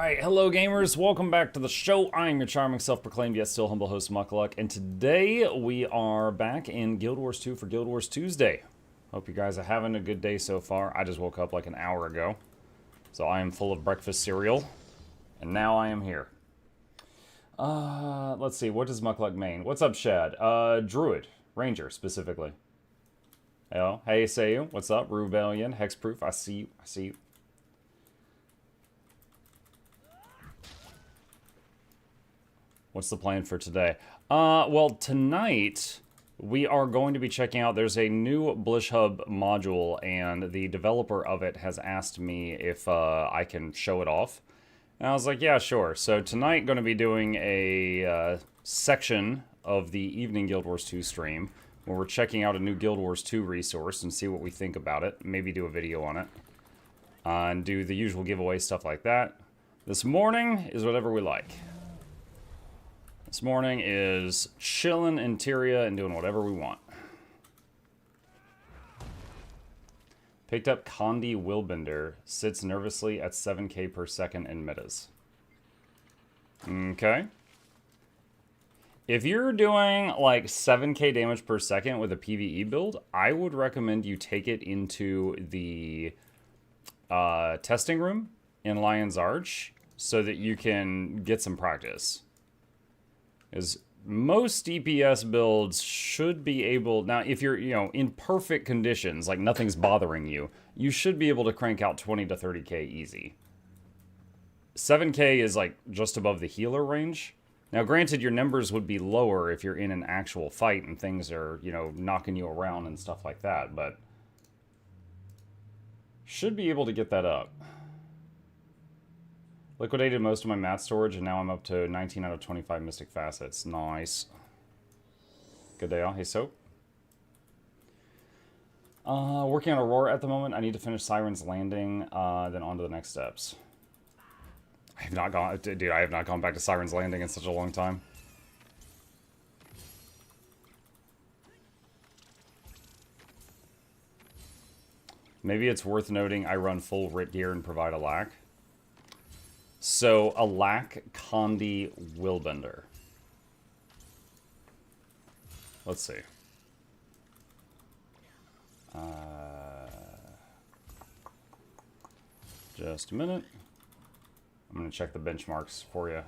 Alright, hello gamers, welcome back to the show. I'm your charming, self-proclaimed, yet still humble host, Mukluk, and today we are back in Guild Wars 2 for Guild Wars Tuesday. Hope you guys are having a good day so far. I just woke up like an hour ago, so I am full of breakfast cereal, and now I am here. Let's see, what does Mukluk main? What's up, Shad? Druid, Ranger, specifically. Hello, hey, Sayu, what's up? Rebellion, Hexproof, I see you, I see you. What's the plan for today? Well, tonight we are going to be checking out, there's a new Blish Hub module, and the developer of it has asked me if I can show it off. And I was like, yeah, sure. So tonight, going to be doing a section of the evening Guild Wars 2 stream, where we're checking out a new Guild Wars 2 resource and see what we think about it. Maybe do a video on it. And do the usual giveaway stuff like that. This morning is whatever we like. This morning is chilling in Tyria and doing whatever we want. Picked up Condi Willbender. Sits nervously at 7k per second in metas. Okay. If you're doing like 7k damage per second with a PvE build, I would recommend you take it into the testing room in Lion's Arch so that you can get some practice. Is most DPS builds should be able, now if you're, in perfect conditions, like nothing's bothering you, you should be able to crank out 20 to 30k easy. 7k is like just above the healer range. Now granted, your numbers would be lower if you're in an actual fight and things are, knocking you around and stuff like that, but should be able to get that up. Liquidated most of my mat storage, and now I'm up to 19 out of 25 Mystic Facets. Nice. Good day all. Hey, Soap. Working on Aurora at the moment. I need to finish Siren's Landing, then on to the next steps. I have not gone... Dude, I have not gone back to Siren's Landing in such a long time. Maybe it's worth noting I run full Rit gear and provide a lack. So, a lack Condi Willbender. Let's see. Just a minute. I'm going to check the benchmarks for you.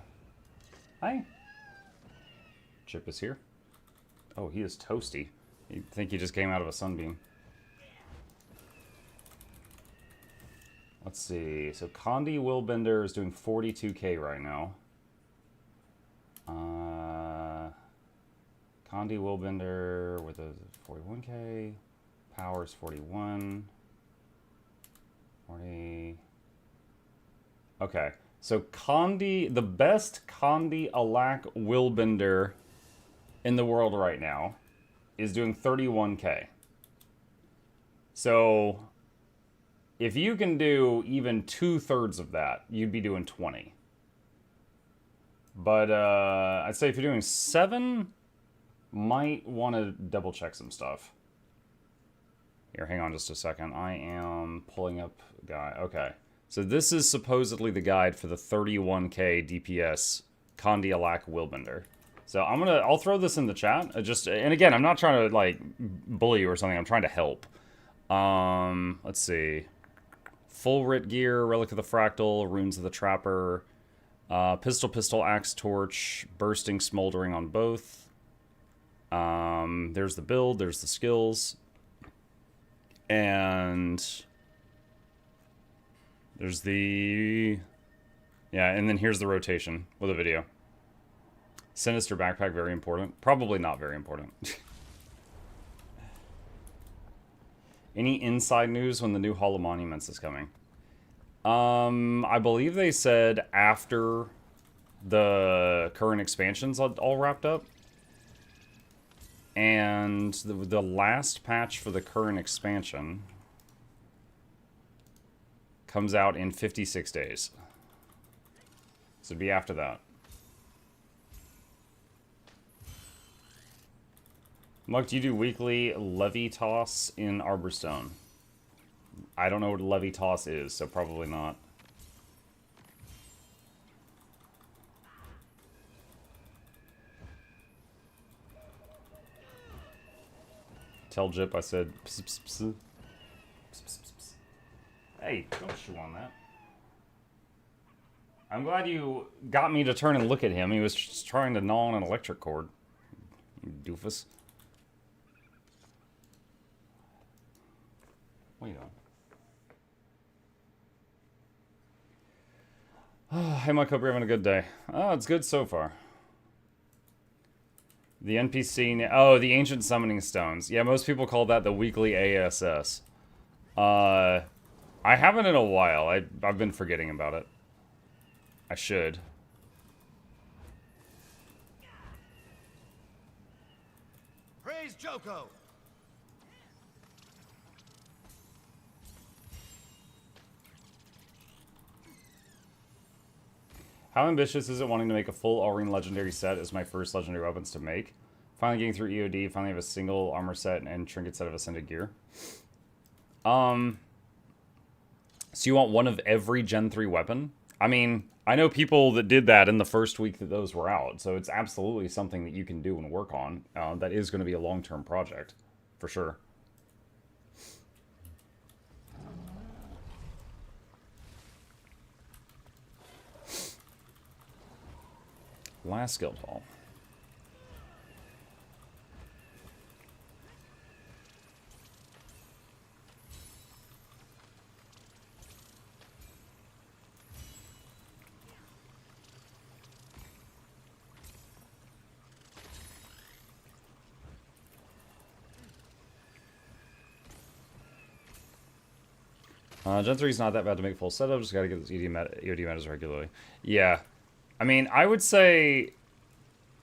Hi. Chip is here. Oh, he is toasty. You'd think he just came out of a sunbeam. Let's see, so Condi Willbender is doing 42k right now. Condi Willbender with a 41k. Power's 41. 40. Okay, so Condi, the best Condi Alak Willbender in the world right now is doing 31k. So if you can do even 2/3 of that, you'd be doing 20. But I'd say if you're doing 7, might want to double check some stuff. Here, hang on just a second. I am pulling up guy. Okay, so this is supposedly the guide for the 31k DPS Condi Alak Willbender. So I'll throw this in the chat. And again, I'm not trying to like bully you or something. I'm trying to help. Let's see. Full Rit gear, Relic of the Fractal, Runes of the Trapper, Pistol, Axe, Torch, Bursting, Smoldering on both. There's the build, there's the skills. And there's the... Yeah, and then here's the rotation with a video. Sinister Backpack, very important. Probably not very important. Any inside news when the new Hall of Monuments is coming? I believe they said after the current expansions all wrapped up. And the last patch for the current expansion comes out in 56 days. So it'd be after that. Muck, do you do weekly levy toss in Arborstone? I don't know what levy toss is, so probably not. Tell Jip I said pss, pss, pss. Pss, pss, pss, pss. Hey, don't chew on that. I'm glad you got me to turn and look at him. He was just trying to gnaw on an electric cord. You doofus. What are you doing? Oh, hey, Mike, hope you're having a good day. Oh, it's good so far. The NPC... Oh, the Ancient Summoning Stones. Yeah, most people call that the weekly ASS. I haven't in a while. I've been forgetting about it. I should. Praise Joko! How ambitious is it wanting to make a full All-Ring Legendary set as my first Legendary weapons to make? Finally getting through EOD, finally have a single armor set and trinket set of Ascended gear. So you want one of every Gen 3 weapon? I mean, I know people that did that in the first week that those were out, so it's absolutely something that you can do and work on. That is going to be a long-term project, for sure. Last guild hall. Gen 3 is not that bad to make full setup, just gotta get this EOD metas regularly. Yeah. I mean, I would say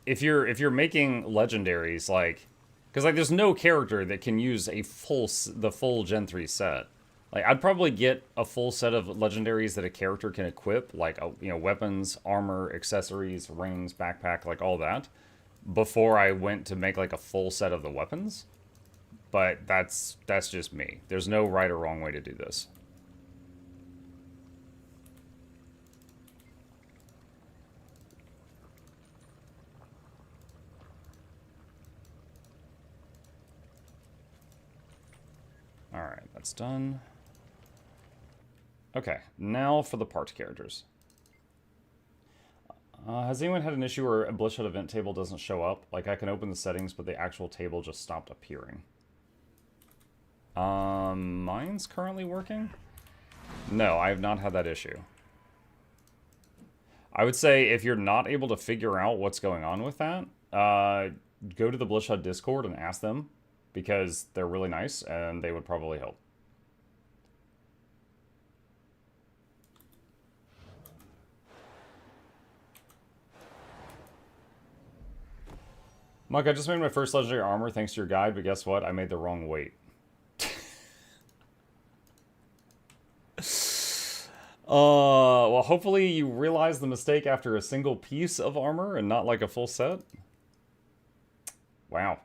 if you're making legendaries, like, because like there's no character that can use the full Gen 3 set. Like, I'd probably get a full set of legendaries that a character can equip, like, you know, weapons, armor, accessories, rings, backpack, like all that, before I went to make like a full set of the weapons. But that's just me. There's no right or wrong way to do this. Alright, that's done. Okay, now for the parts characters. Has anyone had an issue where a Bloodshot event table doesn't show up? Like, I can open the settings, but the actual table just stopped appearing. Mine's currently working? No, I have not had that issue. I would say if you're not able to figure out what's going on with that, go to the Bloodshot Discord and ask them, because they're really nice, and they would probably help. Mike, I just made my first legendary armor thanks to your guide, but guess what? I made the wrong weight. Well, hopefully you realize the mistake after a single piece of armor and not like a full set. Wow.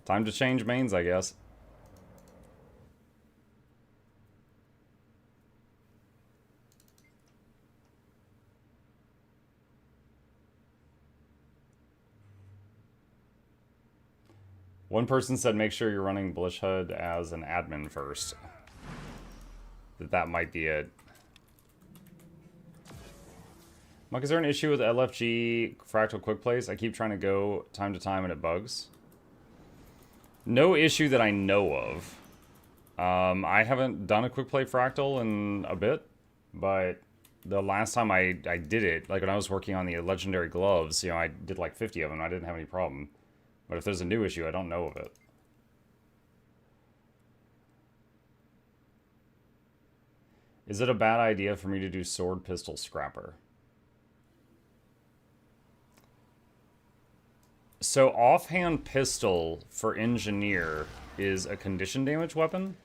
Time to change mains, I guess. One person said make sure you're running Bloodshot as an admin first. That might be it. Mike, is there an issue with LFG Fractal Quick Plays? I keep trying to go time to time and it bugs. No issue that I know of. I haven't done a Quick Play Fractal in a bit, but the last time I did it, like when I was working on the Legendary Gloves, you know, I did like 50 of them and I didn't have any problem. But if there's a new issue, I don't know of it. Is it a bad idea for me to do Sword Pistol Scrapper? So offhand pistol for engineer is a condition damage weapon.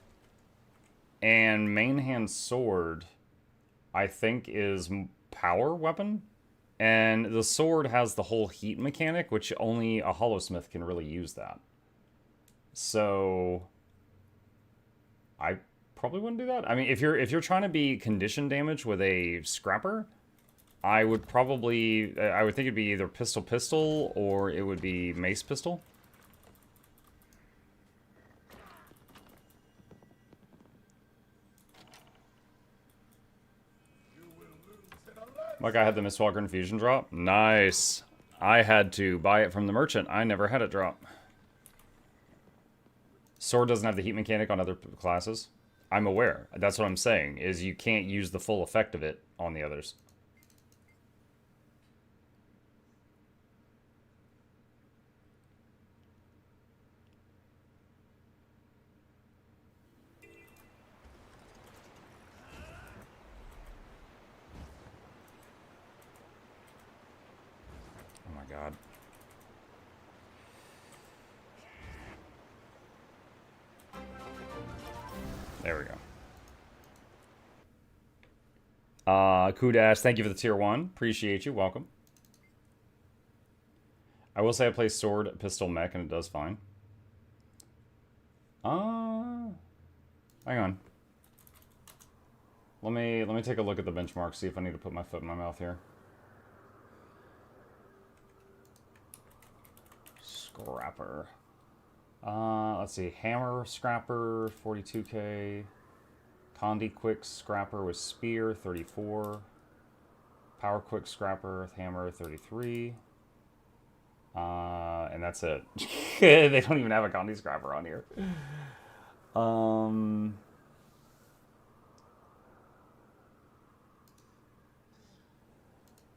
And main hand sword, I think, is power weapon. And the sword has the whole heat mechanic, which only a Hollowsmith can really use that. So I probably wouldn't do that. I mean, if you're trying to be condition damage with a scrapper, I would probably, I would think it'd be either pistol pistol or it would be mace pistol. Like I had the Mistwalker Infusion drop. Nice. I had to buy it from the merchant. I never had it drop. Sword doesn't have the heat mechanic on other classes. I'm aware. That's what I'm saying, is you can't use the full effect of it on the others. Oh my god. There we go. Kudash, thank you for the tier 1. Appreciate you. Welcome. I will say I play sword, pistol, mech, and it does fine. Hang on. Let me take a look at the benchmark, see if I need to put my foot in my mouth here. Scrapper. Let's see. Hammer Scrapper, 42k. Condi Quick Scrapper with Spear, 34. Power Quick Scrapper with Hammer, 33. And that's it. They don't even have a Condi Scrapper on here.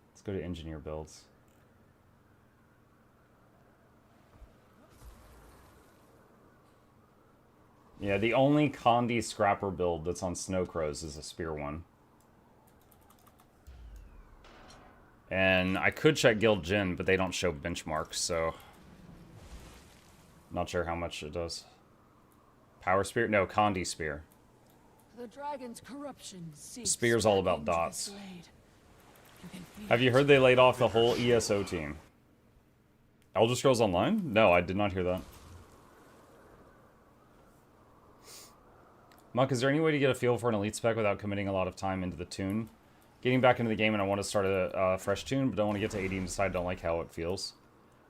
Let's go to engineer builds. Yeah, the only Condi Scrapper build that's on Snow Crows is a Spear one. And I could check Guild Gen, but they don't show benchmarks, so... Not sure how much it does. Power Spear? No, Condi Spear. The dragon's corruption Spear's all about dots. Have you heard they laid off the whole ESO team? Elder Scrolls Online? No, I did not hear that. Muck, is there any way to get a feel for an elite spec without committing a lot of time into the tune? Getting back into the game and I want to start a fresh tune, but don't want to get to 80 and decide I don't like how it feels.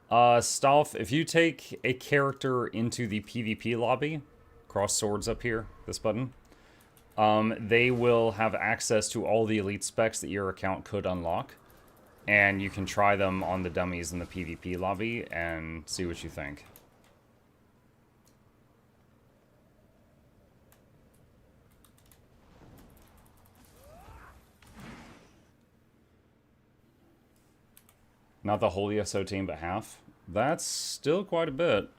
Stolf, if you take a character into the PvP lobby, cross swords up here, this button, they will have access to all the elite specs that your account could unlock. And you can try them on the dummies in the PvP lobby and see what you think. Not the whole ESO team, but half. That's still quite a bit.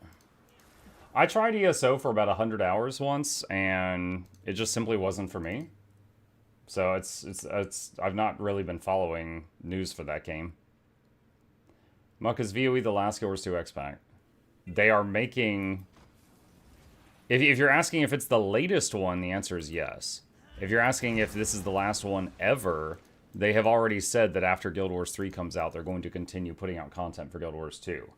I tried ESO for about 100 hours once, and it just simply wasn't for me. So I've not really been following news for that game. Muck, is VOE the last Guild Wars 2 X-Pack? They are making... If you're asking if it's the latest one, the answer is yes. If you're asking if this is the last one ever... They have already said that after Guild Wars 3 comes out, they're going to continue putting out content for Guild Wars 2.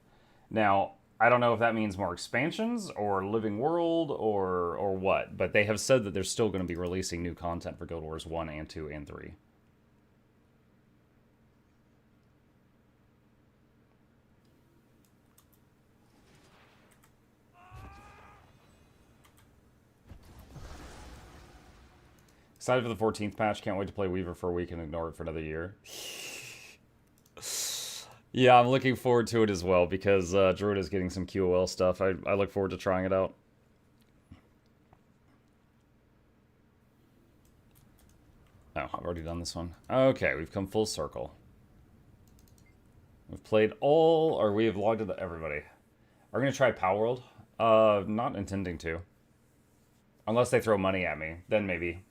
Now, I don't know if that means more expansions, or Living World, or what, but they have said that they're still going to be releasing new content for Guild Wars 1 and 2 and 3. Excited for the 14th patch. Can't wait to play Weaver for a week and ignore it for another year. Yeah, I'm looking forward to it as well because Druid is getting some QOL stuff. I look forward to trying it out. Oh, I've already done this one. Okay, we've come full circle. We've played all, or we have logged into everybody. Are we going to try Power World? Not intending to. Unless they throw money at me, then maybe.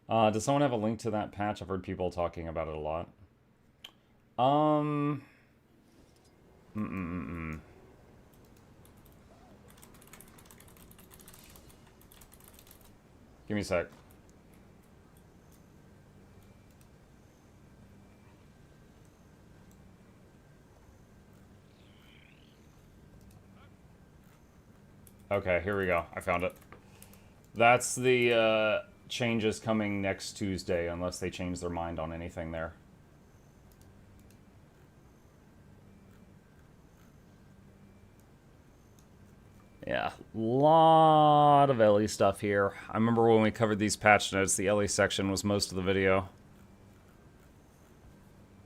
Does someone have a link to that patch? I've heard people talking about it a lot. Give me a sec. Okay, here we go. I found it. That's the changes coming next Tuesday, unless they change their mind on anything there. Yeah, lot of Ellie stuff here. I remember when we covered these patch notes, the Ellie section was most of the video.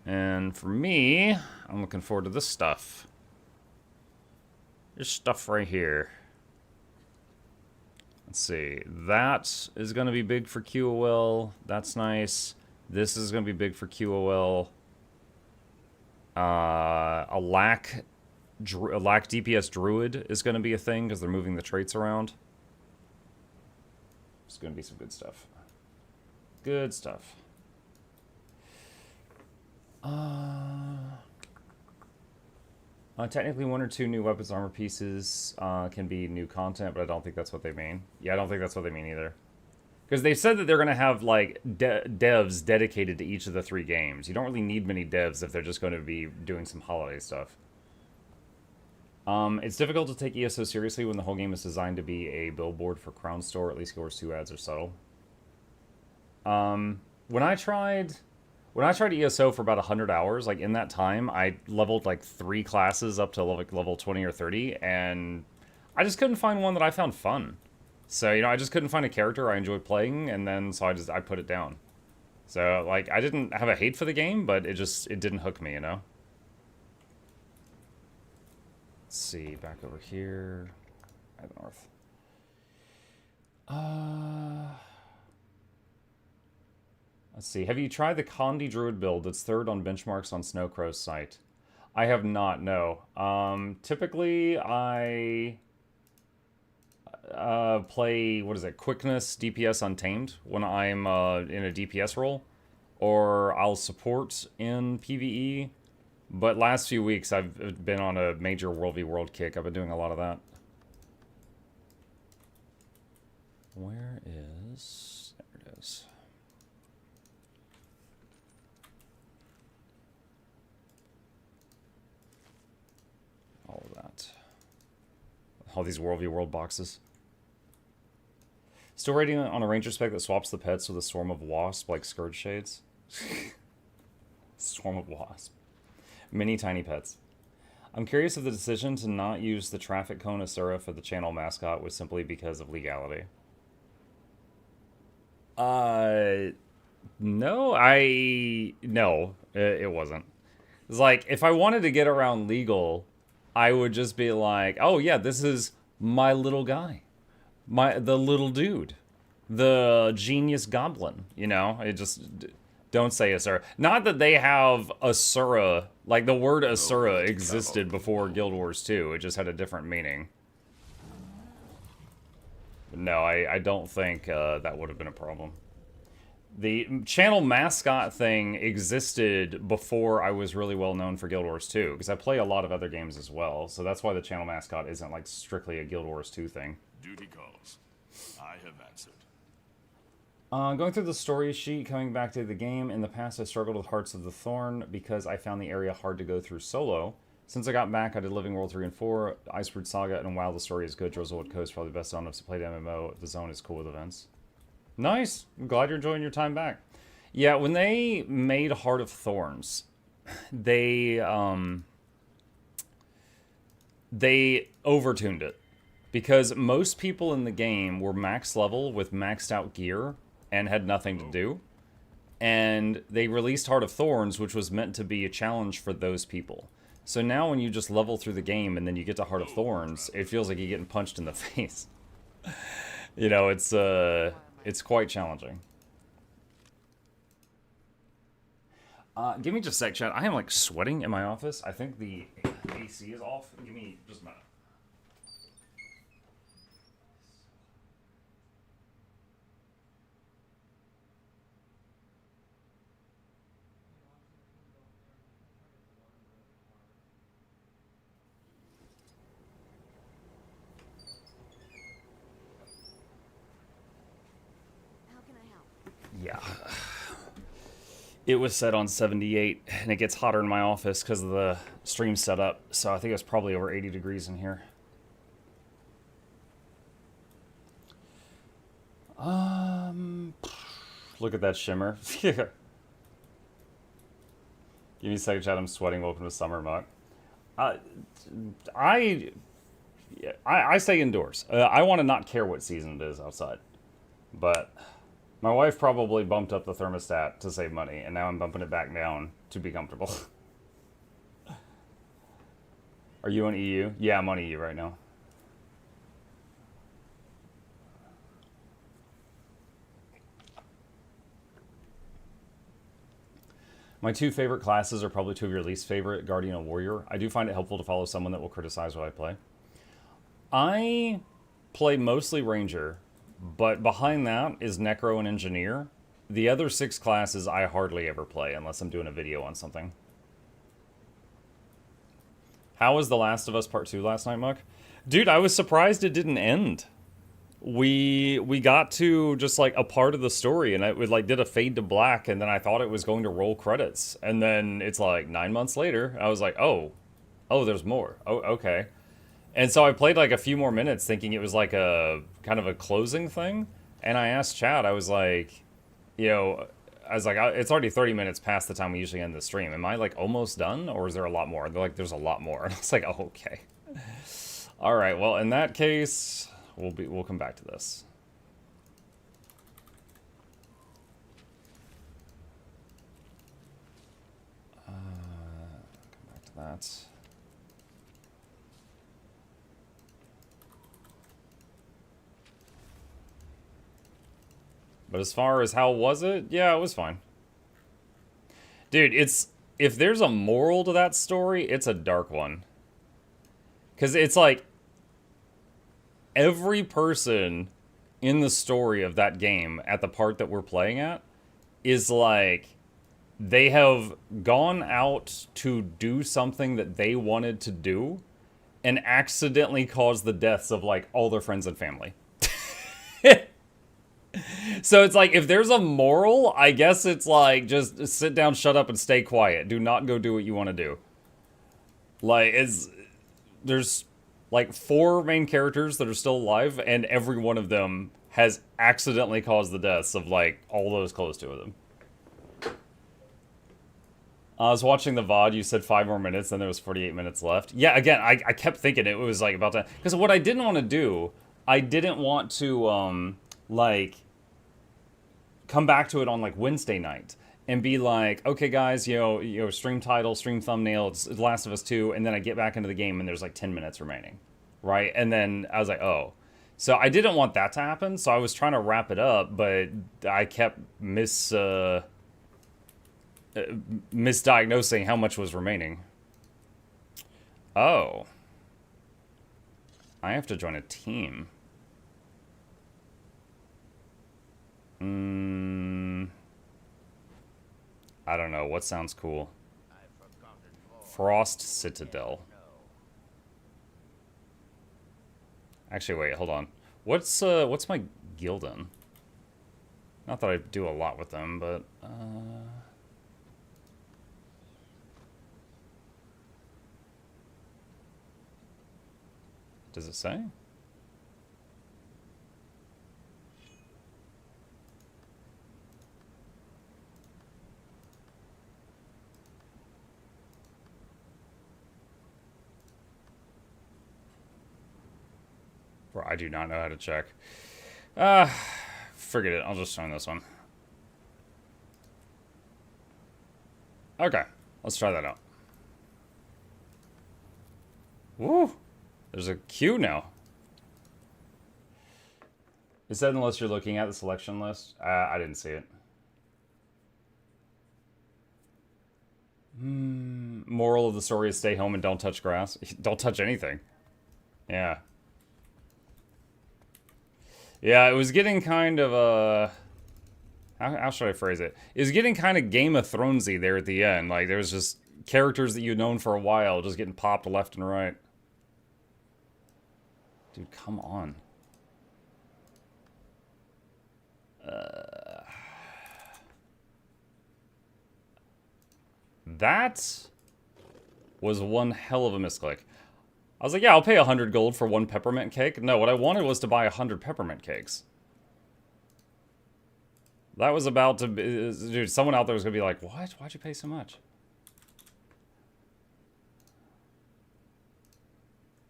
And for me, I'm looking forward to this stuff. This stuff right here. Let's see. That is going to be big for QOL. That's nice. This is going to be big for QOL. A lack DPS Druid is going to be a thing because they're moving the traits around. It's going to be some good stuff. Good stuff. Technically, 1 or 2 new weapons armor pieces can be new content, but I don't think that's what they mean. Yeah, I don't think that's what they mean either. Because they said that they're going to have, like, devs dedicated to each of the 3 games. You don't really need many devs if they're just going to be doing some holiday stuff. It's difficult to take ESO seriously when the whole game is designed to be a billboard for Crown Store. At least Guild Wars 2 ads are subtle. When I tried ESO for about 100 hours, like in that time, I leveled like 3 classes up to level 20 or 30, and I just couldn't find one that I found fun. So, you know, I just couldn't find a character I enjoyed playing, and then so I put it down. So, like, I didn't have a hate for the game, but it didn't hook me, you know? Let's see, back over here. At north. Let's see. Have you tried the Condi Druid build that's 3rd on benchmarks on Snowcrow's site? I have not, no. Typically, I play, what is it, Quickness DPS Untamed when I'm in a DPS role. Or I'll support in PvE. But last few weeks, I've been on a major World v World kick. I've been doing a lot of that. Where is... There it is. All of that. All these World v World boxes. Still waiting on a ranger spec that swaps the pets with a swarm of wasp like Scourge Shades. Swarm of wasp. Many tiny pets. I'm curious if the decision to not use the traffic cone Asura for the channel mascot was simply because of legality. No, it wasn't. It's like, if I wanted to get around legal, I would just be like, oh yeah, this is my little guy. The little dude. The genius goblin, you know? It just... Don't say Asura. Not that they have Asura, like the word Asura existed before Guild Wars 2. It just had a different meaning. No, I don't think that would have been a problem. The channel mascot thing existed before I was really well known for Guild Wars 2, because I play a lot of other games as well, so that's why the channel mascot isn't like strictly a Guild Wars 2 thing. Duty calls. I have answered. Going through the story sheet, coming back to the game, in the past I struggled with Hearts of the Thorn because I found the area hard to go through solo. Since I got back, I did Living World 3 and 4, Icebrood Saga, and while the story is good, Drizzlewood Coast probably the best zone I've played MMO. The zone is cool with events. Nice! I'm glad you're enjoying your time back. Yeah, when they made Heart of Thorns, they overtuned it. Because most people in the game were max level with maxed out gear and had nothing to do. And they released Heart of Thorns, which was meant to be a challenge for those people. So now when you just level through the game and then you get to Heart of Thorns, it feels like you're getting punched in the face. You know, it's quite challenging. Give me just a sec, chat. I am like sweating in my office. I think the AC is off. Give me just a minute. Yeah. It was set on 78, and it gets hotter in my office because of the stream setup, so I think it was probably over 80 degrees in here. Look at that shimmer. Give me a second, chat. I'm sweating. Welcome to summer, Muck. I stay indoors. I want to not care what season it is outside. But my wife probably bumped up the thermostat to save money, and now I'm bumping it back down to be comfortable. Are you on EU? Yeah, I'm on EU right now. My two favorite classes are probably two of your least favorite, Guardian and Warrior. I do find it helpful to follow someone that will criticize what I play. I play mostly Ranger, but behind that is Necro and Engineer. The other 6 classes I hardly ever play unless I'm doing a video on something. How was The Last of Us Part 2 last night, Muck? Dude, I was surprised it didn't end. We got to just like a part of the story, and it would like did a fade to black, and then I thought it was going to roll credits, and then it's like 9 months later. I was like, oh, there's more. Oh, okay. And so I played like a few more minutes, thinking it was like a kind of a closing thing. And I asked Chad, I was like, it's already 30 minutes past the time we usually end the stream. Am I like almost done, or is there a lot more? They're like, there's a lot more, and I was like, oh, okay. All right. Well, in that case. We'll come back to this. Come back to that. But as far as how was it? Yeah, it was fine. Dude, if there's a moral to that story, it's a dark one. 'Cause it's like every person in the story of that game at the part that we're playing at is like they have gone out to do something that they wanted to do and accidentally caused the deaths of like all their friends and family. So it's like if there's a moral, I guess it's like just sit down, shut up, and stay quiet. Do not go do what you want to do. Like there's like 4 main characters that are still alive, and every one of them has accidentally caused the deaths of, like, all those close to them. I was watching the VOD, you said 5 more minutes, then there was 48 minutes left. Yeah, again, I kept thinking it was, like, about to... Because what I didn't want to do, I didn't want to, like, come back to it on, like, Wednesday night. And be like, okay, guys, stream title, stream thumbnail, it's The Last of Us 2, and then I get back into the game and there's like 10 minutes remaining, right? And then I was like, oh. So I didn't want that to happen, so I was trying to wrap it up, but I kept misdiagnosing how much was remaining. Oh. I have to join a team. I don't know. What sounds cool? Frost Citadel. Actually, wait. Hold on. What's my guild in? Not that I do a lot with them, but does it say? Bro, I do not know how to check. Forget it. I'll just join this one. Okay, let's try that out. Woo! There's a queue now. It said unless you're looking at the selection list. I didn't see it. Moral of the story is stay home and don't touch grass. Don't touch anything. Yeah. Yeah, it was getting kind of, how should I phrase it? It was getting kind of Game of Thronesy there at the end. Like, there was just characters that you'd known for a while just getting popped left and right. Dude, come on. That was one hell of a misclick. I was like, yeah, I'll pay 100 gold for 1 peppermint cake. No, what I wanted was to buy 100 peppermint cakes. That was about to be... Dude, someone out there was going to be like, what? Why'd you pay so much?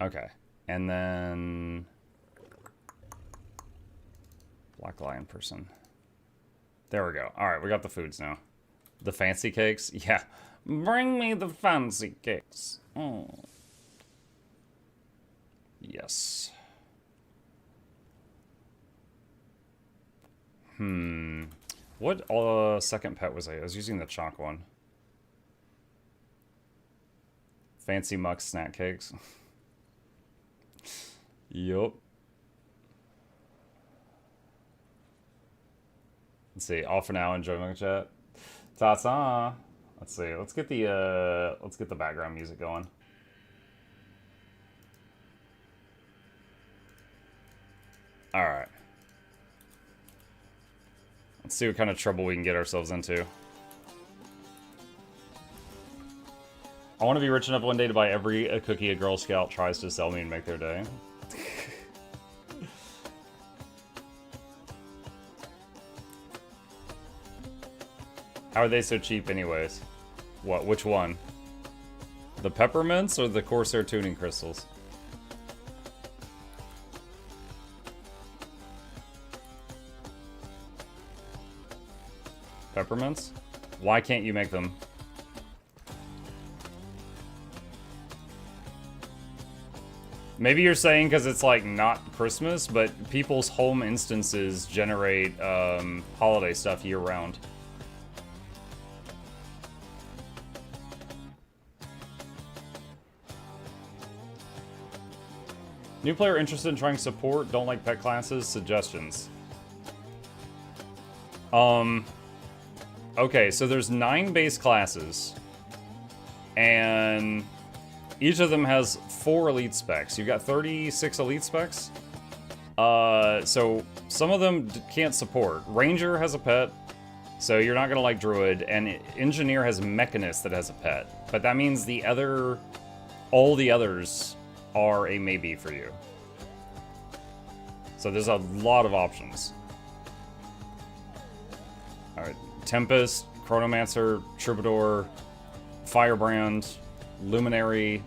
Okay. And then... Black Lion person. There we go. Alright, we got the foods now. The fancy cakes? Yeah. Bring me the fancy cakes. Oh. Yes. What second pet was I was using the chalk one. Fancy Muck snack cakes. Yup. Let's see. Off for now. Enjoy my chat. Ta-ta. Let's see. Let's get the background music going. All right. Let's see what kind of trouble we can get ourselves into. I want to be rich enough one day to buy every cookie a Girl Scout tries to sell me and make their day. How are they so cheap anyways? What? Which one? The peppermints or the Corsair tuning crystals? Peppermints? Why can't you make them? Maybe you're saying because it's like not Christmas, but people's home instances generate holiday stuff year round. New player interested in trying support, don't like pet classes, suggestions. Okay, so there's 9 base classes, and each of them has 4 elite specs. You've got 36 elite specs. So some of them can't support. Ranger has a pet, so you're not gonna like Druid, and Engineer has Mechanist that has a pet. But that means all the others are a maybe for you. So there's a lot of options. Alright, Tempest, Chronomancer, Troubadour, Firebrand, Luminary,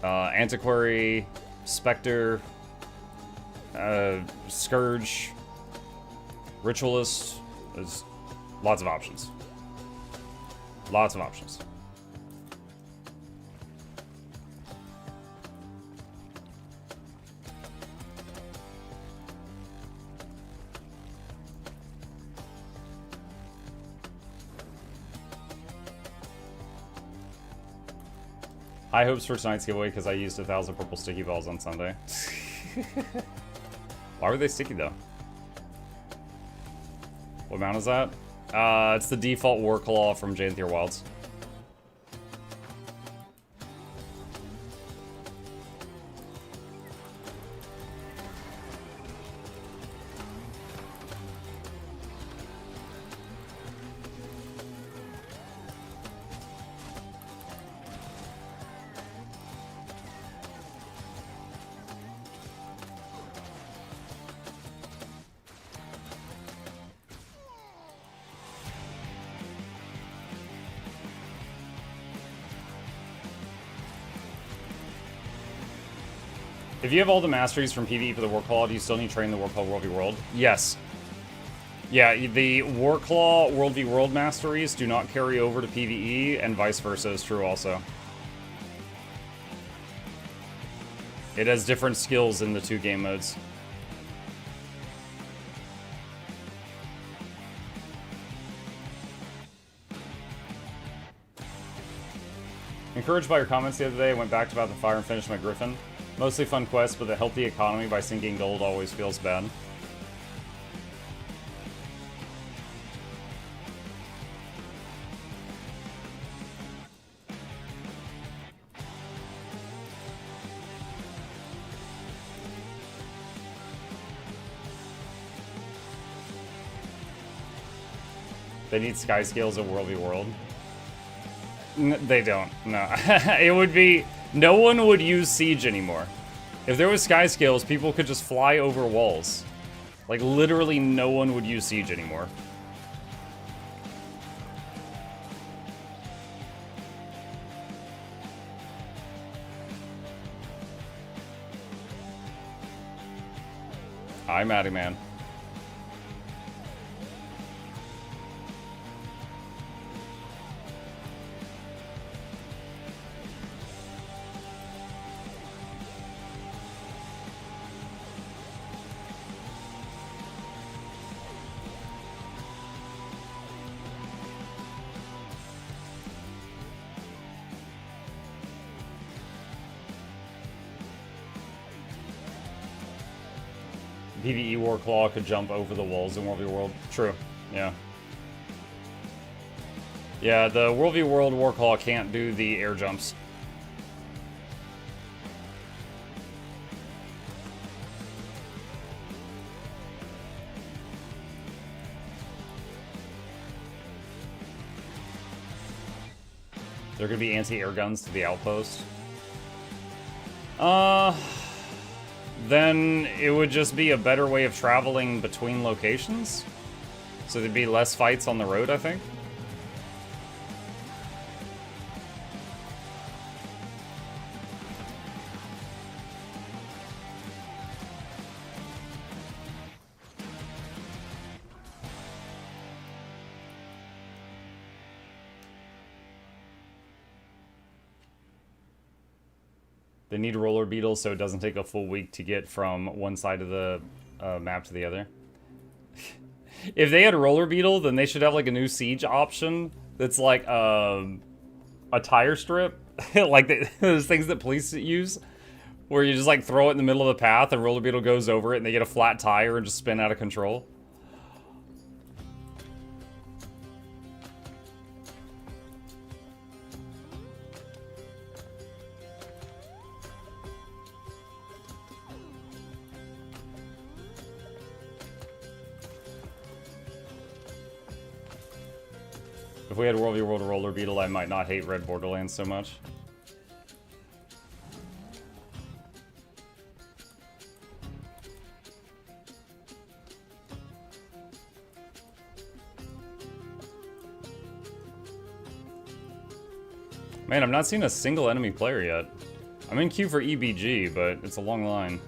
Antiquary, Spectre, Scourge, Ritualist. There's lots of options. Lots of options. High hopes for tonight's giveaway because I used 1,000 purple sticky balls on Sunday. Why were they sticky though? What mount is that? It's the default Warclaw from Janthier Wilds. If you have all the masteries from PvE for the Warclaw, do you still need to train the Warclaw World v World? Yes. Yeah, the Warclaw World v World masteries do not carry over to PvE, and vice versa is true also. It has different skills in the 2 game modes. Encouraged by your comments the other day, I went back to About the Fire and finished my Griffin. Mostly fun quest, but the healthy economy by sinking gold always feels bad. They need sky scales at World v World. They don't, no. It would be... No one would use Siege anymore. If there was sky scales, people could just fly over walls. Like, literally no one would use Siege anymore. Hi, Matty Man. PvE Warclaw could jump over the walls in World v World. True. Yeah. Yeah, the World v World Warclaw can't do the air jumps. There could be anti-air guns to the outpost. Then it would just be a better way of traveling between locations. So there'd be less fights on the road, I think. They need roller beetles so it doesn't take a full week to get from one side of the map to the other. If they had roller beetle, then they should have like a new siege option that's like a tire strip, like those things that police use, where you just like throw it in the middle of the path and roller beetle goes over it and they get a flat tire and just spin out of control. If we had World v World Roller Beetle, I might not hate Red Borderlands so much. Man, I've not seen a single enemy player yet. I'm in queue for EBG, but it's a long line.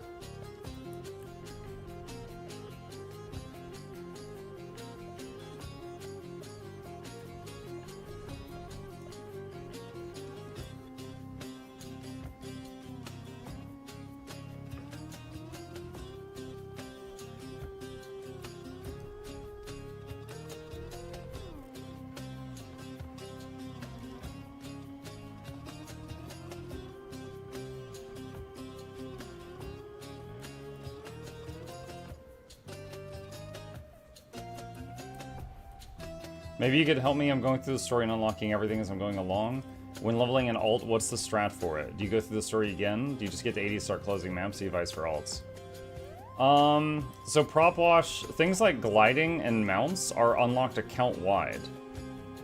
Maybe you could help me. I'm going through the story and unlocking everything as I'm going along. When leveling an alt, what's the strat for it? Do you go through the story again? Do you just get to 80 to start closing maps? Advice for alts. So prop wash, things like gliding and mounts are unlocked account wide.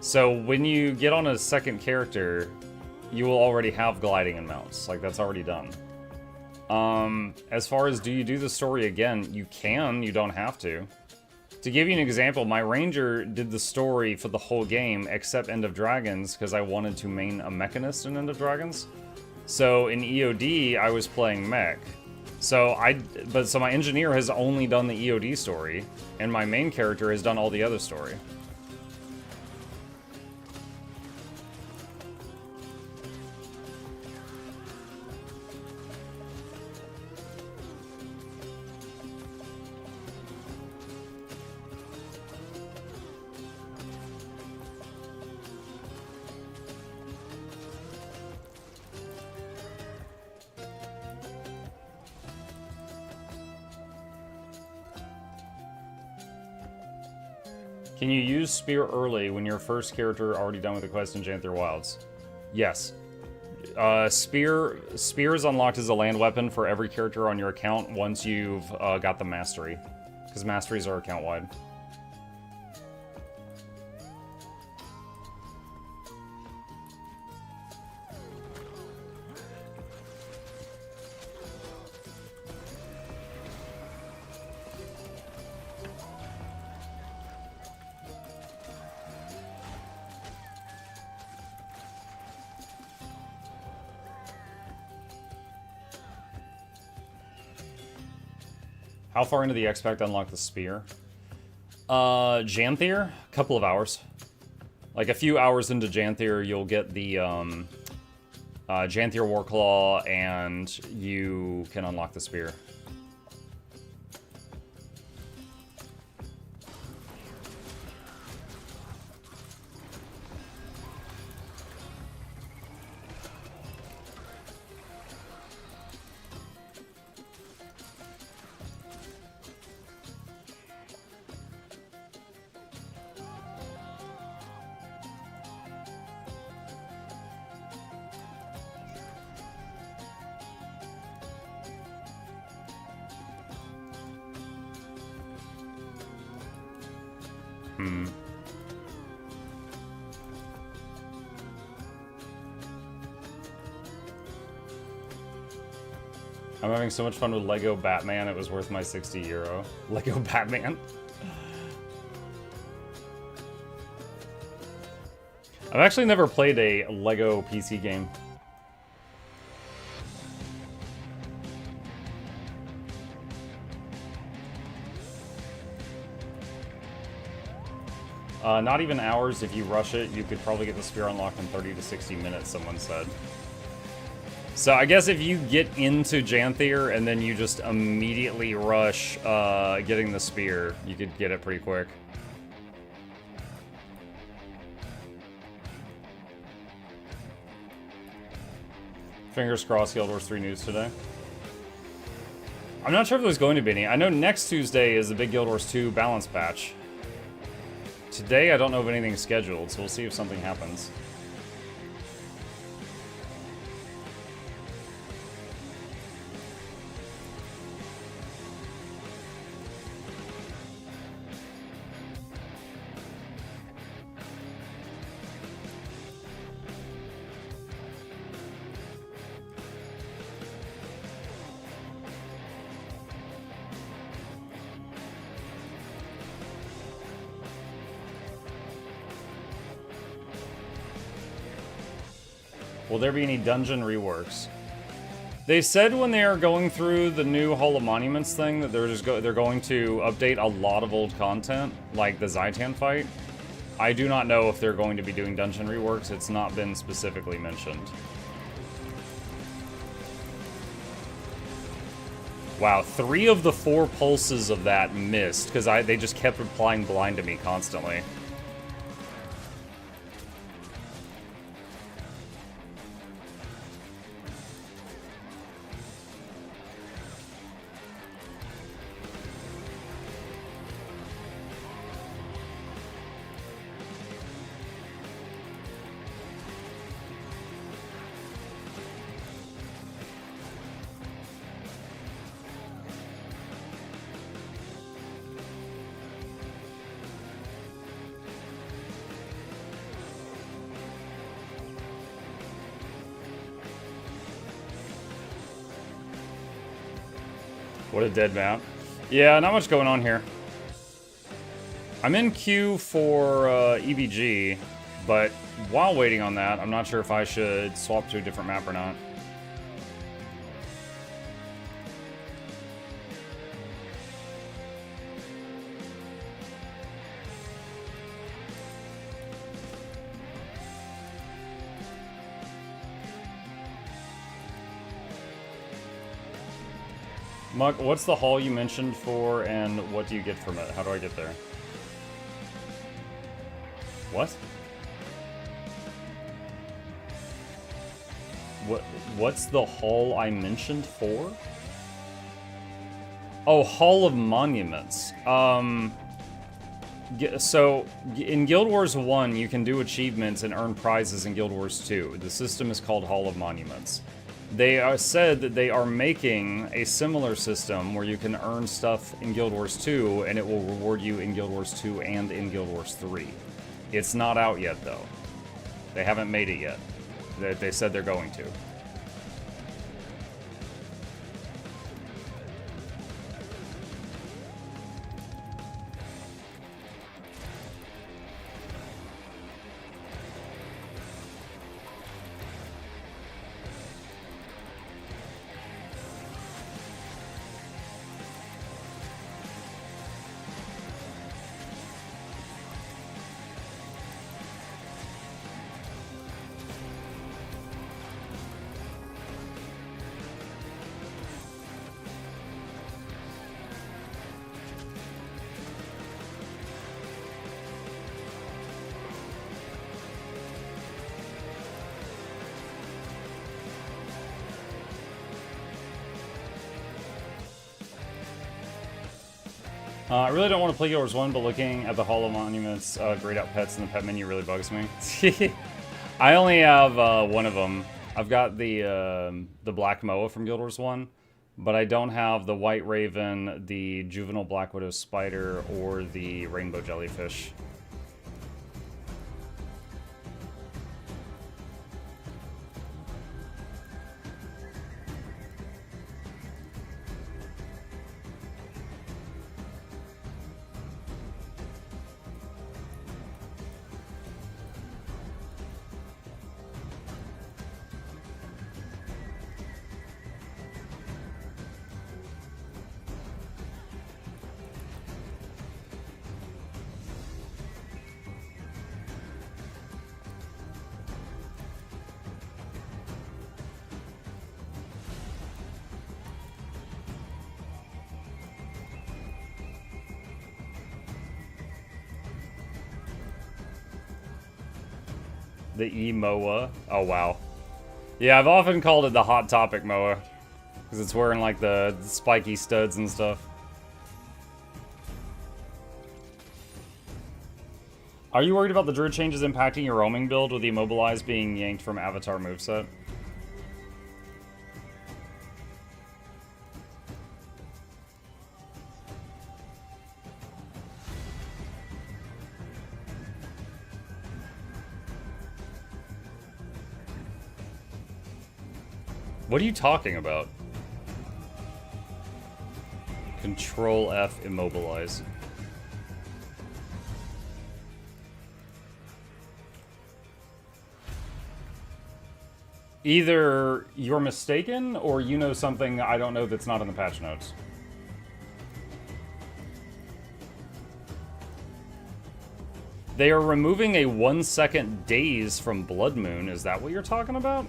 So when you get on a second character, you will already have gliding and mounts. Like, that's already done. As far as do you do the story again, you can, you don't have to. To give you an example, my ranger did the story for the whole game except End of Dragons because I wanted to main a mechanist in End of Dragons. So in EOD, I was playing mech. So my engineer has only done the EOD story, and my main character has done all the other story. Can you use Spear early when your first character already done with the quest in Janther Wilds? Yes. Spear is unlocked as a land weapon for every character on your account once you've got the mastery. Because masteries are account-wide. How far into the X-Pack to unlock the spear? Janthier? A couple of hours. Like a few hours into Janthier, you'll get the Janthier Warclaw, and you can unlock the spear. I'm having so much fun with Lego Batman, it was worth my 60 euro. Lego Batman? I've actually never played a Lego PC game. Not even hours. If you rush it, you could probably get the spear unlocked in 30 to 60 minutes, someone said. So I guess if you get into Janthier and then you just immediately rush getting the spear, you could get it pretty quick. Fingers crossed, Guild Wars 3 news today. I'm not sure if there's going to be any. I know next Tuesday is the big Guild Wars 2 balance patch. Today, I don't know of anything scheduled, so we'll see if something happens. Will there be any dungeon reworks? They said when they are going through the new Hall of Monuments thing that they're going to update a lot of old content, like the Zaitan fight. I do not know if they're going to be doing dungeon reworks. It's not been specifically mentioned. Wow, 3 of the 4 pulses of that missed because they just kept applying blind to me constantly. What a dead mount. Yeah, not much going on here. I'm in queue for EVG, but while waiting on that, I'm not sure if I should swap to a different map or not. Mug, what's the hall you mentioned for, and what do you get from it? How do I get there? What? What's the hall I mentioned for? Oh, Hall of Monuments. So, in Guild Wars 1, you can do achievements and earn prizes in Guild Wars 2. The system is called Hall of Monuments. They said that they are making a similar system where you can earn stuff in Guild Wars 2 and it will reward you in Guild Wars 2 and in Guild Wars 3. It's not out yet, though. They haven't made it yet. They said they're going to. I really don't want to play Guild Wars 1, but looking at the Hall of Monuments grayed out pets in the pet menu really bugs me. I only have one of them. I've got the Black Moa from Guild Wars 1, but I don't have the White Raven, the Juvenile Black Widow Spider, or the Rainbow Jellyfish. The E-Moa. Oh, wow. Yeah, I've often called it the Hot Topic Moa. Because it's wearing, like, the spiky studs and stuff. Are you worried about the druid changes impacting your roaming build with the Immobilize being yanked from Avatar moveset? What are you talking about? Control F immobilize. Either you're mistaken or you know something I don't know that's not in the patch notes. They are removing a 1-second daze from Blood Moon. Is that what you're talking about?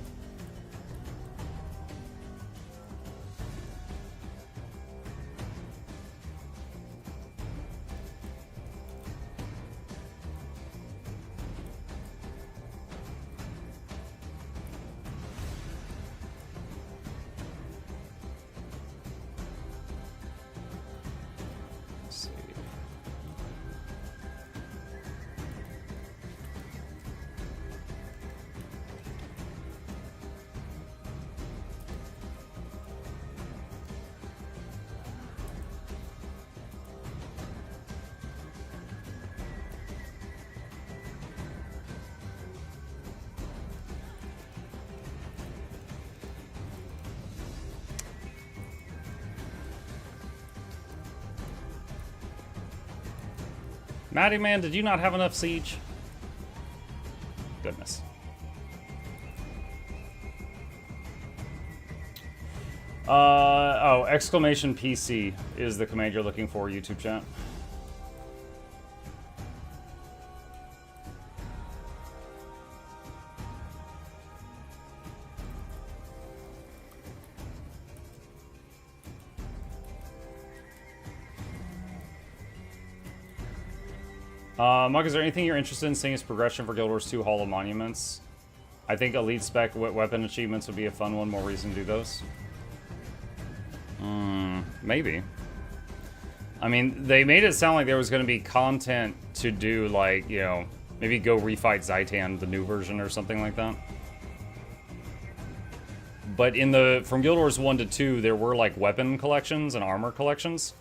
Matty Man, did you not have enough siege? Goodness. Oh, exclamation PC is the command you're looking for, YouTube chat. Mug, is there anything you're interested in seeing as progression for Guild Wars 2 Hall of Monuments? I think Elite Spec weapon achievements would be a fun one, more reason to do those. Maybe. I mean, they made it sound like there was going to be content to do, like, you know, maybe go refight Zaitan, the new version, or something like that. But from Guild Wars 1 to 2, there were, like, weapon collections and armor collections.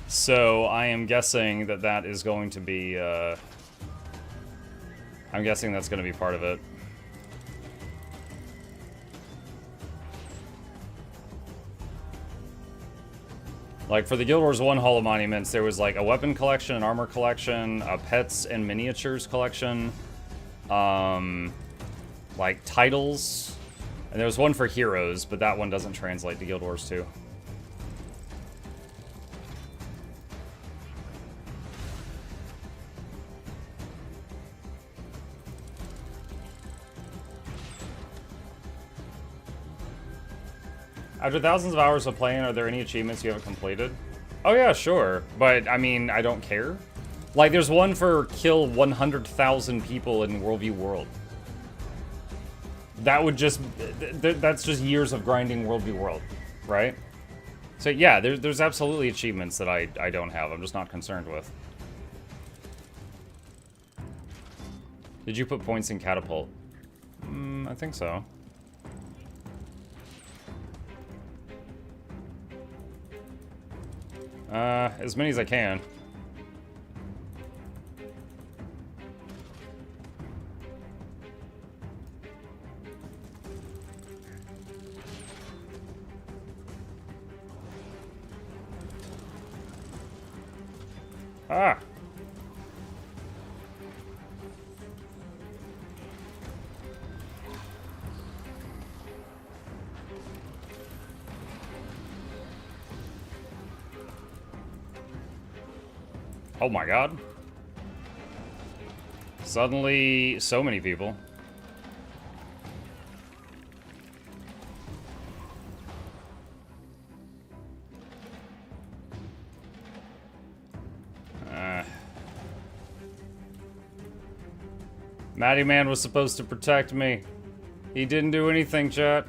So I am guessing that is going to be, I'm guessing that's going to be part of it. Like, for the Guild Wars 1 Hall of Monuments, there was, like, a weapon collection, an armor collection, a pets and miniatures collection, like, titles, and there was one for heroes, but that one doesn't translate to Guild Wars 2. After thousands of hours of playing, are there any achievements you haven't completed? Oh yeah, sure. But, I mean, I don't care. Like, there's one for kill 100,000 people in Worldview World. That would just... That's just years of grinding Worldview World, right? So yeah, there's absolutely achievements that I don't have. I'm just not concerned with. Did you put points in catapult? I think so. As many as I can. Ah! Oh my god. Suddenly, so many people. Matty Man was supposed to protect me. He didn't do anything, chat.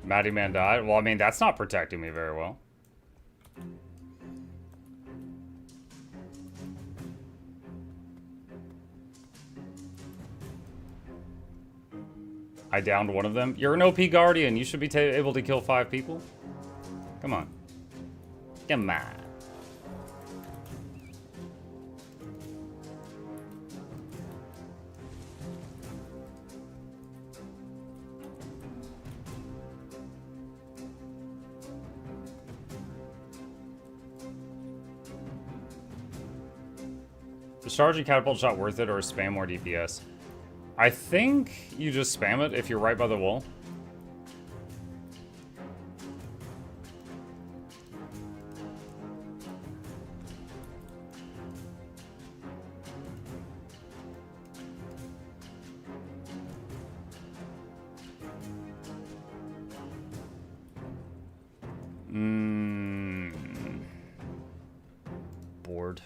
Matty Man died? Well, I mean, that's not protecting me very well. I downed one of them. You're an OP Guardian. You should be able to kill 5 people. Come on. Come on. Is charging catapult shot worth it or spam more DPS? I think you just spam it if you're right by the wall. Bored.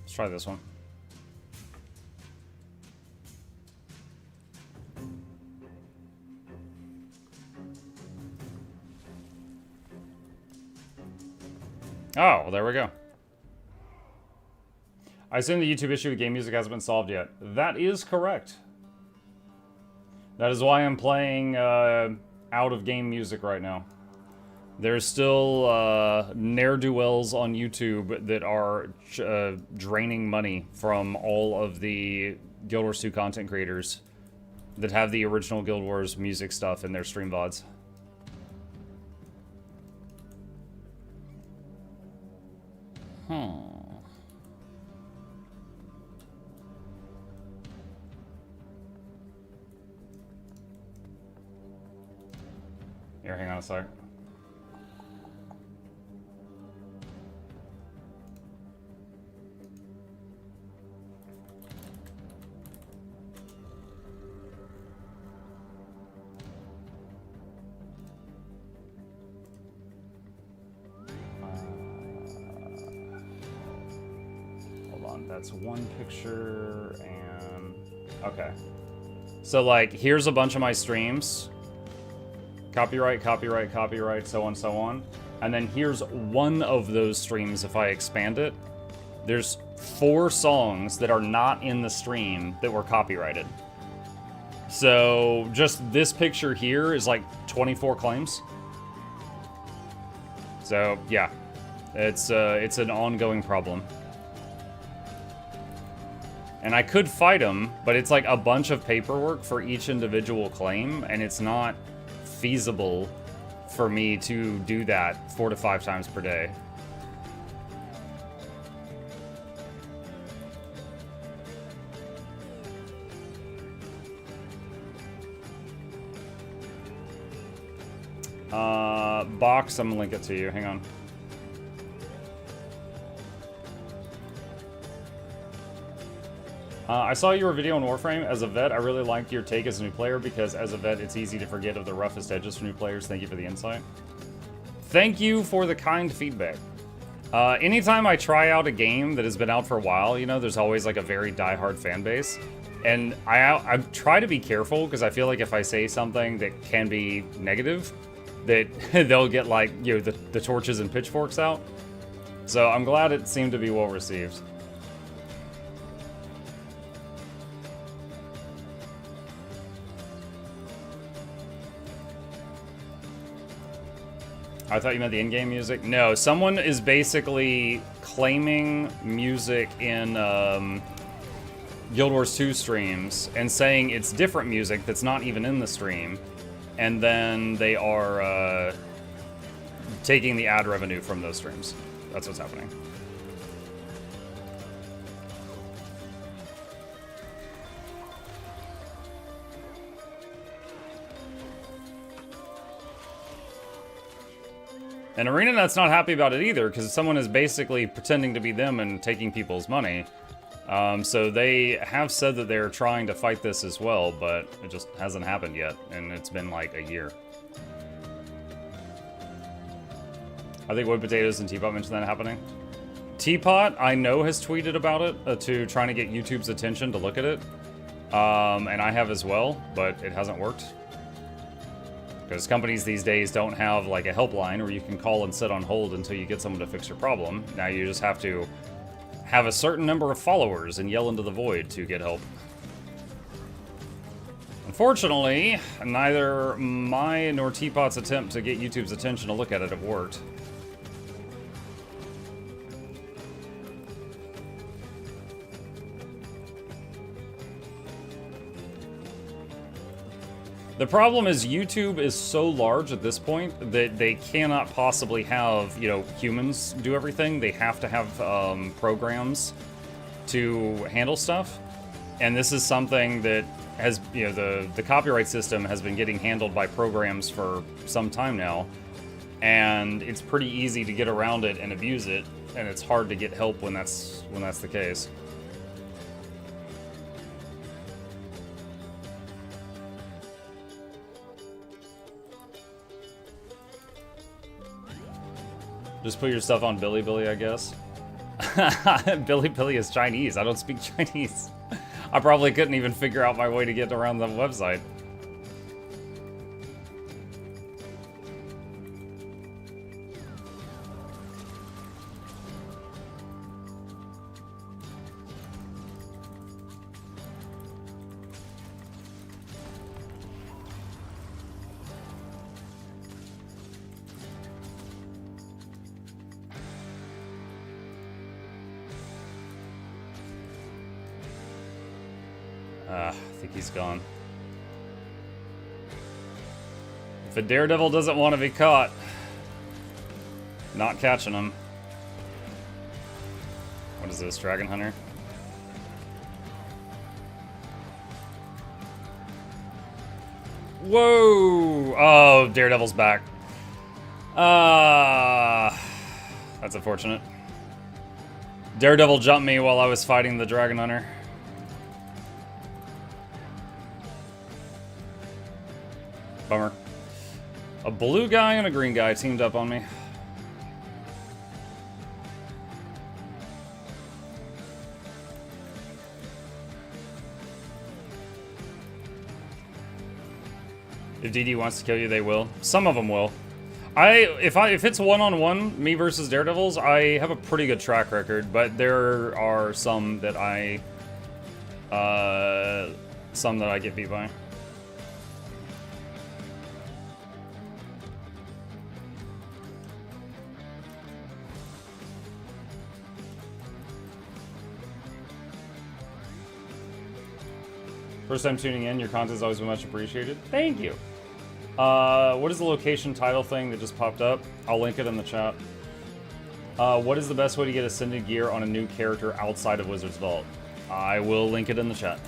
Let's try this one. Oh, well, there we go. I assume the YouTube issue with game music hasn't been solved yet. That is correct. That is why I'm playing out-of-game music right now. There's still ne'er-do-wells on YouTube that are draining money from all of the Guild Wars 2 content creators that have the original Guild Wars music stuff in their stream VODs. Here, hang on a sec. That's one picture and okay. So like here's a bunch of my streams. Copyright, copyright, copyright, so on, so on. And then here's one of those streams if I expand it. There's 4 songs that are not in the stream that were copyrighted. So just this picture here is like 24 claims. So yeah, it's an ongoing problem. And I could fight them, but it's like a bunch of paperwork for each individual claim, and it's not feasible for me to do that 4 to 5 times per day. Box, I'm gonna link it to you, hang on. I saw your video on Warframe. As a vet, I really liked your take as a new player because as a vet, it's easy to forget of the roughest edges for new players. Thank you for the insight. Thank you for the kind feedback. Anytime I try out a game that has been out for a while, you know, there's always like a very diehard fan base. And I try to be careful because I feel like if I say something that can be negative, that they'll get like, you know, the torches and pitchforks out. So I'm glad it seemed to be well received. I thought you meant the in-game music. No, someone is basically claiming music in Guild Wars 2 streams and saying it's different music that's not even in the stream. And then they are taking the ad revenue from those streams. That's what's happening. And ArenaNet's not happy about it either, because someone is basically pretending to be them and taking people's money. So they have said that they're trying to fight this as well, but it just hasn't happened yet, and it's been like a year. I think Wood Potatoes and Teapot mentioned that happening. Teapot, I know, has tweeted about it, to trying to get YouTube's attention to look at it. And I have as well, but it hasn't worked. Because companies these days don't have like a helpline where you can call and sit on hold until you get someone to fix your problem. Now you just have to have a certain number of followers and yell into the void to get help. Unfortunately, neither my nor Teapot's attempt to get YouTube's attention to look at it have worked. The problem is YouTube is so large at this point that they cannot possibly have, you know, humans do everything. They have to have programs to handle stuff. And this is something that has, you know, the copyright system has been getting handled by programs for some time now. And it's pretty easy to get around it and abuse it. And it's hard to get help when that's the case. Just put your stuff on Bilibili, I guess. Bilibili is Chinese. I don't speak Chinese. I probably couldn't even figure out my way to get around the website. I think he's gone. If a daredevil doesn't want to be caught, not catching him. What is this, Dragon Hunter? Whoa! Oh, Daredevil's back. That's unfortunate. Daredevil jumped me while I was fighting the Dragon Hunter. Bummer. A blue guy and a green guy teamed up on me. If DD wants to kill you, they will. Some of them will. If it's one-on-one, me versus Daredevils, I have a pretty good track record, but there are some that I get beat by. First time tuning in, your content's always been much appreciated. Thank you. What is the location title thing that just popped up? I'll link it in the chat. What is the best way to get Ascended gear on a new character outside of Wizard's Vault? I will link it in the chat.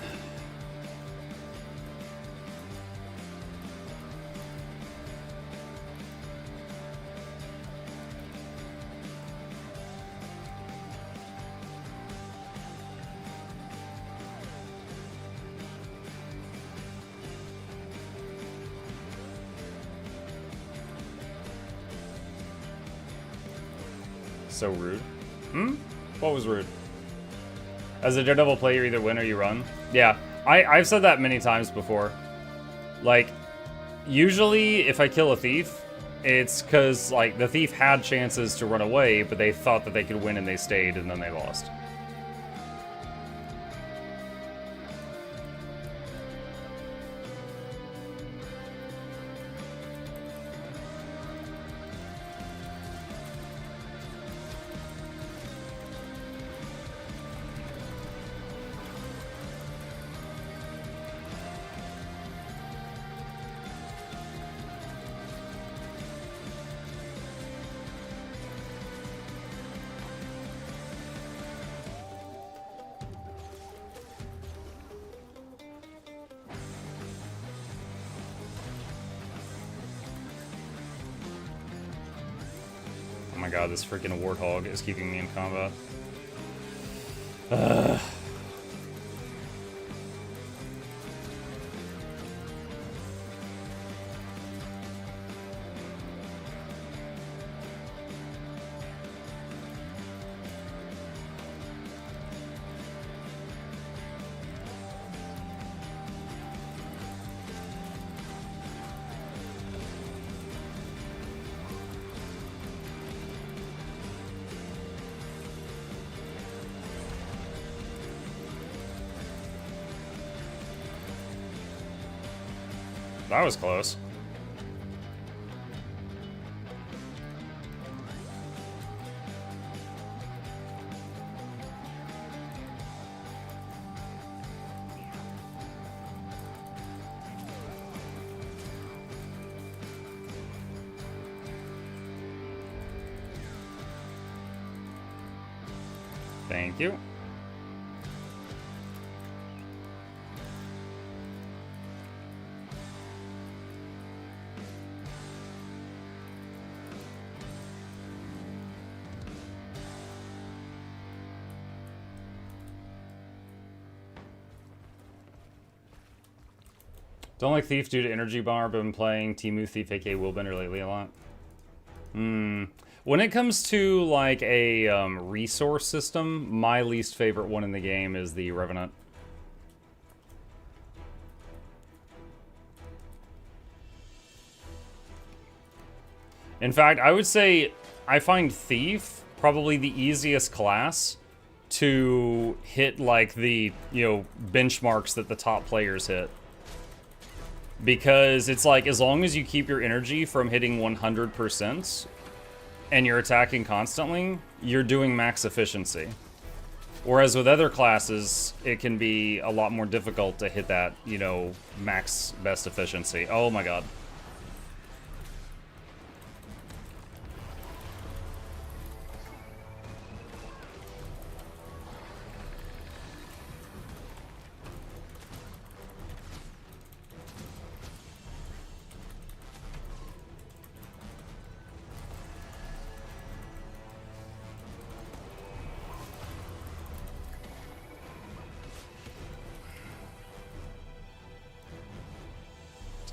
So rude. Hmm? What was rude? As a Daredevil player, you either win or you run. Yeah, I've said that many times before. Like, usually if I kill a thief, it's because, like, the thief had chances to run away, but they thought that they could win and they stayed, and then they lost. Oh my god, this freaking warthog is keeping me in combat. That was close. Thank you. Don't like Thief due to Energy Bar, but been playing Temu Thief aka Willbender lately a lot. When it comes to like a resource system, my least favorite one in the game is the Revenant. In fact, I would say I find Thief probably the easiest class to hit like the, benchmarks that the top players hit. Because it's like, as long as you keep your energy from hitting 100% and you're attacking constantly, you're doing max efficiency. Whereas with other classes, it can be a lot more difficult to hit that, max best efficiency. Oh my god.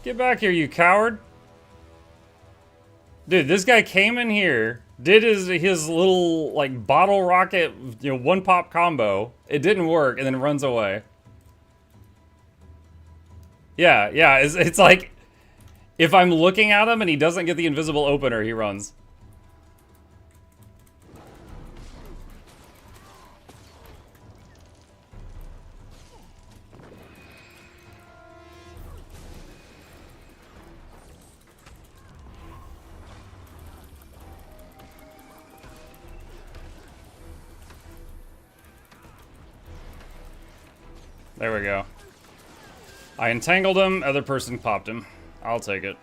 Get back here, you coward. Dude, this guy came in here, did his little, like, bottle rocket, one pop combo. It didn't work, and then runs away. Yeah, it's like, if I'm looking at him and he doesn't get the invisible opener, he runs. There we go. I entangled him, other person popped him. I'll take it.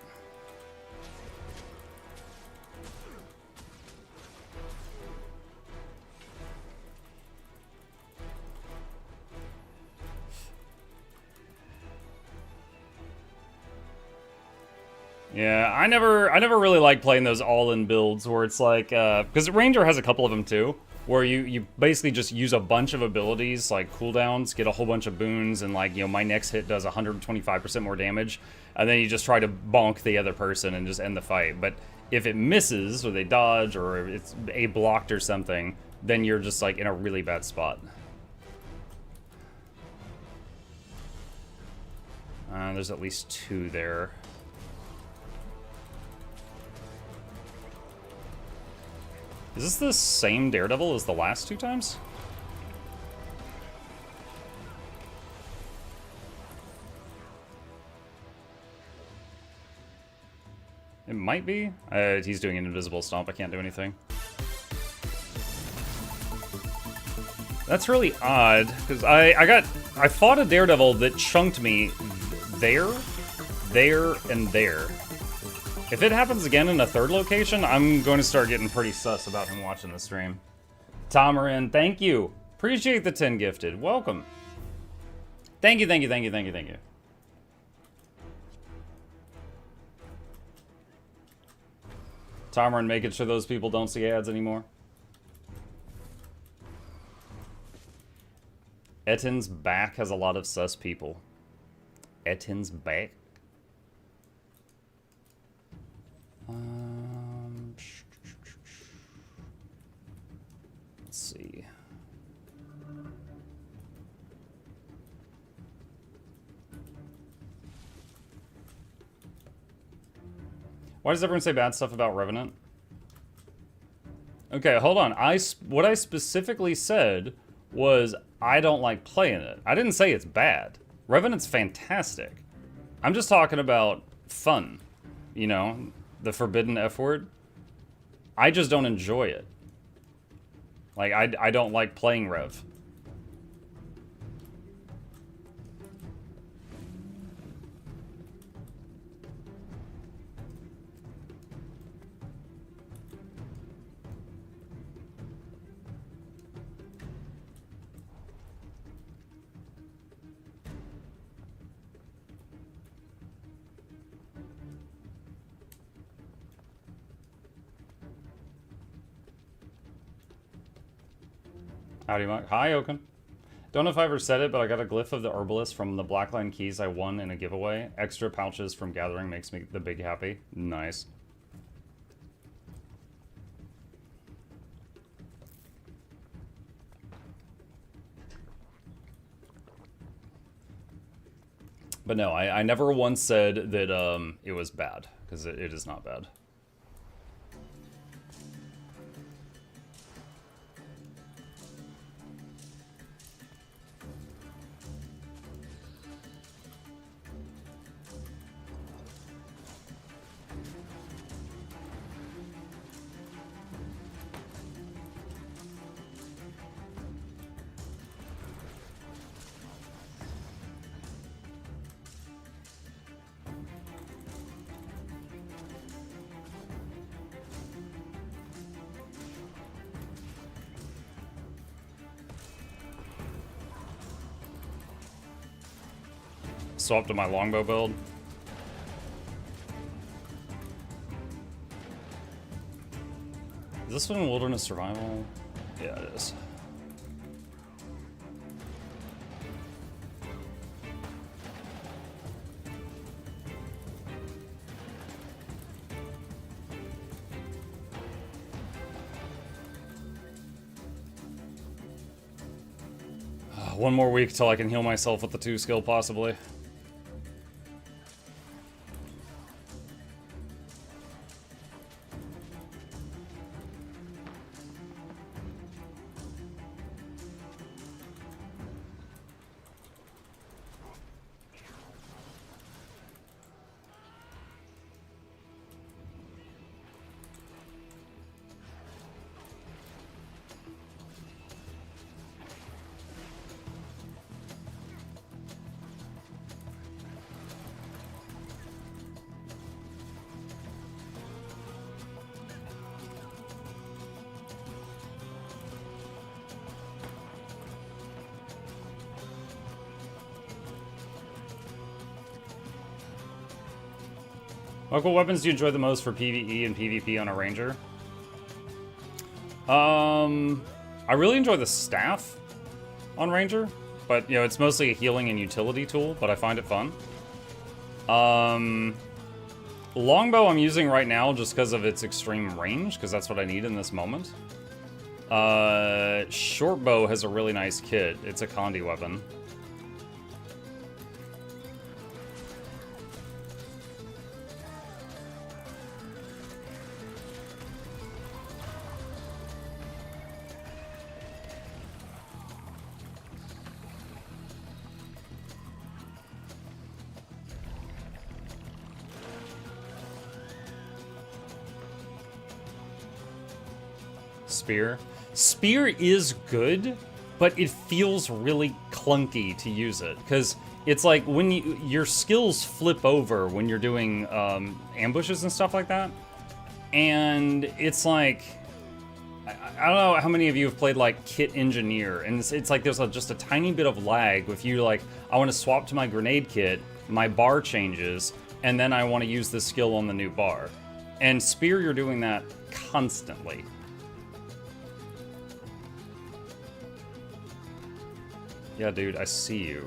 Yeah, I never really like playing those all-in builds where it's like, because Ranger has a couple of them too, where you basically just use a bunch of abilities, like cooldowns, get a whole bunch of boons, and like, my next hit does 125% more damage, and then you just try to bonk the other person and just end the fight. But If it misses, or they dodge, or it's A blocked or something, then you're just like in a really bad spot. There's at least 2 there. Is this the same Daredevil as the last 2 times? It might be. He's doing an invisible stomp. I can't do anything. That's really odd, because I fought a Daredevil that chunked me there, and there. If it happens again in a 3rd location, I'm going to start getting pretty sus about him watching the stream. Tomarin, thank you. Appreciate the 10 gifted. Welcome. Thank you, thank you, thank you, thank you, thank you. Tomarin making sure those people don't see ads anymore. Etin's back has a lot of sus people. Etin's back? Let's see. Why does everyone say bad stuff about Revenant? Okay, hold on. What I specifically said was I don't like playing it. I didn't say it's bad. Revenant's fantastic. I'm just talking about fun. You know, the forbidden F word. I just don't enjoy it. Like, I don't like playing Rev. Howdy, Mike. Hi, Oaken. Don't know if I ever said it, but I got a glyph of the herbalist from the Blackline keys I won in a giveaway. Extra pouches from gathering makes me the big happy. Nice. But no, I never once said that it was bad, because it is not bad. Swap to my longbow build. Is this one wilderness survival? Yeah, it is. One more week till I can heal myself with the 2 skill, possibly. What weapons do you enjoy the most for PvE and PvP on a ranger? I really enjoy the staff on ranger, but you know it's mostly a healing and utility tool. But I find it fun. Longbow I'm using right now just because of its extreme range, because that's what I need in this moment. Shortbow has a really nice kit. It's a Condi weapon. Spear. Spear is good, but it feels really clunky to use it, because it's like when your skills flip over when you're doing ambushes and stuff like that, and it's like, I don't know how many of you have played like Kit Engineer, and it's like there's just a tiny bit of lag if you like, I want to swap to my grenade kit, my bar changes, and then I want to use this skill on the new bar. And Spear, you're doing that constantly. Yeah, dude, I see you.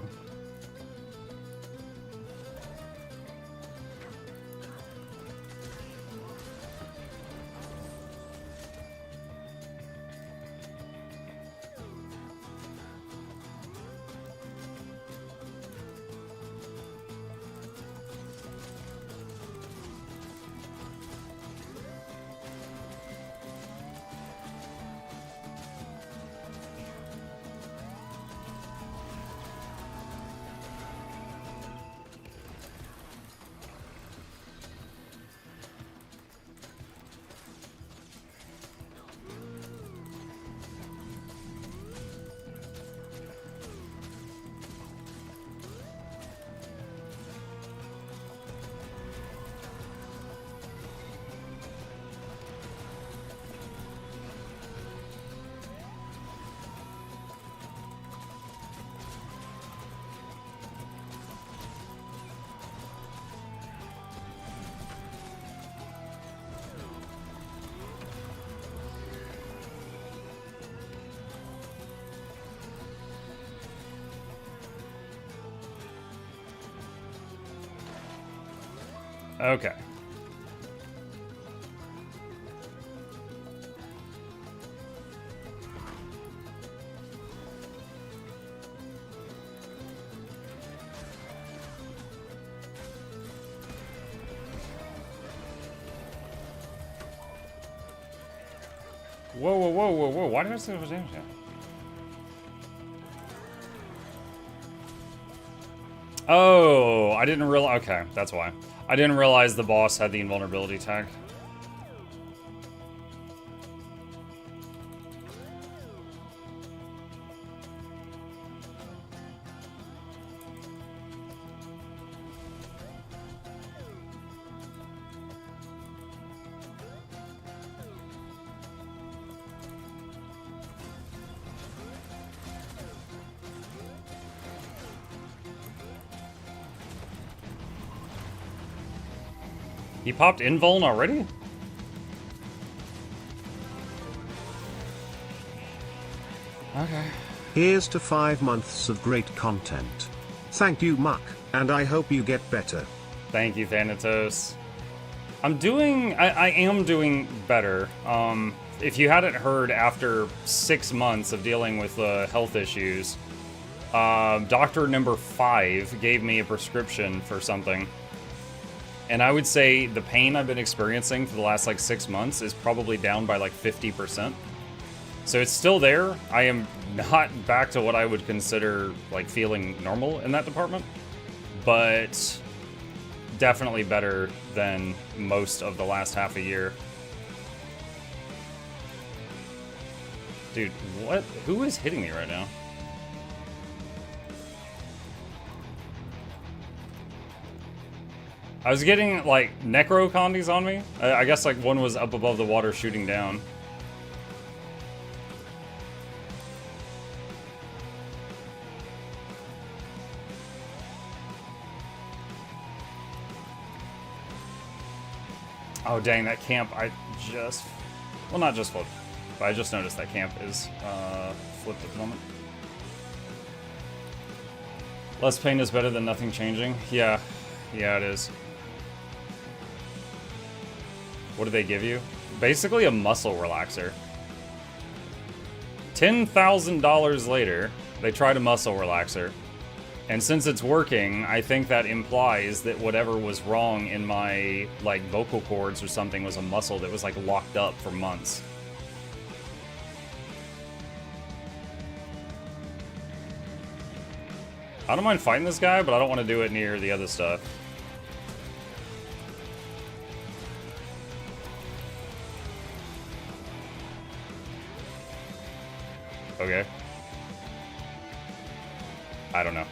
Okay. Whoa, whoa, whoa, whoa, whoa. Why did I say it was damage? Oh, I didn't realize. Okay, that's why. I didn't realize the boss had the invulnerability tag. He popped invuln already? Okay. Here's to 5 months of great content. Thank you, Muck, and I hope you get better. Thank you, Thanatos. I am doing better. If you hadn't heard, after 6 months of dealing with health issues, doctor number 5 gave me a prescription for something. And I would say the pain I've been experiencing for the last like 6 months is probably down by like 50%. So it's still there. I am not back to what I would consider like feeling normal in that department, but definitely better than most of the last half a year. Dude, what? Who is hitting me right now? I was getting, like, necro condis on me. I guess, like, one was up above the water shooting down. Oh, dang, that camp, well, not just flipped, but I just noticed that camp is flipped at the moment. Less pain is better than nothing changing. Yeah, it is. What do they give you? Basically a muscle relaxer. $10,000 later, they tried a muscle relaxer. And since it's working, I think that implies that whatever was wrong in my, like, vocal cords or something was a muscle that was, like, locked up for months. I don't mind fighting this guy, but I don't want to do it near the other stuff. Okay. I don't know.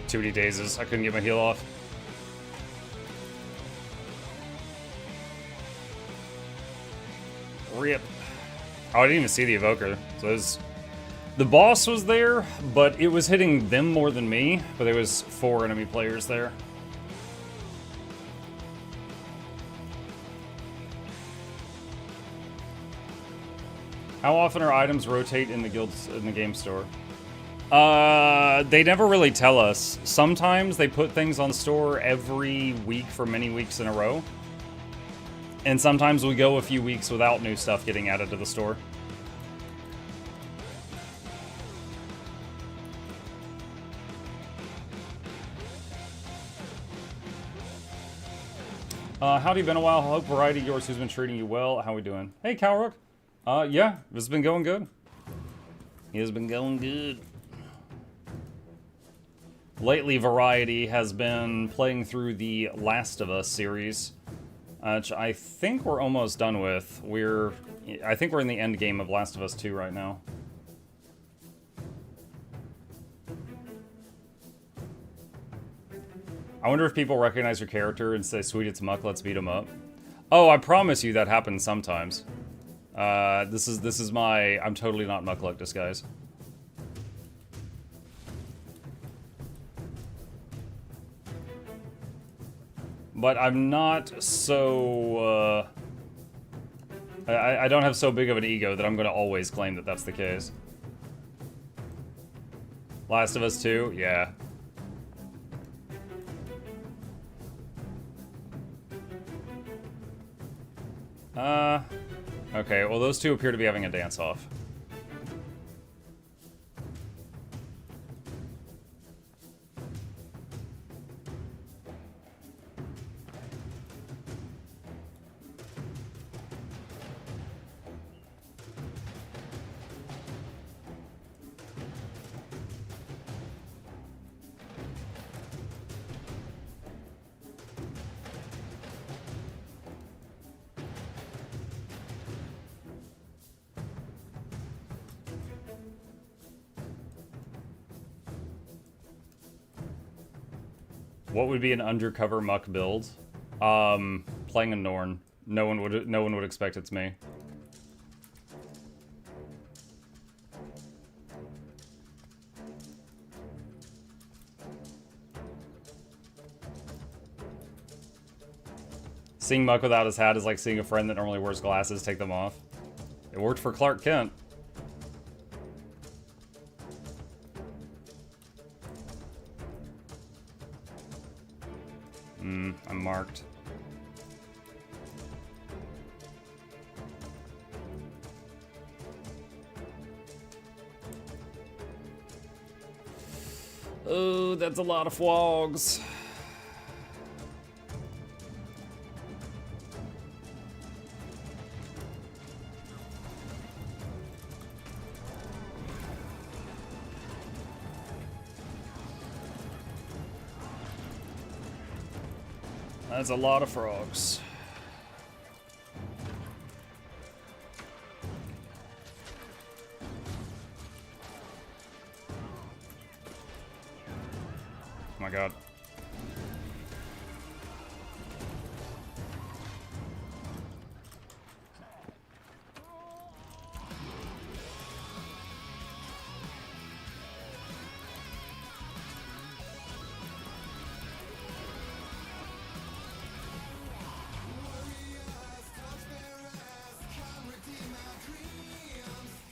Too many dazes. I couldn't get my heal off. Rip. Oh, I didn't even see the evoker. So it was... The boss was there, but it was hitting them more than me. But there was 4 enemy players there. How often are items rotate in the guilds in the game store? They never really tell us. Sometimes they put things on store every week for many weeks in a row. And sometimes we go a few weeks without new stuff getting added to the store. Howdy, been a while. Hope Variety Yours who's been treating you well. How we doing? Hey, Calrook. Yeah, it's been going good. It has been going good. Lately, Variety has been playing through the Last of Us series, which I think we're almost done with. I think we're in the end game of Last of Us 2 right now. I wonder if people recognize your character and say, "Sweet, it's Muck, let's beat him up." Oh, I promise you that happens sometimes. This is my I'm totally not Mukluk disguise. But I'm not so, I don't have so big of an ego that I'm going to always claim that that's the case. Last of Us 2? Yeah. Okay, well those two appear to be having a dance-off. What would be an undercover Muck build? Playing a Norn. No one would expect it's me. Seeing Muck without his hat is like seeing a friend that normally wears glasses take them off. It worked for Clark Kent. I'm marked. Oh, that's a lot of flogs. That's a lot of frogs. Oh my god.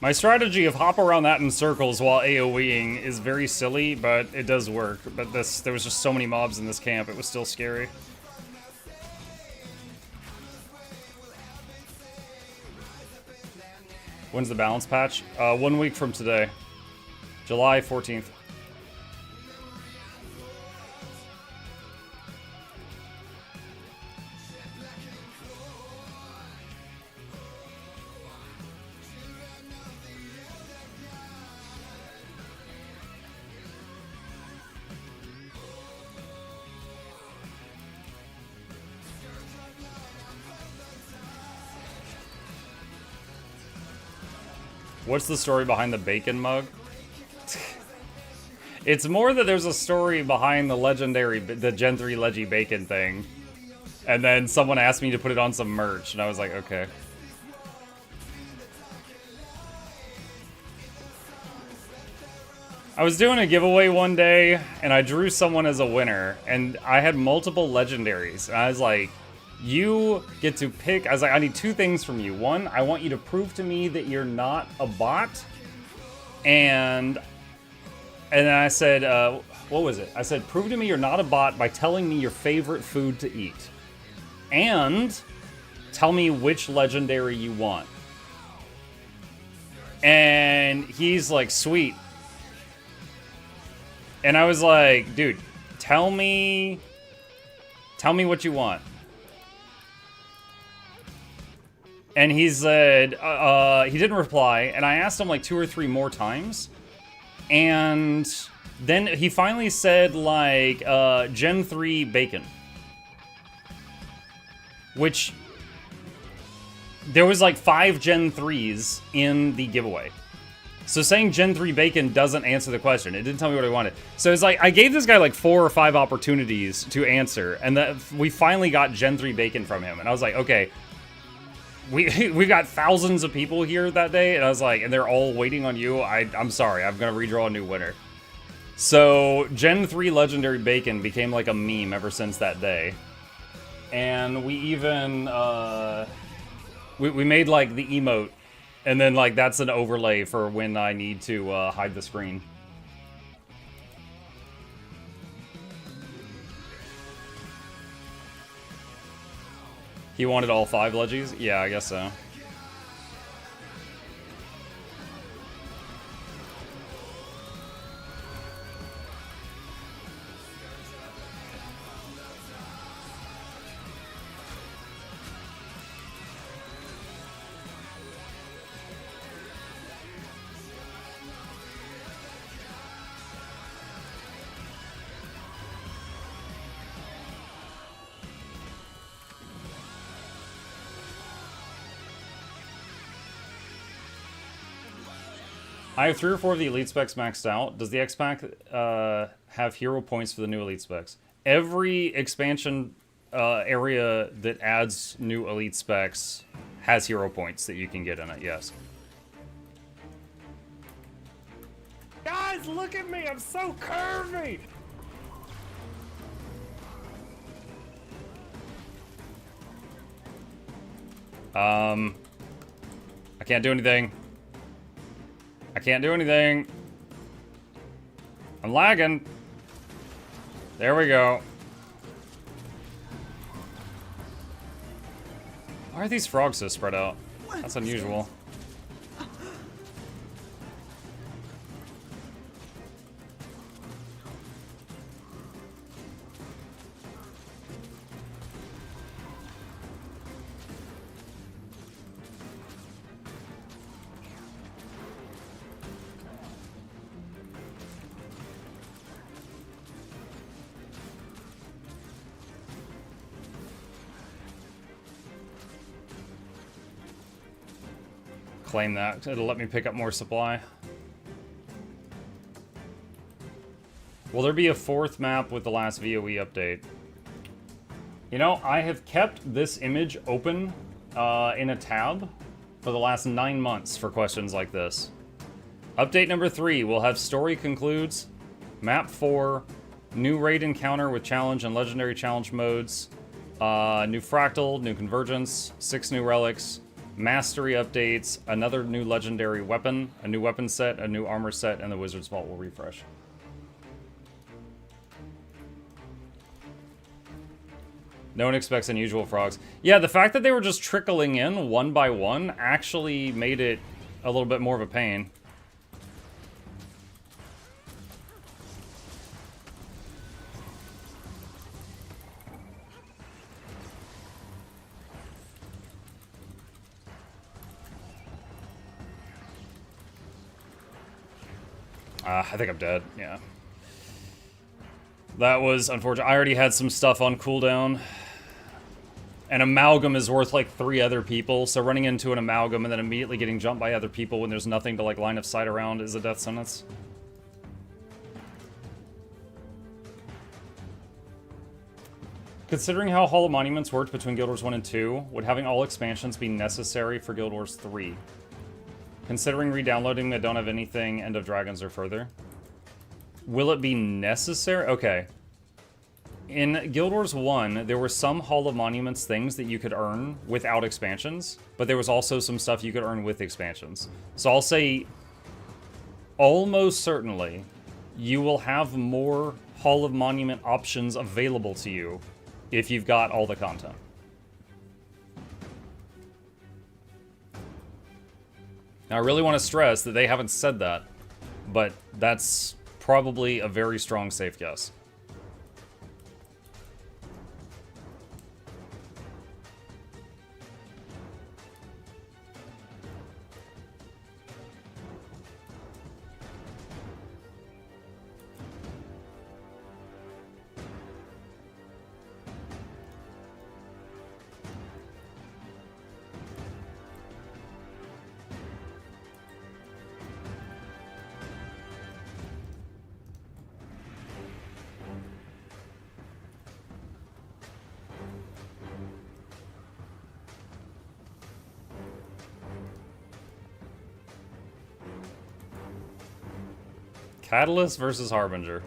My strategy of hop around that in circles while AoEing is very silly, but it does work. But there was just so many mobs in this camp, it was still scary. When's the balance patch? 1 week from today. July 14th. What's the story behind the bacon mug? It's more that there's a story behind the Gen 3 Leggy bacon thing. And then someone asked me to put it on some merch, and I was like, okay. I was doing a giveaway one day, and I drew someone as a winner, and I had multiple legendaries. And I was like, you get to pick. I was like, I need 2 things from you. One, I want you to prove to me that you're not a bot. And then I said, what was it? I said, prove to me you're not a bot by telling me your favorite food to eat. And tell me which legendary you want. And he's like, sweet. And I was like, dude, tell me what you want. And he said, he didn't reply, and I asked him like 2 or 3 more times. And then he finally said like, Gen 3 bacon. Which, there was like 5 Gen 3s in the giveaway. So saying Gen 3 bacon doesn't answer the question. It didn't tell me what I wanted. So it's like, I gave this guy like 4 or 5 opportunities to answer, and we finally got Gen 3 bacon from him. And I was like, okay, we got thousands of people here that day, and I was like, and they're all waiting on you. I'm sorry, I'm gonna redraw a new winner. So Gen 3 Legendary Bacon became like a meme ever since that day. And we even, we made like the emote, and then like that's an overlay for when I need to hide the screen. He wanted all 5 Leggies? Yeah, I guess so. I have 3 or 4 of the elite specs maxed out. Does the X pack have hero points for the new elite specs? Every expansion area that adds new elite specs has hero points that you can get in it, yes. Guys, look at me! I'm so curvy! I can't do anything. I can't do anything. I'm lagging. There we go. Why are these frogs so spread out? That's unusual. claim that. It'll let me pick up more supply. Will there be a 4th map with the last VOE update? You know, I have kept this image open in a tab for the last 9 months for questions like this. Update number 3 will have story concludes, map 4, new raid encounter with challenge and legendary challenge modes, new fractal, new convergence, 6 new relics, mastery updates, another new legendary weapon, a new weapon set, a new armor set, and the Wizard's Vault will refresh. No one expects unusual frogs. Yeah, the fact that they were just trickling in one by one actually made it a little bit more of a pain. I think I'm dead, yeah. That was unfortunate. I already had some stuff on cooldown. An amalgam is worth like 3 other people, so running into an amalgam and then immediately getting jumped by other people when there's nothing to like line of sight around is a death sentence. Considering how Hall of Monuments worked between Guild Wars 1 and 2, would having all expansions be necessary for Guild Wars 3? Considering re-downloading that don't have anything End of Dragons or further. Will it be necessary? Okay. In Guild Wars 1, there were some Hall of Monuments things that you could earn without expansions, but there was also some stuff you could earn with expansions. So I'll say, almost certainly, you will have more Hall of Monument options available to you if you've got all the content. Now, I really want to stress that they haven't said that, but that's probably a very strong safe guess. Catalyst versus Harbinger.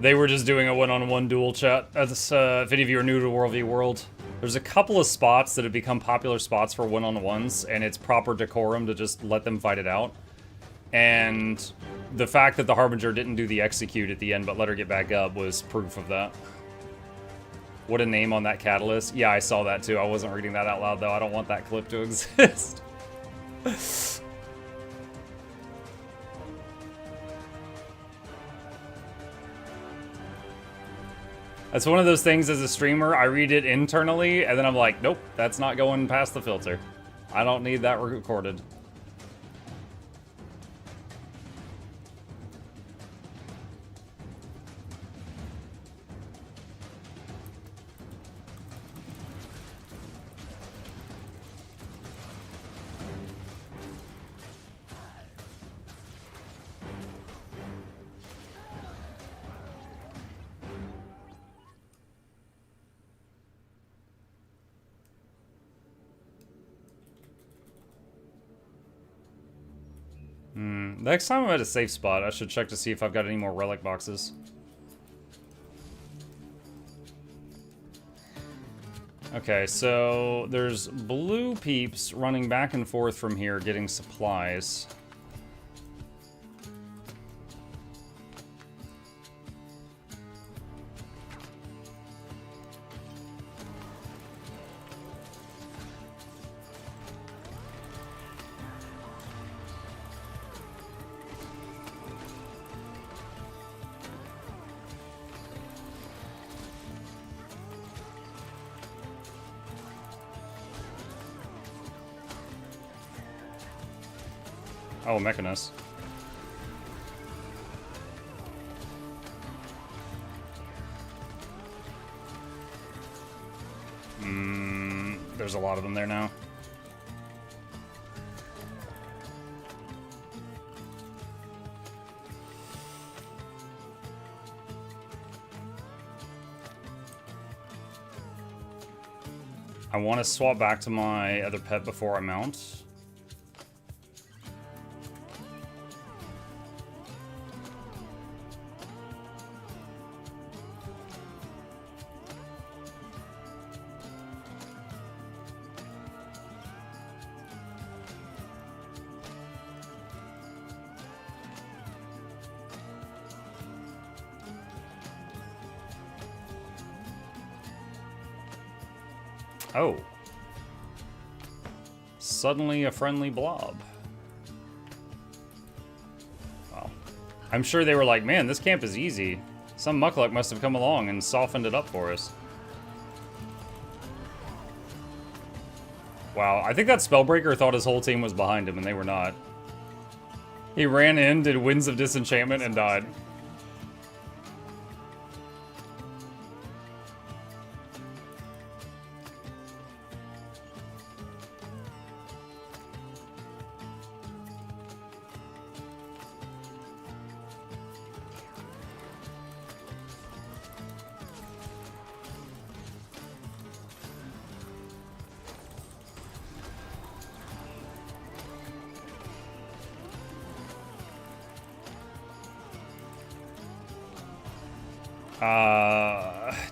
They were just doing a one-on-one duel chat. If any of you are new to World v World, there's a couple of spots that have become popular spots for one-on-ones, and it's proper decorum to just let them fight it out. And the fact that the Harbinger didn't do the execute at the end but let her get back up was proof of that. What a name on that Catalyst. Yeah, I saw that too. I wasn't reading that out loud though. I don't want that clip to exist. That's one of those things as a streamer, I read it internally, and then I'm like, nope, that's not going past the filter. I don't need that recorded. Next time I'm at a safe spot, I should check to see if I've got any more relic boxes. Okay, so there's blue peeps running back and forth from here getting supplies. Oh, Mechanist. There's a lot of them there now. I want to swap back to my other pet before I mount. Oh. Suddenly a friendly blob. Wow. I'm sure they were like, man, this camp is easy. Some Mukluk must have come along and softened it up for us. Wow, I think that Spellbreaker thought his whole team was behind him, and they were not. He ran in, did Winds of Disenchantment, and died.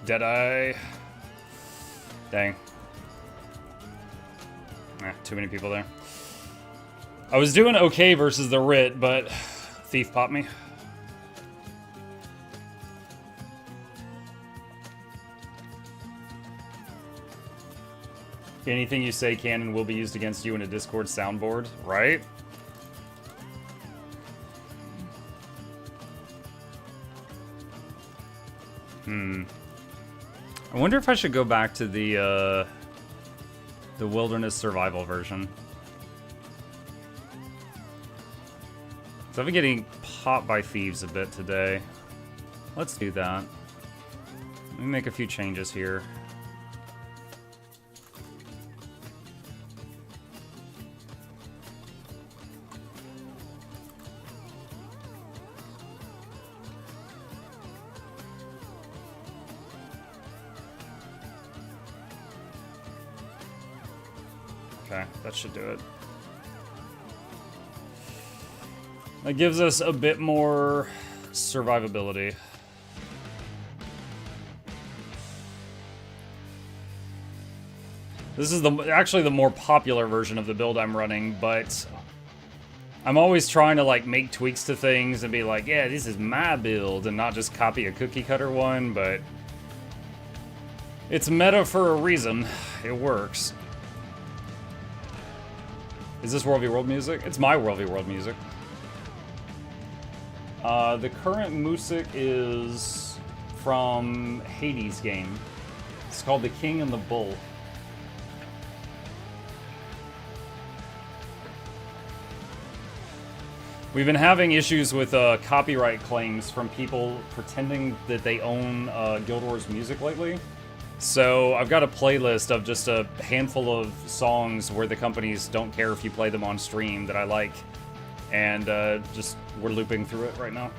Deadeye. Dang. Too many people there. I was doing okay versus the Writ, but Thief popped me. Anything you say can and will be used against you in a Discord soundboard, right? I wonder if I should go back to the Wilderness Survival version. So I've been getting popped by thieves a bit today. Let's do that. Let me make a few changes here. Okay, that should do it. That gives us a bit more survivability. This is actually the more popular version of the build I'm running, but I'm always trying to like make tweaks to things and be like, yeah, this is my build, and not just copy a cookie cutter one, but it's meta for a reason. It works. Is this World v World music? It's my World v World music. The current music is from Hades game. It's called The King and the Bull. We've been having issues with copyright claims from people pretending that they own Guild Wars music lately. So I've got a playlist of just a handful of songs where the companies don't care if you play them on stream that I like. And just we're looping through it right now.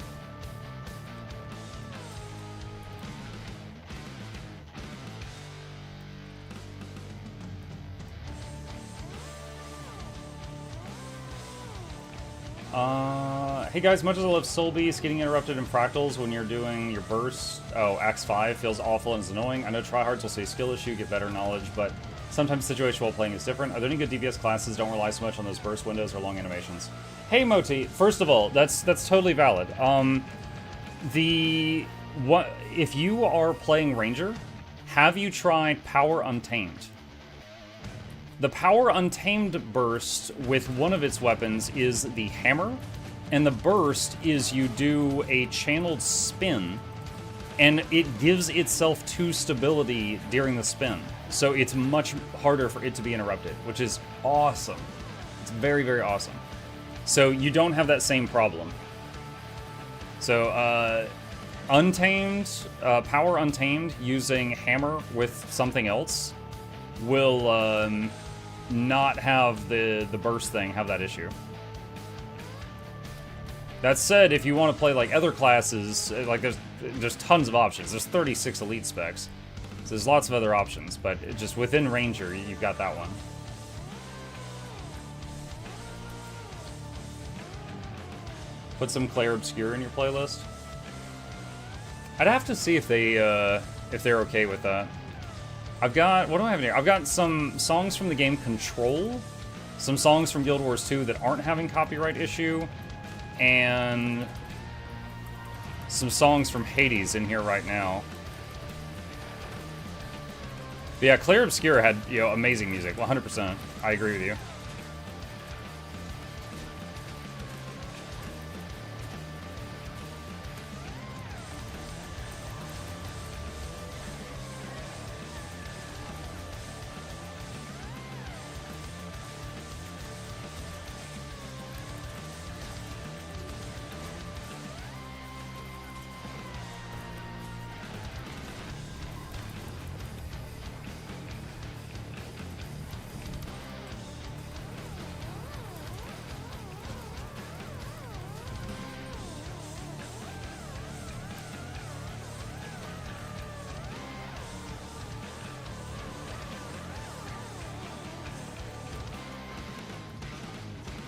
Hey guys, much as I love Soul Beast, getting interrupted in fractals when you're doing your burst, Axe 5 feels awful and is annoying. I know tryhards will say skill issue, get better knowledge, but sometimes the situation while playing is different. Are there any good DPS classes don't rely so much on those burst windows or long animations? Hey Moti, first of all, that's totally valid. If you are playing Ranger, have you tried Power Untamed? The Power Untamed burst with one of its weapons is the hammer, and the burst is you do a channeled spin, and it gives itself 2 stability during the spin. So it's much harder for it to be interrupted, which is awesome. It's very, very awesome. So you don't have that same problem. So Untamed, Power Untamed using Hammer with something else will not have the burst thing have that issue. That said, if you want to play like other classes, like there's tons of options. There's 36 elite specs. So there's lots of other options, but just within Ranger, you've got that one. Put some Clair Obscure in your playlist. I'd have to see if they're okay with that. I've got, what do I have in here? I've got some songs from the game Control, some songs from Guild Wars 2 that aren't having copyright issue, and some songs from Hades in here right now. But yeah, Clair Obscure had, you know, amazing music, 100%. I agree with you.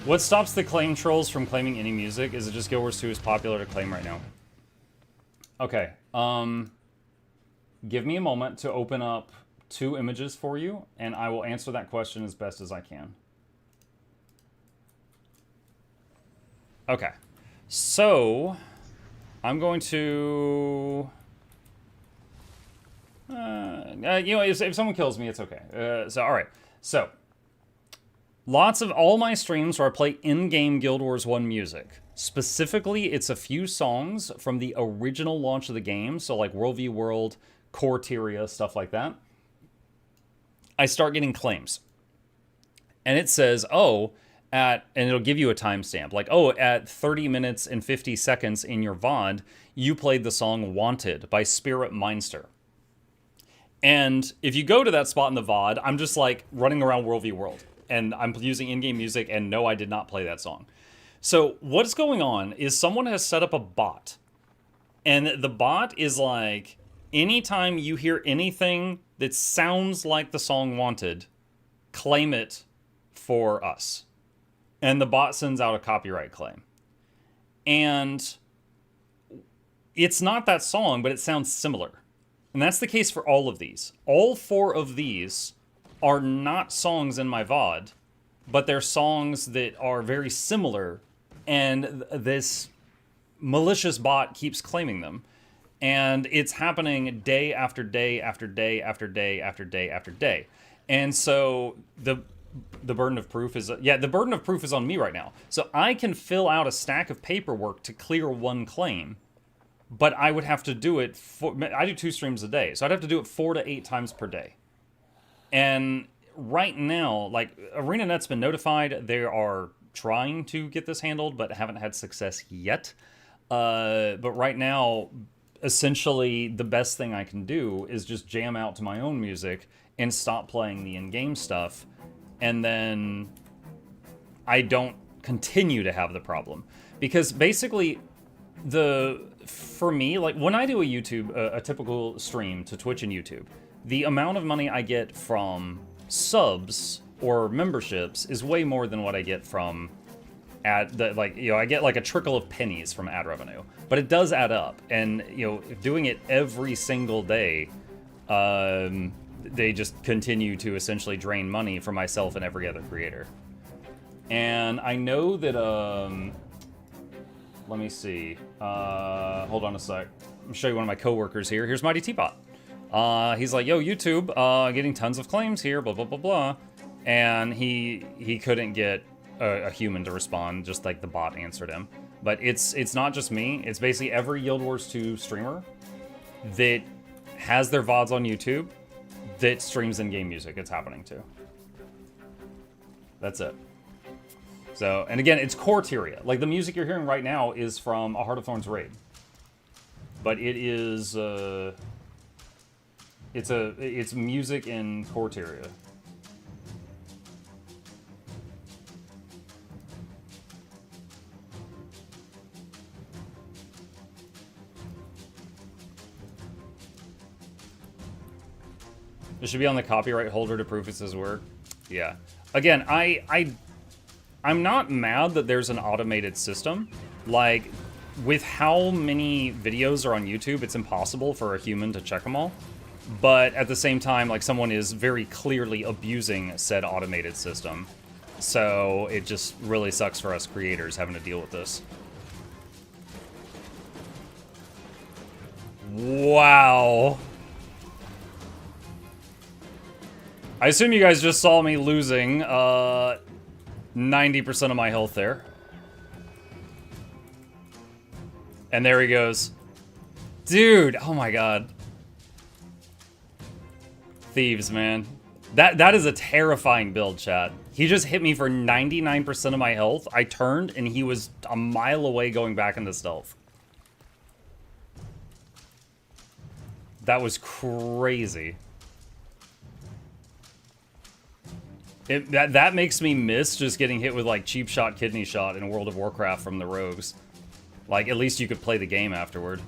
What stops the claim trolls from claiming any music? Is it just Guild Wars 2 is popular to claim right now? Okay, give me a moment to open up 2 images for you, and I will answer that question as best as I can. Okay, so I'm going to... you know, if someone kills me, it's okay. So, all right, so... Lots of all my streams where I play in-game Guild Wars 1 music. Specifically, it's a few songs from the original launch of the game, so like World v World, Corteria, stuff like that. I start getting claims. And it says, oh, and it'll give you a timestamp. Like, oh, at 30 minutes and 50 seconds in your VOD, you played the song Wanted by Spirit Mindster. And if you go to that spot in the VOD, I'm just like running around World v World. And I'm using in-game music, and no, I did not play that song. So what's going on is someone has set up a bot. And the bot is like, anytime you hear anything that sounds like the song Wanted, claim it for us. And the bot sends out a copyright claim. And it's not that song, but it sounds similar. And that's the case for all of these. All 4 of these are not songs in my VOD, but they're songs that are very similar, and this malicious bot keeps claiming them. And it's happening day after day after day after day after day after day. And so the burden of proof is, the burden of proof is on me right now. So I can fill out a stack of paperwork to clear one claim, but I would have to do it, I do 2 streams a day, so I'd have to do it 4 to 8 times per day. And right now, like, ArenaNet's been notified. They are trying to get this handled, but haven't had success yet. But right now, essentially, the best thing I can do is just jam out to my own music and stop playing the in-game stuff. And then I don't continue to have the problem. Because basically, for me, like, when I do a YouTube, a typical stream to Twitch and YouTube, the amount of money I get from subs or memberships is way more than what I get from I get like a trickle of pennies from ad revenue, but it does add up. And, you know, doing it every single day, they just continue to essentially drain money from myself and every other creator. And I know that, let me see, hold on a sec. I'll show you one of my coworkers here. Here's Mighty Teapot. He's like, yo, YouTube, getting tons of claims here, blah, blah, blah, blah. And he couldn't get a human to respond, just like the bot answered him. But it's not just me. It's basically every Guild Wars 2 streamer that has their VODs on YouTube that streams in-game music. It's happening to. That's it. So, and again, it's Corteria. Like, the music you're hearing right now is from a Heart of Thorns raid. But it is, it's music in Corteria. It should be on the copyright holder to prove it's his work. Yeah. Again, I'm not mad that there's an automated system. Like, with how many videos are on YouTube, it's impossible for a human to check them all. But at the same time, like, someone is very clearly abusing said automated system. So it just really sucks for us creators having to deal with this. Wow. I assume you guys just saw me losing 90% of my health there. And there he goes. Dude, oh my god. Thieves, man. That is a terrifying build, chat. He just hit me for 99% of my health. I turned and he was a mile away going back into stealth. That was crazy. That makes me miss just getting hit with, like, cheap shot, kidney shot in World of Warcraft from the rogues. Like, at least you could play the game afterward.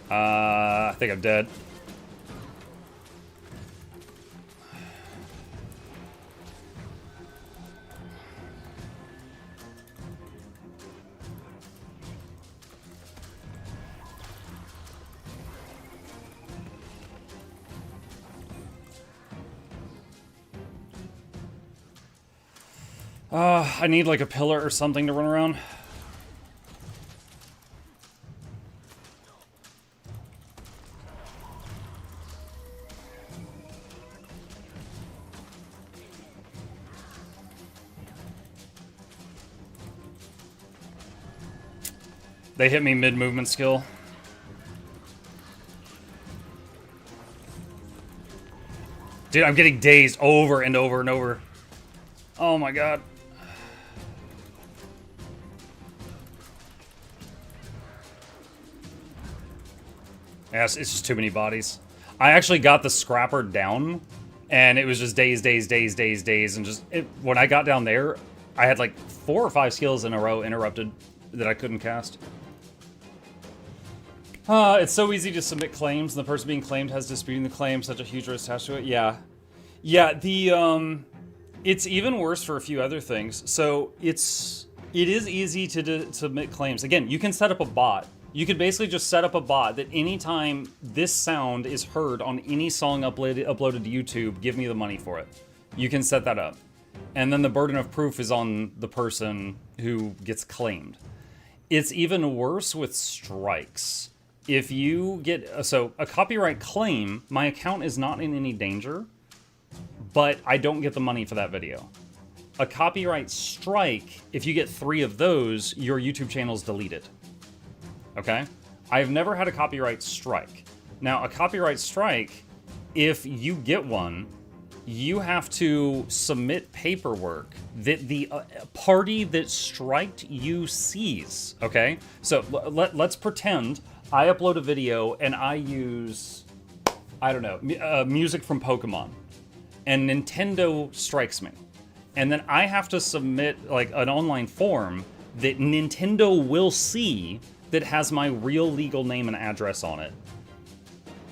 I think I'm dead. I need like a pillar or something to run around. They hit me mid-movement skill. Dude, I'm getting dazed over and over and over. Oh my god. Yes, it's just too many bodies. I actually got the scrapper down, and it was just days, and just... when I got down there, I had like 4 or 5 skills in a row interrupted that I couldn't cast. It's so easy to submit claims, and the person being claimed has disputing the claim, such a huge risk attached to it. Yeah. Yeah, it's even worse for a few other things. So, it is easy to submit claims. Again, you can set up a bot. You could basically just set up a bot that anytime this sound is heard on any song uploaded to YouTube, give me the money for it. You can set that up. And then the burden of proof is on the person who gets claimed. It's even worse with strikes. If you get... So, a copyright claim, my account is not in any danger, but I don't get the money for that video. A copyright strike, if you get 3 of those, your YouTube channel's deleted. Okay? I've never had a copyright strike. Now, a copyright strike, if you get one, you have to submit paperwork that the party that striked you sees. Okay? So, let's pretend I upload a video and I use, I don't know, music from Pokemon. And Nintendo strikes me. And then I have to submit like an online form that Nintendo will see that has my real legal name and address on it.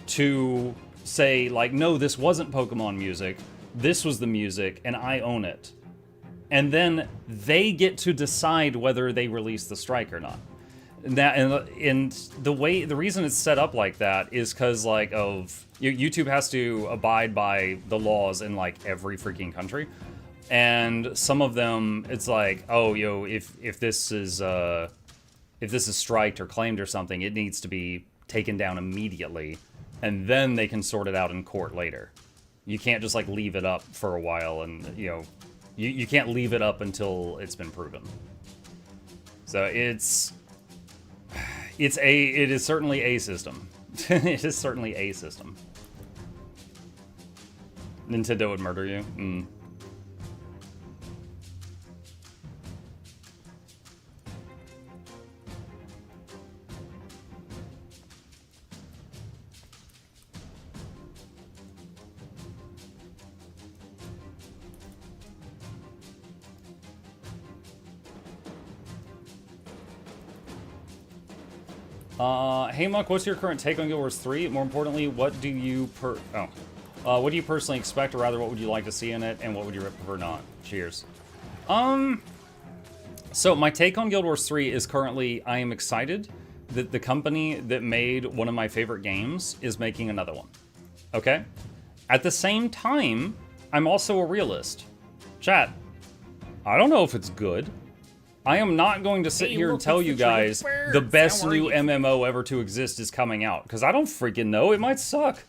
To say like, no, this wasn't Pokemon music. This was the music and I own it. And then they get to decide whether they release the strike or not. And the reason it's set up like that is because like YouTube has to abide by the laws in like every freaking country, and some of them it's like, oh, if this is striked or claimed or something, it needs to be taken down immediately, and then they can sort it out in court later. You can't just like leave it up for a while, and you can't leave it up until it's been proven. So it is certainly a system. It is certainly a system. Nintendo would murder you. Hey Muck, what's your current take on Guild Wars 3? More importantly, what do you personally expect, or rather, what would you like to see in it, and what would you prefer not? Cheers. So my take on Guild Wars 3 is currently, I am excited that the company that made one of my favorite games is making another one. Okay? At the same time, I'm also a realist. Chat, I don't know if it's good. I am not going to sit here and tell you guys the best new MMO ever to exist is coming out, because I don't freaking know. It might suck.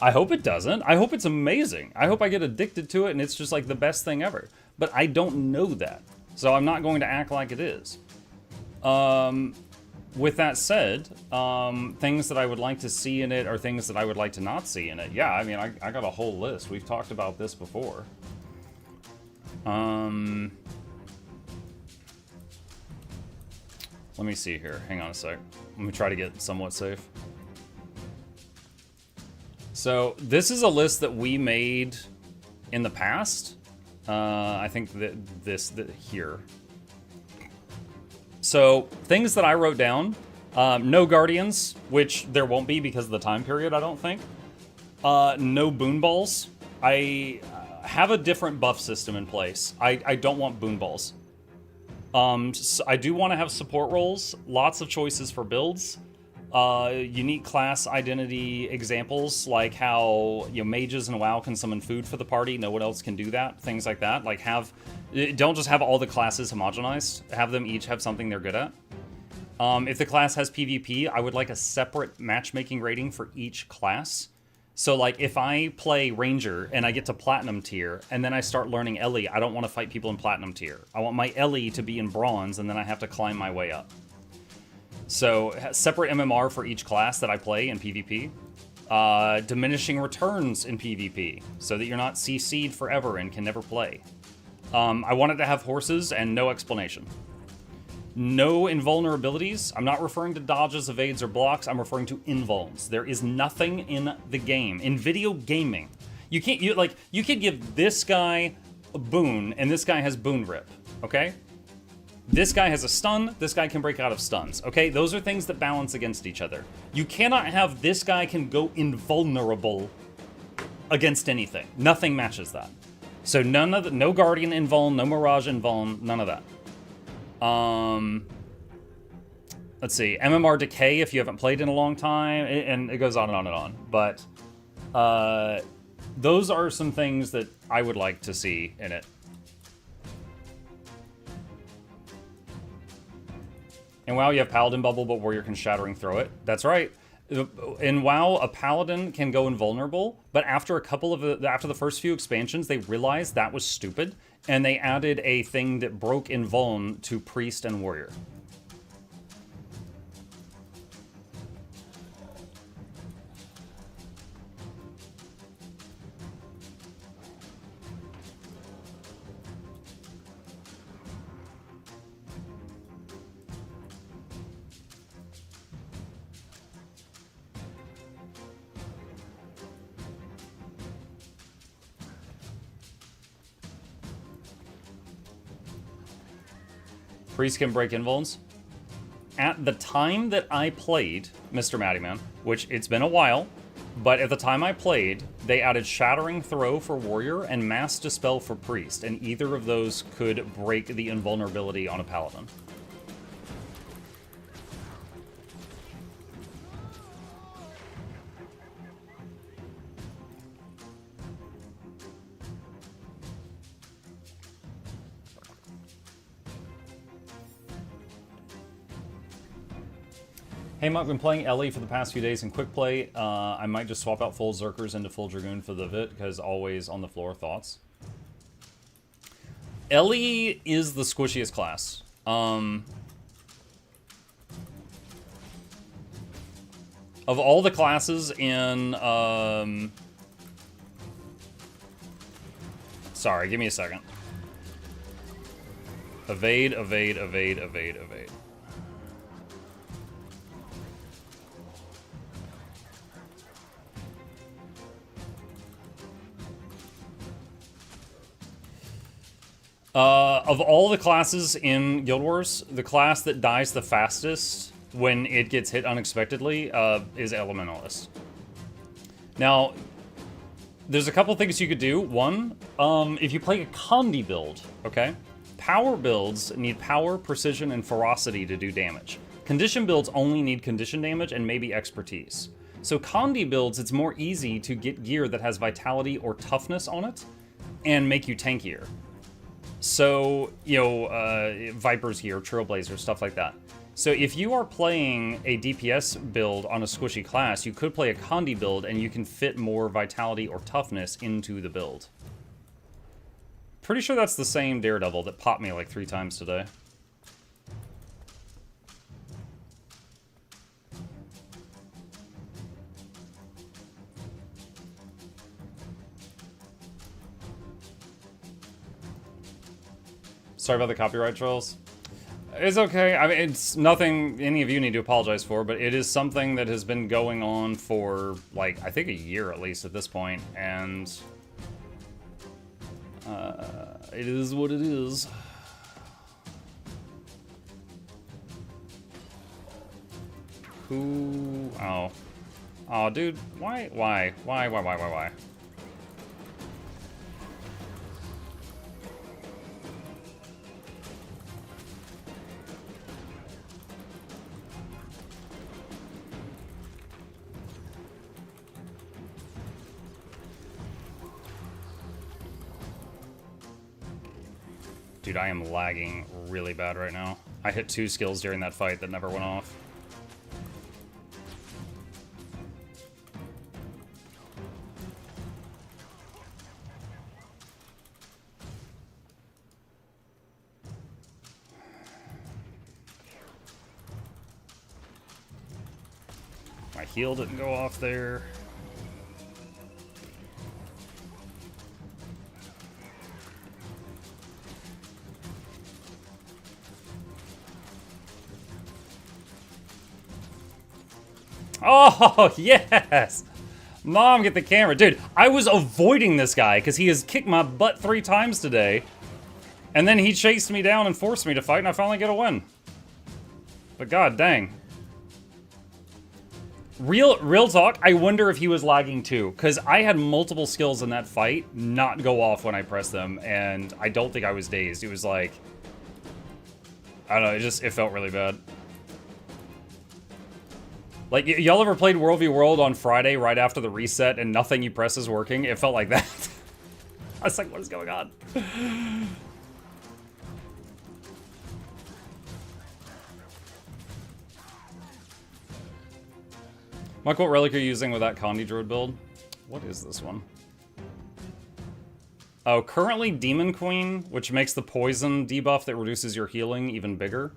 I hope it doesn't. I hope it's amazing. I hope I get addicted to it and it's just like the best thing ever. But I don't know that, so I'm not going to act like it is. With that said, things that I would like to see in it are things that I would like to not see in it. Yeah, I mean, I got a whole list. We've talked about this before. Let me see here. Hang on a sec. Let me try to get somewhat safe. So this is a list that we made in the past. I think that here. So things that I wrote down. No Guardians, which there won't be because of the time period, I don't think. No Boon Balls. I have a different buff system in place. I don't want Boon Balls. So I do want to have support roles, lots of choices for builds, unique class identity examples, like how mages and WoW can summon food for the party, no one else can do that, things like that. Like don't just have all the classes homogenized, have them each have something they're good at. If the class has PvP, I would like a separate matchmaking rating for each class. So like if I play Ranger and I get to Platinum tier and then I start learning Ellie, I don't want to fight people in Platinum tier. I want my Ellie to be in Bronze and then I have to climb my way up. So separate MMR for each class that I play in PvP. Diminishing returns in PvP so that you're not CC'd forever and can never play. I want it to have horses and no explanation. No invulnerabilities. I'm not referring to dodges, evades, or blocks. I'm referring to invulns. There is nothing in the game. In video gaming, you could give this guy a boon, and this guy has boon rip, okay? This guy has a stun, this guy can break out of stuns, okay? Those are things that balance against each other. You cannot have this guy can go invulnerable against anything. Nothing matches that. So no Guardian invuln, no Mirage invuln, none of that. Let's see, MMR decay if you haven't played in a long time, and it goes on and on and on. But those are some things that I would like to see in it. In WoW, you have Paladin Bubble, but Warrior can Shattering throw it. That's right. In WoW, a Paladin can go invulnerable, but after after the first few expansions, they realized that was stupid, and they added a thing that broke invuln to Priest and Warrior. Priest can break invulns. At the time that I played Mr. Mattyman, which it's been a while, but at the time I played, they added Shattering Throw for Warrior and Mass Dispel for Priest, and either of those could break the invulnerability on a Paladin. Hey, Muck, been playing Ellie for the past few days in quick play. I might just swap out full Zerkers into full Dragoon for the Vit, because always on the floor. Thoughts? Ellie is the squishiest class. Of all the classes in, sorry, give me a second. Evade, evade, evade, evade, evade. Of all the classes in Guild Wars, the class that dies the fastest when it gets hit unexpectedly is Elementalist. Now, there's a couple things you could do. One, if you play a Condi build, okay? Power builds need power, precision, and ferocity to do damage. Condition builds only need condition damage and maybe expertise. So Condi builds, it's more easy to get gear that has vitality or toughness on it and make you tankier. So, you know, Viper's gear, Trailblazer, stuff like that. So if you are playing a DPS build on a squishy class, you could play a Condi build and you can fit more vitality or toughness into the build. Pretty sure that's the same Daredevil that popped me like 3 times today. Sorry about the copyright trolls. It's okay. I mean, it's nothing any of you need to apologize for, but it is something that has been going on for, like, I think a year at least at this point, and it is what it is. Who? Oh. Oh, dude. Why? Why? Dude, I am lagging really bad right now. I hit 2 skills during that fight that never went off. My heal didn't go off there. Oh, yes! Mom, get the camera. Dude, I was avoiding this guy because he has kicked my butt 3 times today. And then he chased me down and forced me to fight, and I finally get a win. But god dang. Real talk, I wonder if he was lagging too. Because I had multiple skills in that fight not go off when I pressed them, and I don't think I was dazed. It was like, I don't know, it felt really bad. Like, y'all ever played World v World on Friday right after the reset and nothing you press is working? It felt like that. I was like, what is going on? Mike, what relic are you using with that Condi Druid build? What is this one? Oh, currently Demon Queen, which makes the poison debuff that reduces your healing even bigger.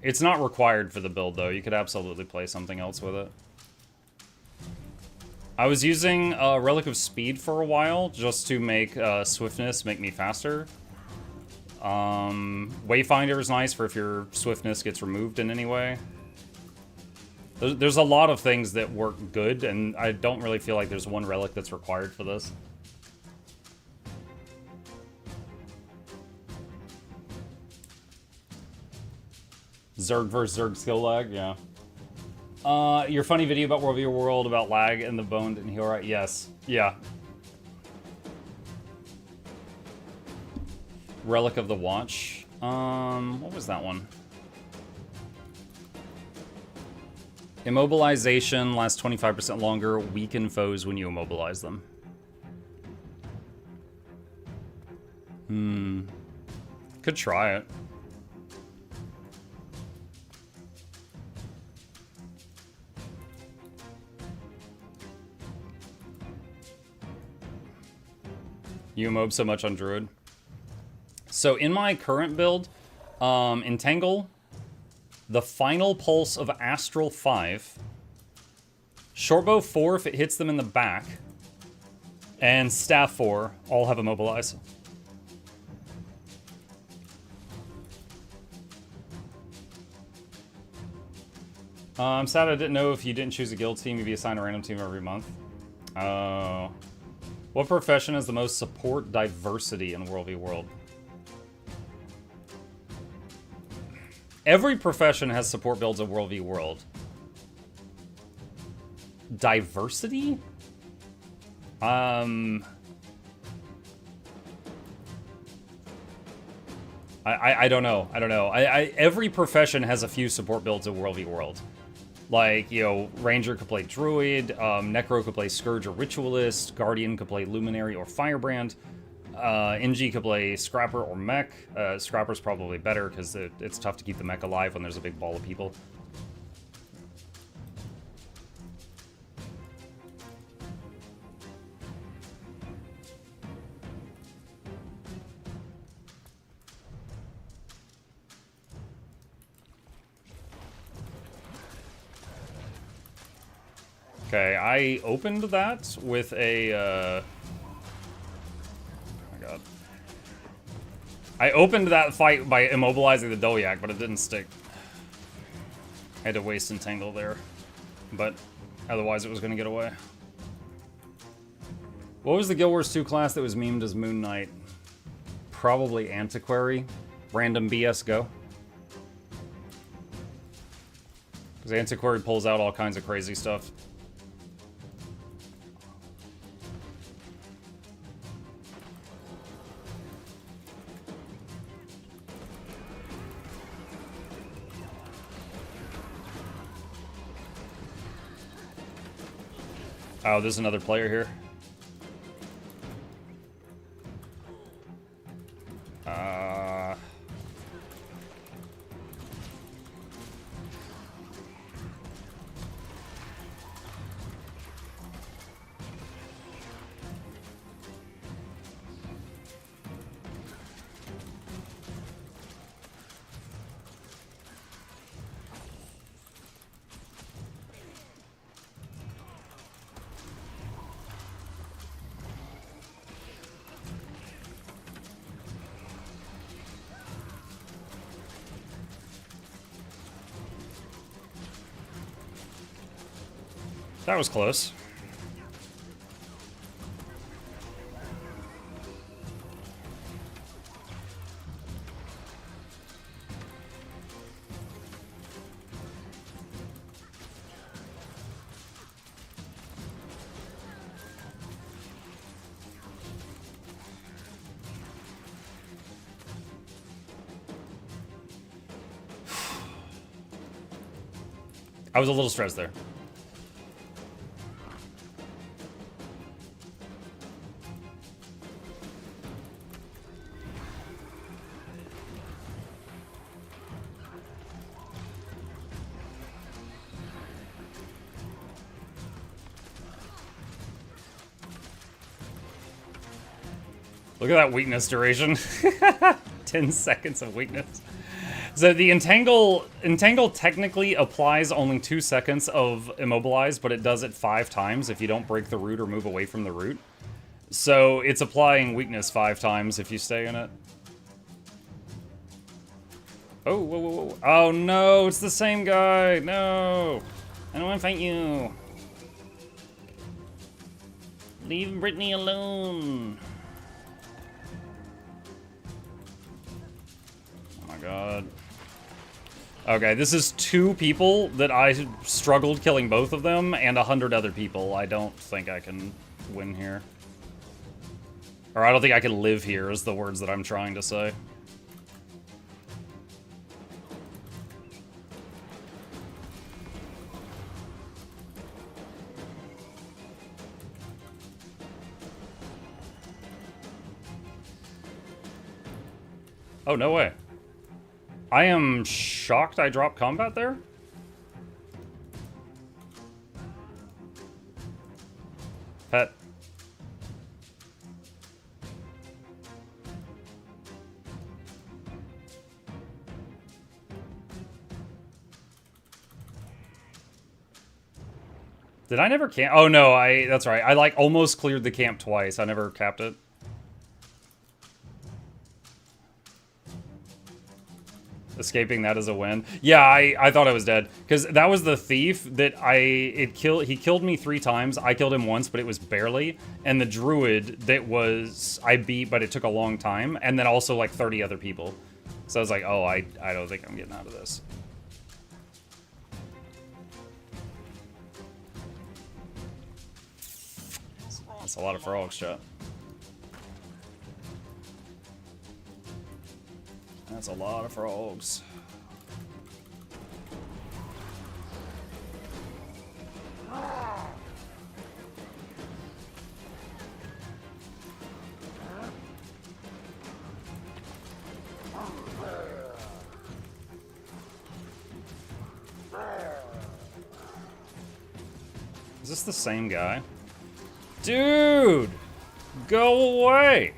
It's not required for the build, though. You could absolutely play something else with it. I was using Relic of Speed for a while, just to make Swiftness make me faster. Wayfinder is nice for if your Swiftness gets removed in any way. There's a lot of things that work good, and I don't really feel like there's one relic that's required for this. Zerg versus Zerg skill lag, yeah. Your funny video about World v World about lag and the bone didn't heal right? Yes. Yeah. Relic of the Watch. What was that one? Immobilization lasts 25% longer. Weaken foes when you immobilize them. Could try it. You mob so much on Druid. So in my current build, Entangle, the final pulse of Astral 5, Shortbow 4 if it hits them in the back, and Staff 4 all have Immobilize. I'm sad I didn't know if you didn't choose a guild team, you'd be assigned a random team every month. Oh. What profession has the most support diversity in World v World? Every profession has support builds in World v World. Diversity? I don't know. I don't know. Every profession has a few support builds in World v World. Like, you know, Ranger could play Druid, Necro could play Scourge or Ritualist, Guardian could play Luminary or Firebrand, NG could play Scrapper or Mech. Scrapper's probably better because it's tough to keep the Mech alive when there's a big ball of people. Okay, I opened that with a, oh my god. I opened that fight by immobilizing the Dolyak, but it didn't stick. I had to waste Entangle there, but otherwise it was going to get away. What was the Guild Wars 2 class that was memed as Moon Knight? Probably Antiquary. Random BS go. Because Antiquary pulls out all kinds of crazy stuff. Oh, there's another player here. That was close. I was a little stressed there. Look at that weakness duration. 10 seconds of weakness. So the Entangle technically applies only 2 seconds of Immobilize, but it does it 5 times if you don't break the root or move away from the root. So it's applying weakness 5 times if you stay in it. Oh, whoa, whoa, whoa. Oh no, it's the same guy. No. I don't want to fight you. Leave Brittany alone. Oh my god. Okay, this is 2 people that I struggled killing both of them, and 100 other people. I don't think I can win here. Or I don't think I can live here, is the words that I'm trying to say. Oh, no way. I am shocked I dropped combat there. Pet. Did I never camp? Oh no, that's right. I like almost cleared the camp twice. I never capped it. Escaping that as a win. Yeah, I thought I was dead. Because that was the thief that he killed me 3 times. I killed him once, but it was barely. And the druid that I beat, but it took a long time. And then also like 30 other people. So I was like, oh, I don't think I'm getting out of this. That's a lot of frogs, chat. That's a lot of frogs. Is this the same guy? Dude! Go away!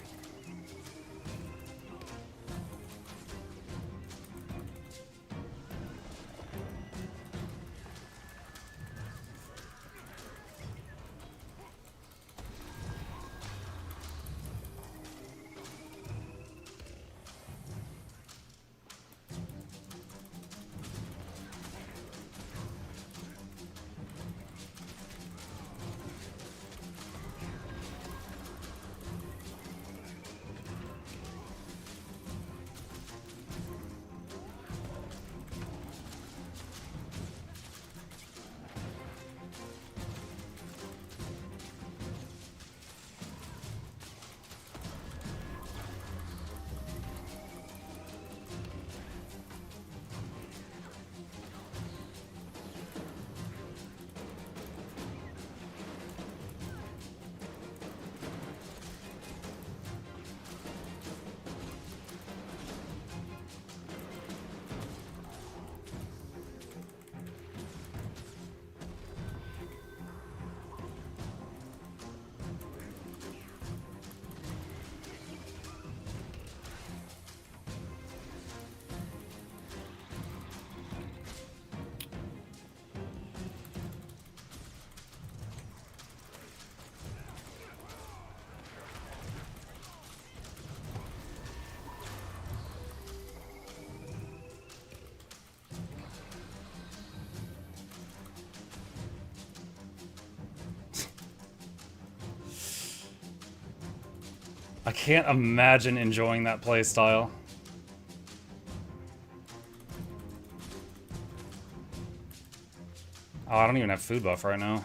I can't imagine enjoying that playstyle. Oh, I don't even have food buff right now.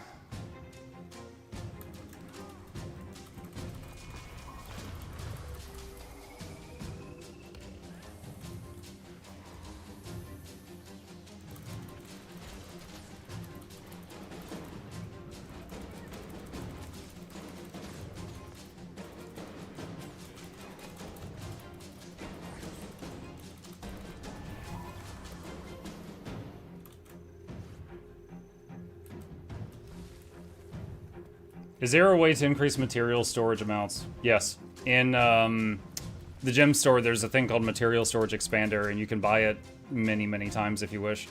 Is there a way to increase material storage amounts? Yes. In the gem store, there's a thing called Material Storage Expander, and you can buy it many, many times if you wish.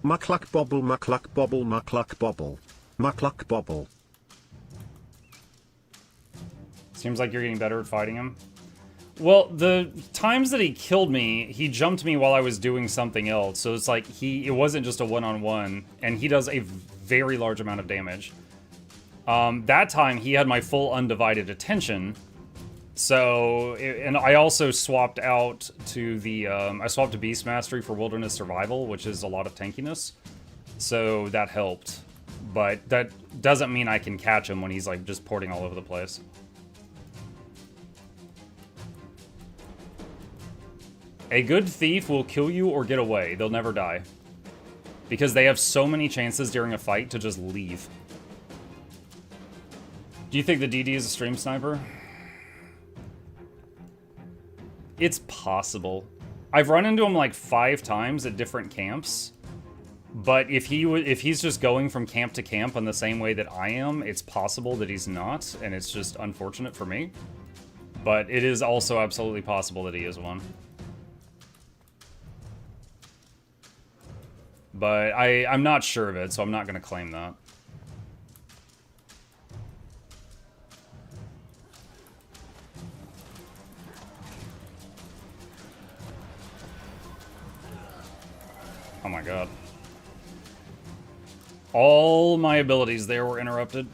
Mukluk bobble, mukluk bobble, mukluk bobble. Mukluk bobble. Seems like you're getting better at fighting him. Well, the times that he killed me, he jumped me while I was doing something else. So it's like it wasn't just a one-on-one, and he does a very large amount of damage. That time, he had my full undivided attention. So, and I also swapped out to the, I swapped to Beast Mastery for Wilderness Survival, which is a lot of tankiness. So that helped. But that doesn't mean I can catch him when he's like just porting all over the place. A good thief will kill you or get away. They'll never die. Because they have so many chances during a fight to just leave. Do you think the DD is a stream sniper? It's possible. I've run into him like 5 times at different camps. But if he's just going from camp to camp in the same way that I am, it's possible that he's not, and it's just unfortunate for me. But it is also absolutely possible that he is one. But I'm not sure of it, so I'm not going to claim that. Oh my god. All my abilities there were interrupted.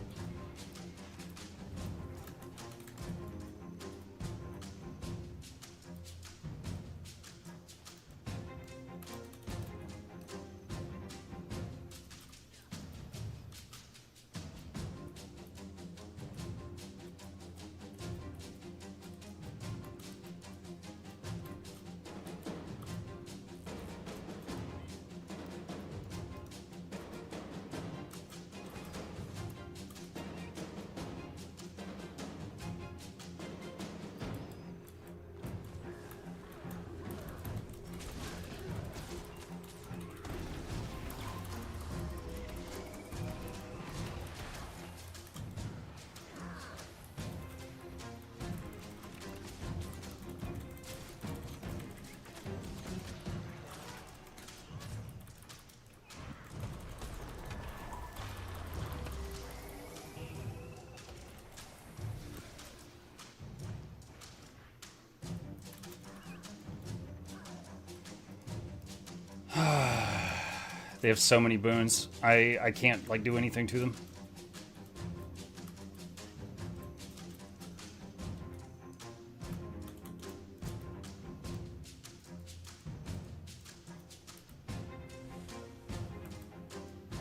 They have so many boons. I can't, like, do anything to them.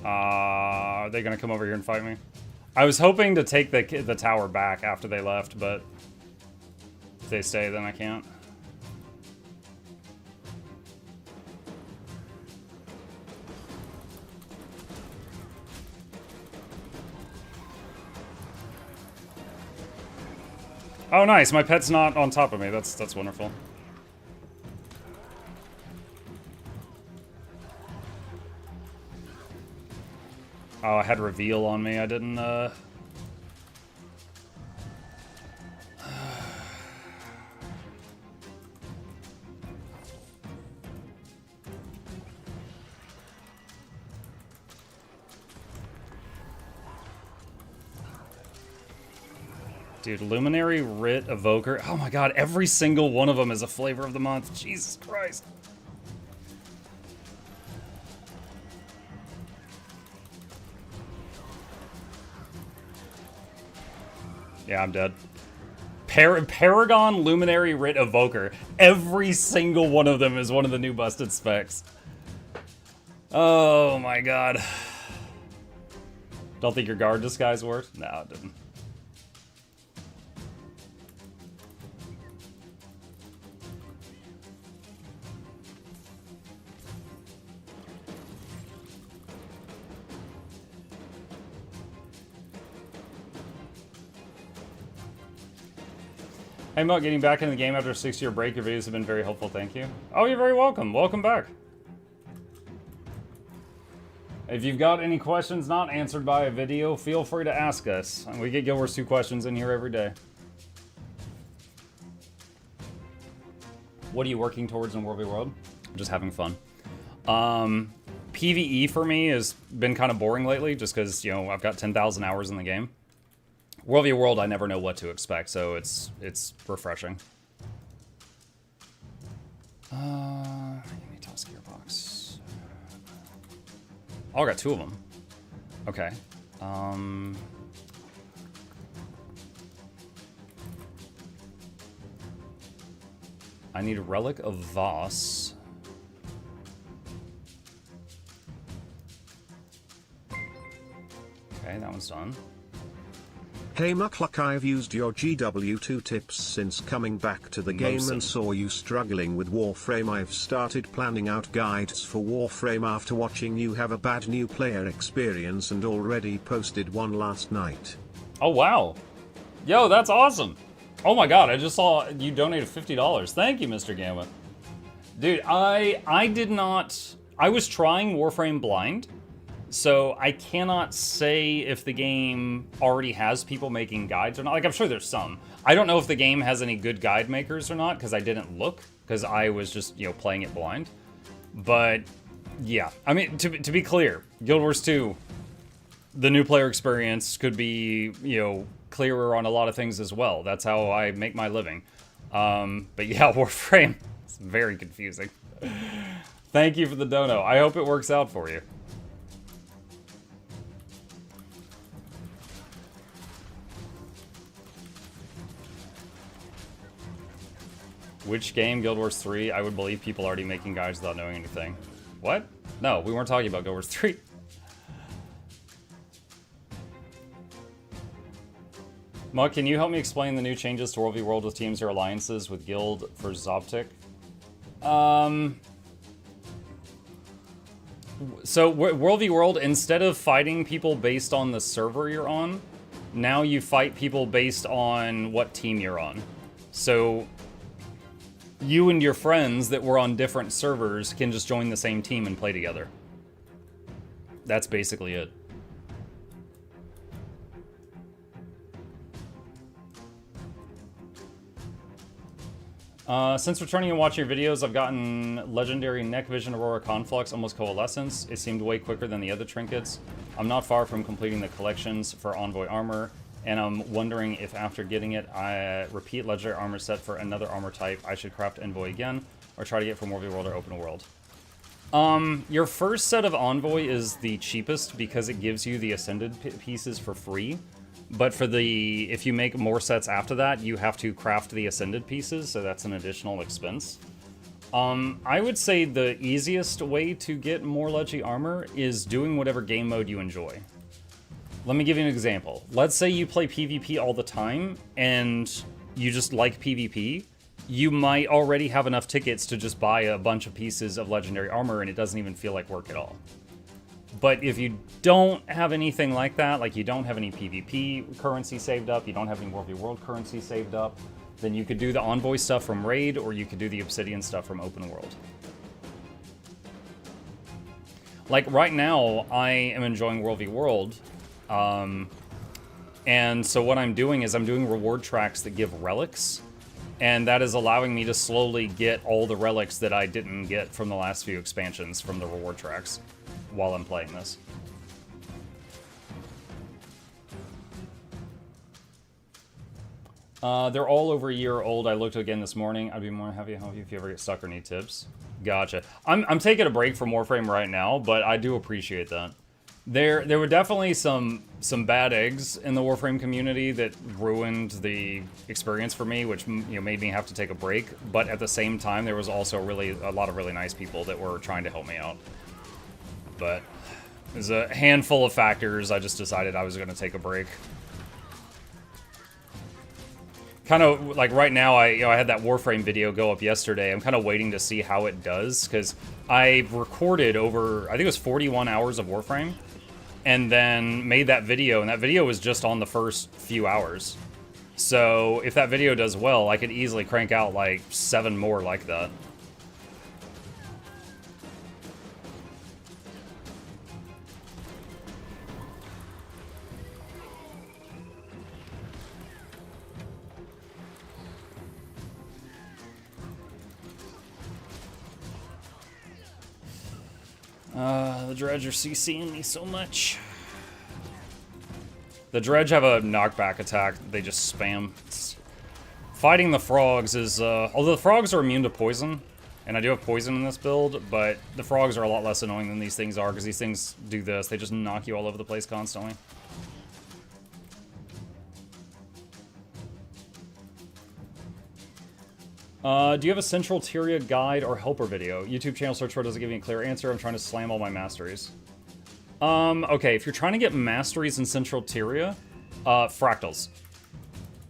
Are they gonna come over here and fight me? I was hoping to take the tower back after they left, but if they stay, then I can't. Oh, nice. My pet's not on top of me. That's wonderful. Oh, I had reveal on me. I didn't, Dude, Luminary, Writ, Evoker. Oh my god, every single one of them is a flavor of the month. Jesus Christ. Yeah, I'm dead. Paragon, Luminary, Writ, Evoker. Every single one of them is one of the new busted specs. Oh my god. Don't think your guard disguise worked? No, it didn't. Hey Muk, getting back in the game after a 6-year break. Your videos have been very helpful, thank you. Oh, you're very welcome. Welcome back. If you've got any questions not answered by a video, feel free to ask us. We get Guild Wars 2 questions in here every day. What are you working towards in World v World? I'm just having fun. PvE for me has been kind of boring lately, just because, you know, I've got 10,000 hours in the game. World v World, I never know what to expect, so it's refreshing. Unitas Gearbox. Oh, I got 2 of them. Okay. I need Relic of Voss. Okay, that one's done. Hey Mukluk, I've used your GW2 tips since coming back to the game and saw you struggling with Warframe. I've started planning out guides for Warframe after watching you have a bad new player experience and already posted one last night. Oh wow. Yo, that's awesome. Oh my god, I just saw you donated $50. Thank you, Mr. Gambit. Dude, I did not... I was trying Warframe blind, So I cannot say if the game already has people making guides or not. Like, I'm sure there's some. I don't know if the game has any good guide makers or not, because I didn't look, because I was just, you know, playing it blind. But, yeah. I mean, to be clear, Guild Wars 2, the new player experience could be, you know, clearer on a lot of things as well. That's how I make my living. But yeah, Warframe, it's very confusing. Thank you for the dono. I hope it works out for you. Which game? Guild Wars 3? I would believe people already making guides without knowing anything. What? No, we weren't talking about Guild Wars 3. Muk, can you help me explain the new changes to World v World with teams or alliances with Guild for Zoptic? So World v World, instead of fighting people based on the server you're on, now you fight people based on what team you're on. So you and your friends that were on different servers can just join the same team and play together. That's basically it. Since returning and watching your videos, I've gotten Legendary Neck Vision Aurora Conflux, almost Coalescence. It seemed way quicker than the other trinkets. I'm not far from completing the collections for Envoy Armor, and I'm wondering if after getting it, I repeat Legendary Armor set for another armor type, I should craft Envoy again, or try to get from World v World or Open World. Your first set of Envoy is the cheapest because it gives you the Ascended pieces for free. But for the, if you make more sets after that, you have to craft the Ascended pieces, so that's an additional expense. I would say the easiest way to get more Leggy armor is doing whatever game mode you enjoy. Let me give you an example. Let's say you play PvP all the time, and you just like PvP. You might already have enough tickets to just buy a bunch of pieces of Legendary armor, and it doesn't even feel like work at all. But if you don't have anything like that, like you don't have any PvP currency saved up, you don't have any World v World currency saved up, then you could do the Envoy stuff from Raid, or you could do the Obsidian stuff from Open World. Like right now, I am enjoying World v World, and so what I'm doing is I'm doing reward tracks that give relics, and that is allowing me to slowly get all the relics that I didn't get from the last few expansions from the reward tracks while I'm playing this. They're all over a year old. I looked again this morning. I'd be more happy to help you if you ever get stuck or need tips. Gotcha. I'm taking a break from Warframe right now, but I do appreciate that. There were definitely some bad eggs in the Warframe community that ruined the experience for me, which, you know, made me have to take a break. But at the same time, there was also a lot of really nice people that were trying to help me out. But there's a handful of factors. I just decided I was going to take a break. Kind of like right now, I had that Warframe video go up yesterday. I'm kind of waiting to see how it does, because I recorded over, I think it was 41 hours of Warframe, and then made that video, and that video was just on the first few hours. So if that video does well, I could easily crank out like 7 more like that. The Dredge are CCing me so much. The Dredge have a knockback attack they just spam. Fighting the frogs is, although the frogs are immune to poison, and I do have poison in this build, but the frogs are a lot less annoying than these things are, because these things do this. They just knock you all over the place constantly. Do you have a Central Tyria guide or helper video? YouTube channel search for doesn't give me a clear answer. I'm trying to slam all my masteries. Okay, if you're trying to get masteries in Central Tyria, fractals.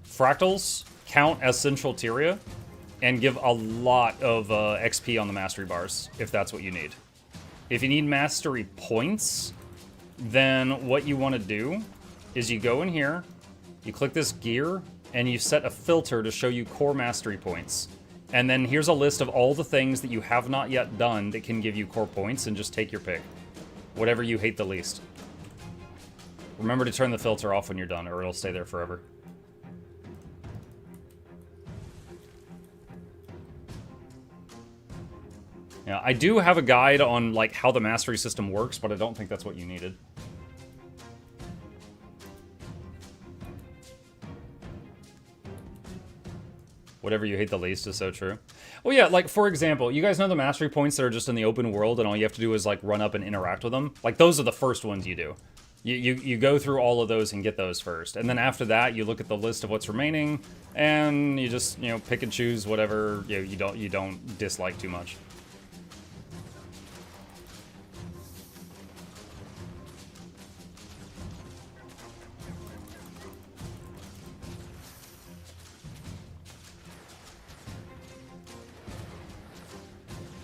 Fractals count as Central Tyria and give a lot of XP on the mastery bars, if that's what you need. If you need mastery points, then what you want to do is you go in here, you click this gear, and you set a filter to show you core mastery points. And then here's a list of all the things that you have not yet done that can give you core points, and just take your pick. Whatever you hate the least. Remember to turn the filter off when you're done, or it'll stay there forever. Yeah, I do have a guide on like how the mastery system works, but I don't think that's what you needed. Whatever you hate the least is so true. Well, yeah, like, for example, you guys know the mastery points that are just in the open world and all you have to do is, like, run up and interact with them? Like, those are the first ones you do. You go through all of those and get those first. And then after that, you look at the list of what's remaining, and you just, you know, pick and choose whatever you don't dislike too much.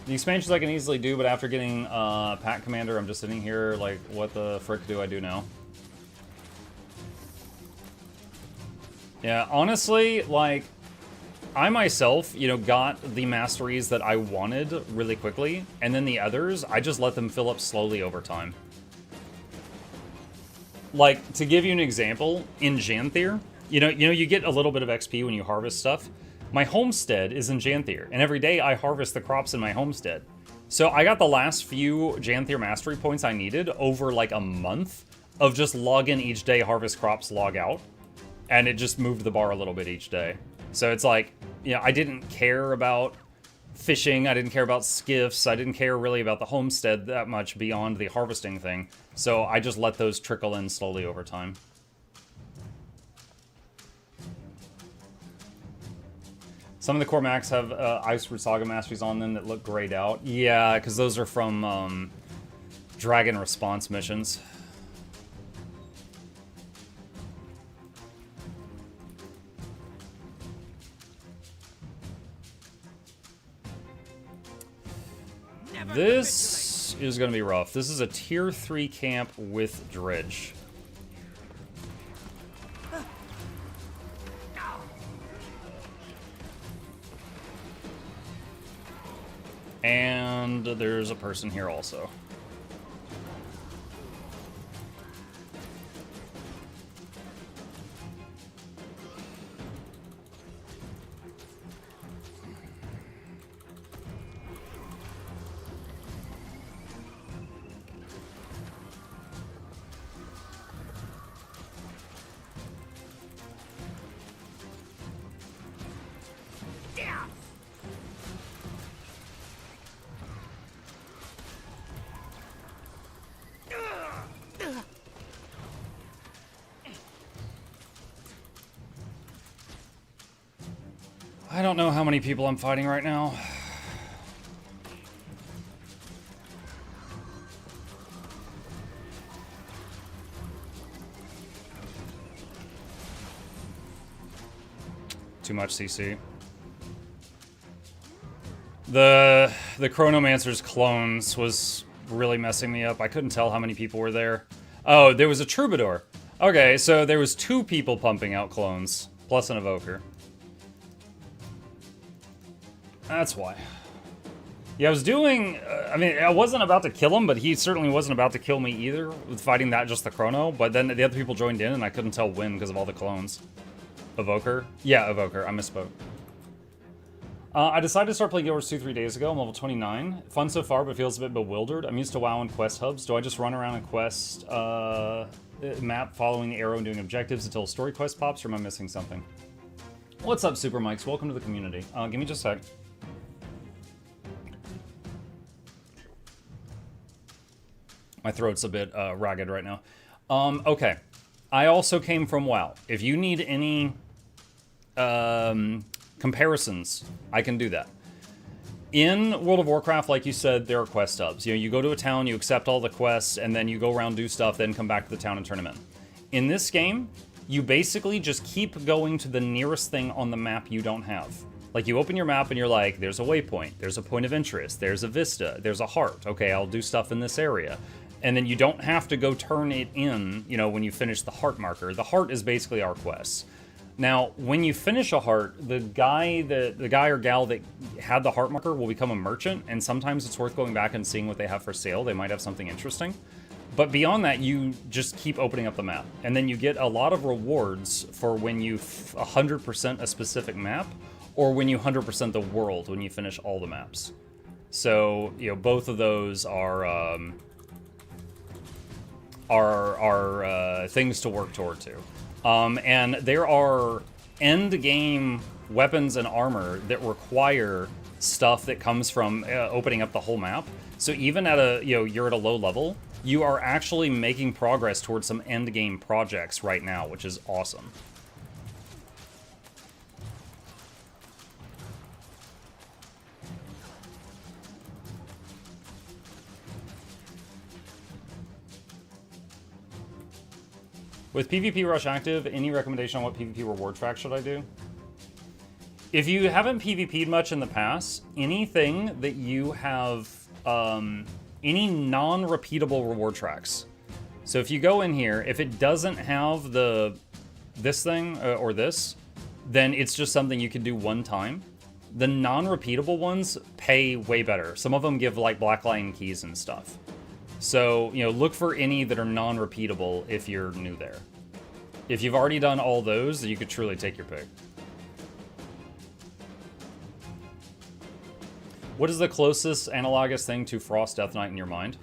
The expansions I can easily do, but after getting Pack Commander, I'm just sitting here like, what the frick do I do now? Yeah, honestly, like, I myself, you know, got the masteries that I wanted really quickly, and then the others, I just let them fill up slowly over time. Like, to give you an example, in Janthier, you know, you get a little bit of XP when you harvest stuff. My homestead is in Janthier, and every day I harvest the crops in my homestead. So I got the last few Janthier mastery points I needed over like a month of just log in each day, harvest crops, log out. And it just moved the bar a little bit each day. So it's like, you know, I didn't care about fishing, I didn't care about skiffs, I didn't care really about the homestead that much beyond the harvesting thing. So I just let those trickle in slowly over time. Some of the core max have Iceward Saga masteries on them that look grayed out. Yeah, because those are from Dragon Response missions. This is going to be rough. This is a tier 3 camp with dredge. And there's a person here also. I don't know how many people I'm fighting right now. Too much CC. The Chronomancer's clones was really messing me up. I couldn't tell how many people were there. Oh, there was a Troubadour. Okay, so there was 2 people pumping out clones, plus an Evoker. That's why. Yeah, I was doing... I mean, I wasn't about to kill him, but he certainly wasn't about to kill me either with fighting that just the Chrono. But then the other people joined in, and I couldn't tell when because of all the clones. Evoker? Yeah, Evoker. I misspoke. I decided to start playing Guild Wars 2-3 days ago. I'm level 29. Fun so far, but feels a bit bewildered. I'm used to WoW and quest hubs. Do I just run around and quest map following the arrow and doing objectives until a story quest pops, or am I missing something? What's up, Super Mikes? Welcome to the community. Give me just a sec. My throat's a bit ragged right now. Okay. I also came from WoW. If you need any comparisons, I can do that. In World of Warcraft, like you said, there are quest hubs. You know, you go to a town, you accept all the quests, and then you go around, do stuff, then come back to the town and turn them in. In this game, you basically just keep going to the nearest thing on the map you don't have. Like, you open your map and you're like, there's a waypoint, there's a point of interest, there's a vista, there's a heart. Okay, I'll do stuff in this area. And then you don't have to go turn it in, you know, when you finish the heart marker. The heart is basically our quests. Now, when you finish a heart, the guy or gal that had the heart marker will become a merchant, and sometimes it's worth going back and seeing what they have for sale. They might have something interesting. But beyond that, you just keep opening up the map. And then you get a lot of rewards for when you 100% a specific map, or when you 100% the world when you finish all the maps. So, you know, both of those are things to work toward too. And there are end game weapons and armor that require stuff that comes from opening up the whole map. So even at you're at a low level, you are actually making progress towards some end game projects right now, which is awesome. With PvP Rush active, any recommendation on what PvP reward track should I do? If you haven't PvP'd much in the past, anything that you have, any non-repeatable reward tracks. So if you go in here, if it doesn't have this thing or this, then it's just something you can do one time. The non-repeatable ones pay way better. Some of them give like black lion keys and stuff. So, you know, look for any that are non-repeatable if you're new there. If you've already done all those, you could truly take your pick. What is the closest analogous thing to Frost Death Knight in your mind?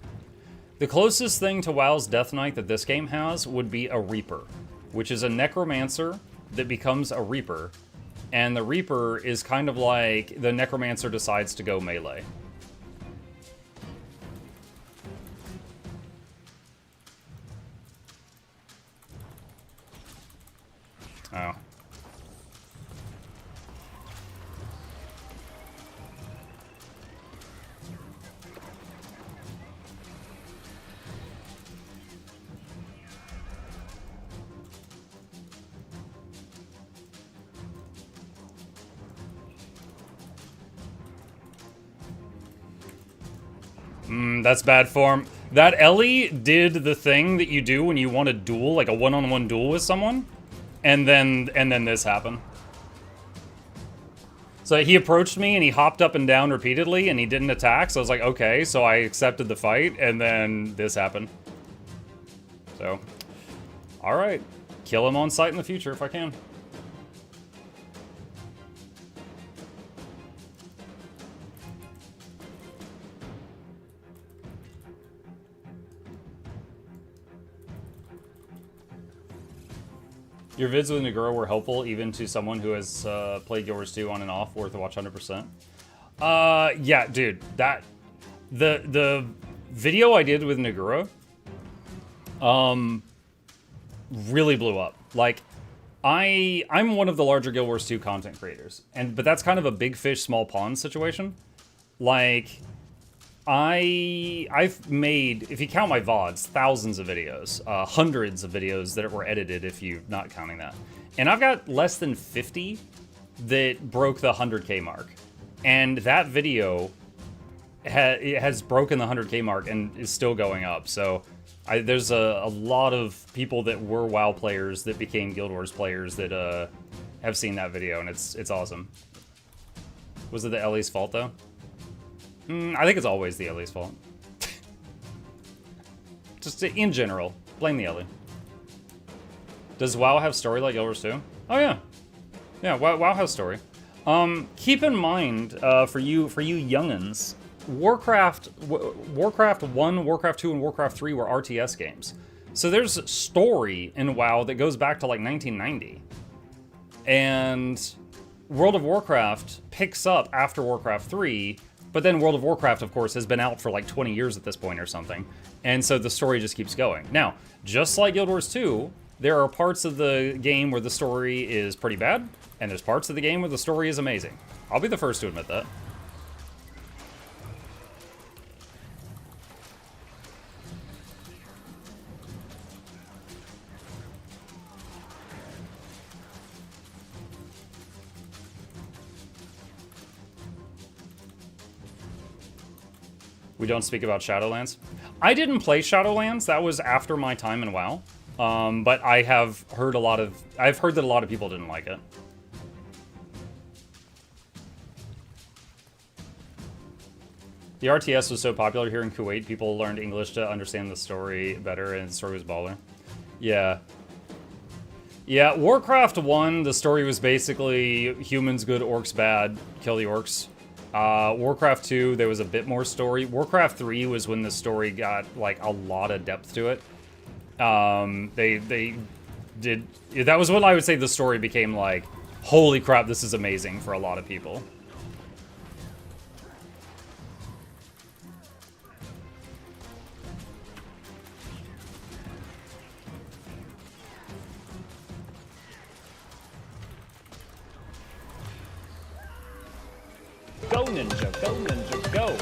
The closest thing to WoW's Death Knight that this game has would be a Reaper, which is a Necromancer that becomes a Reaper. And the Reaper is kind of like the Necromancer decides to go melee. Oh. That's bad form. That Ellie did the thing that you do when you want to duel, like a one-on-one duel with someone. And then this happened. So he approached me and he hopped up and down repeatedly and he didn't attack. So I was like, okay. So I accepted the fight and then this happened. So, all right. Kill him on sight in the future if I can. Your vids with Nagura were helpful even to someone who has played Guild Wars 2 on and off, worth a watch 100%. Yeah, dude, the video I did with Nagura really blew up. Like, I'm one of the larger Guild Wars 2 content creators, but that's kind of a big fish, small pond situation. Like, I've made, if you count my VODs, thousands of videos, hundreds of videos that were edited if you're not counting that. And I've got less than 50 that broke the 100K mark. And that video has broken the 100K mark and is still going up. So there's a lot of people that were WoW players that became Guild Wars players that have seen that video, and it's awesome. Was it the Ellie's fault, though? I think it's always the Ellie's fault. Just in general, blame the Ellie. Does WoW have story like Guild Wars 2? Oh yeah. Yeah, WoW has story. Keep in mind, for you youngins, Warcraft 1, Warcraft 2, and Warcraft 3 were RTS games. So there's story in WoW that goes back to like 1990. And World of Warcraft picks up after Warcraft 3, but then World of Warcraft, of course, has been out for like 20 years at this point or something. And so the story just keeps going. Now, just like Guild Wars 2, there are parts of the game where the story is pretty bad, and there's parts of the game where the story is amazing. I'll be the first to admit that. We don't speak about Shadowlands. I didn't play Shadowlands. That was after my time in WoW. But I've heard that a lot of people didn't like it. The RTS was so popular here in Kuwait, people learned English to understand the story better, and the story was baller. Yeah. Yeah, Warcraft 1, the story was basically humans good, orcs bad, kill the orcs. Warcraft 2, there was a bit more story. Warcraft 3 was when the story got, like, a lot of depth to it. That was when I would say the story became, like, holy crap, this is amazing for a lot of people. Go, Ninja! Go, Ninja! Go!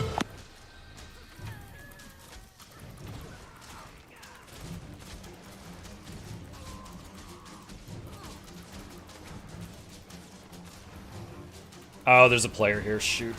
Oh, there's a player here. Shoot.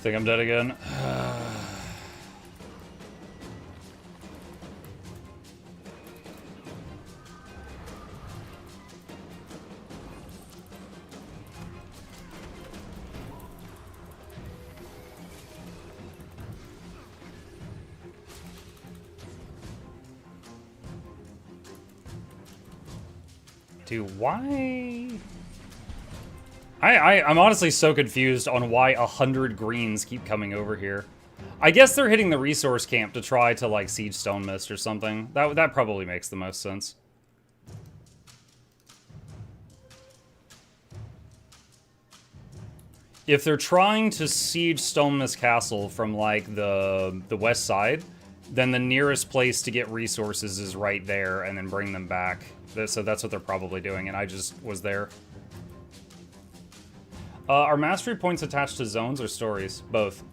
Think I'm dead again. Dude, why? I'm honestly so confused on why 100 greens keep coming over here. I guess they're hitting the resource camp to try to, like, siege Stone Mist or something. That probably makes the most sense. If they're trying to siege Stone Mist Castle from, like, the west side, then the nearest place to get resources is right there, and then bring them back. So that's what they're probably doing, and I just was there. Are mastery points attached to zones or stories? Both.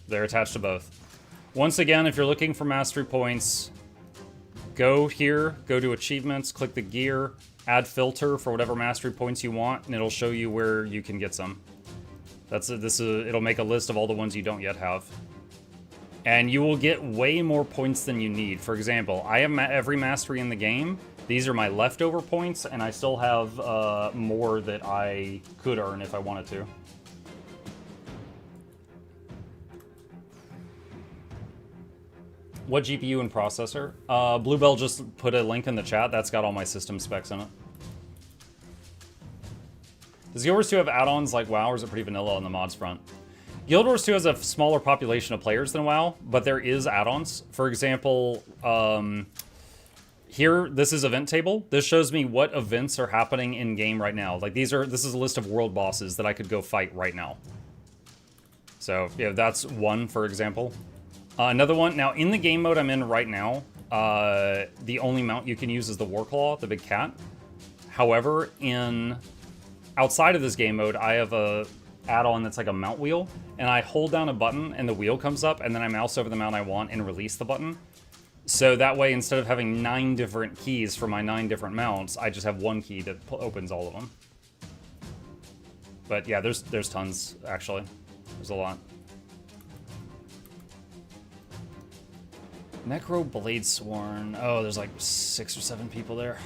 They're attached to both. Once again, if you're looking for mastery points, go here, go to achievements, click the gear, add filter for whatever mastery points you want, and it'll show you where you can get some. It'll make a list of all the ones you don't yet have. And you will get way more points than you need. For example, I have every mastery in the game. These are my leftover points, and I still have more that I could earn if I wanted to. What GPU and processor? Bluebell just put a link in the chat. That's got all my system specs in it. Does Guild Wars 2 have add-ons like WoW, or is it pretty vanilla on the mods front? Guild Wars 2 has a smaller population of players than WoW, but there is add-ons. For example, here, this is event table. This shows me what events are happening in game right now. Like this is a list of world bosses that I could go fight right now. So yeah, that's one, for example. Another one, now in the game mode I'm in right now, the only mount you can use is the Warclaw, the big cat. However, outside of this game mode, I have a add-on that's like a mount wheel, and I hold down a button and the wheel comes up, and then I mouse over the mount I want and release the button. So that way, instead of having 9 different keys for my 9 different mounts, I just have one key that opens all of them. But yeah, there's tons, actually. There's a lot. Necro Bladesworn. Oh, there's like 6 or 7 people there.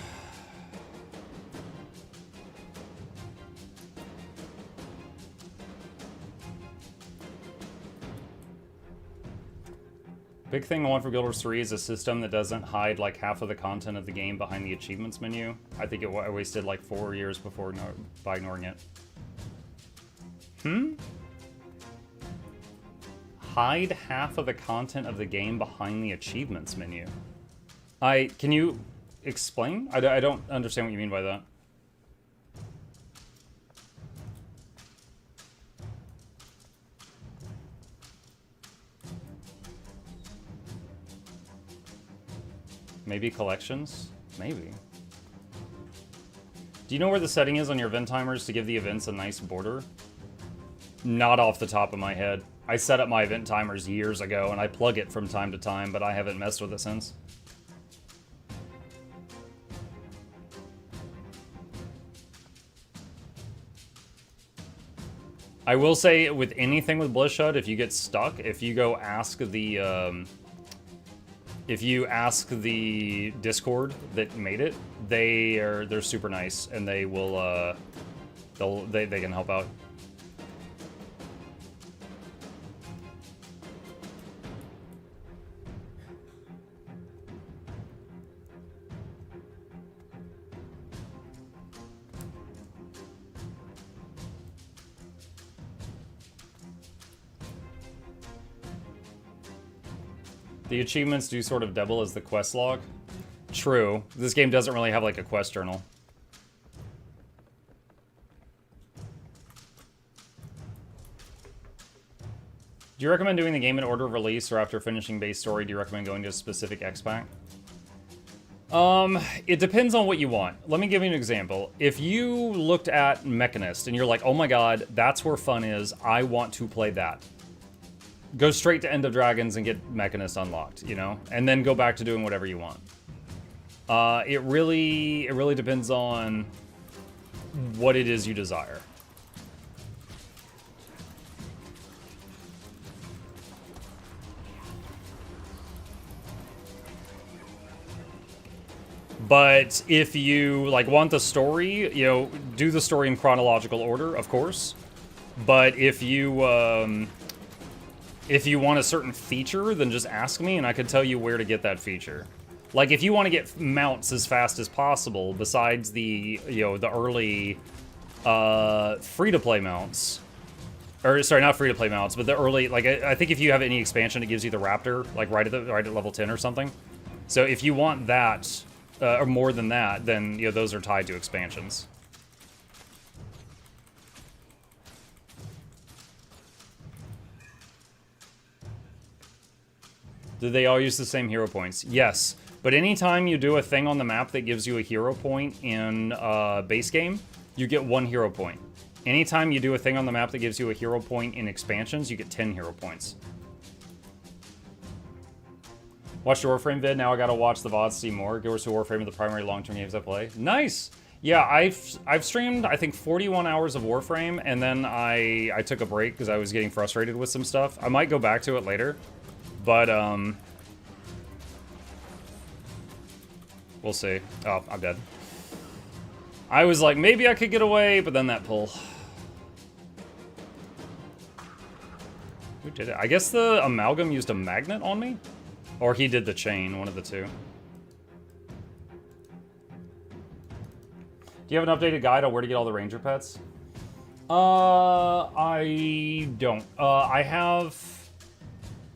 Big thing I want for Guild Wars 3 is a system that doesn't hide like half of the content of the game behind the achievements menu. I think I wasted like 4 years before by ignoring it. Hide half of the content of the game behind the achievements menu. Can you explain? I don't understand what you mean by that. Maybe collections? Maybe. Do you know where the setting is on your event timers to give the events a nice border? Not off the top of my head. I set up my event timers years ago, and I plug it from time to time, but I haven't messed with it since. I will say, with anything with Bloodshot, if you get stuck, if you go ask the, if you ask the Discord that made it, they're super nice, and they will, they can help out. The achievements do sort of double as the quest log. True. This game doesn't really have like a quest journal. Do you recommend doing the game in order of release, or after finishing base story, do you recommend going to a specific X-Pack? It depends on what you want. Let me give you an example. If you looked at Mechanist and you're like, oh my god, that's where fun is, I want to play that. Go straight to End of Dragons and get Mechanist unlocked, you know? And then go back to doing whatever you want. It really depends on what it is you desire. But if you like want the story, you know, do the story in chronological order, of course. But if you want a certain feature, then just ask me and I can tell you where to get that feature. Like if you want to get mounts as fast as possible, besides the, you know, the early free-to-play mounts, or sorry, not free-to-play mounts, but the early, like I think if you have any expansion, it gives you the Raptor, like right at level 10 or something. So if you want that, or more than that, then, you know, those are tied to expansions. Do they all use the same hero points? Yes, but anytime you do a thing on the map that gives you a hero point in base game, you get 1 hero point. Anytime you do a thing on the map that gives you a hero point in expansions, you get 10 hero points. Watched the Warframe vid, now I gotta watch the VODs, see more. Gears of Warframe are the primary long-term games I play. Nice! Yeah, I've streamed, I think, 41 hours of Warframe, and then I took a break because I was getting frustrated with some stuff. I might go back to it later, but, we'll see. Oh, I'm dead. I was like, maybe I could get away, but then that pull. Who did it? I guess the Amalgam used a magnet on me? Or he did the chain, one of the two. Do you have an updated guide on where to get all the ranger pets? I don't.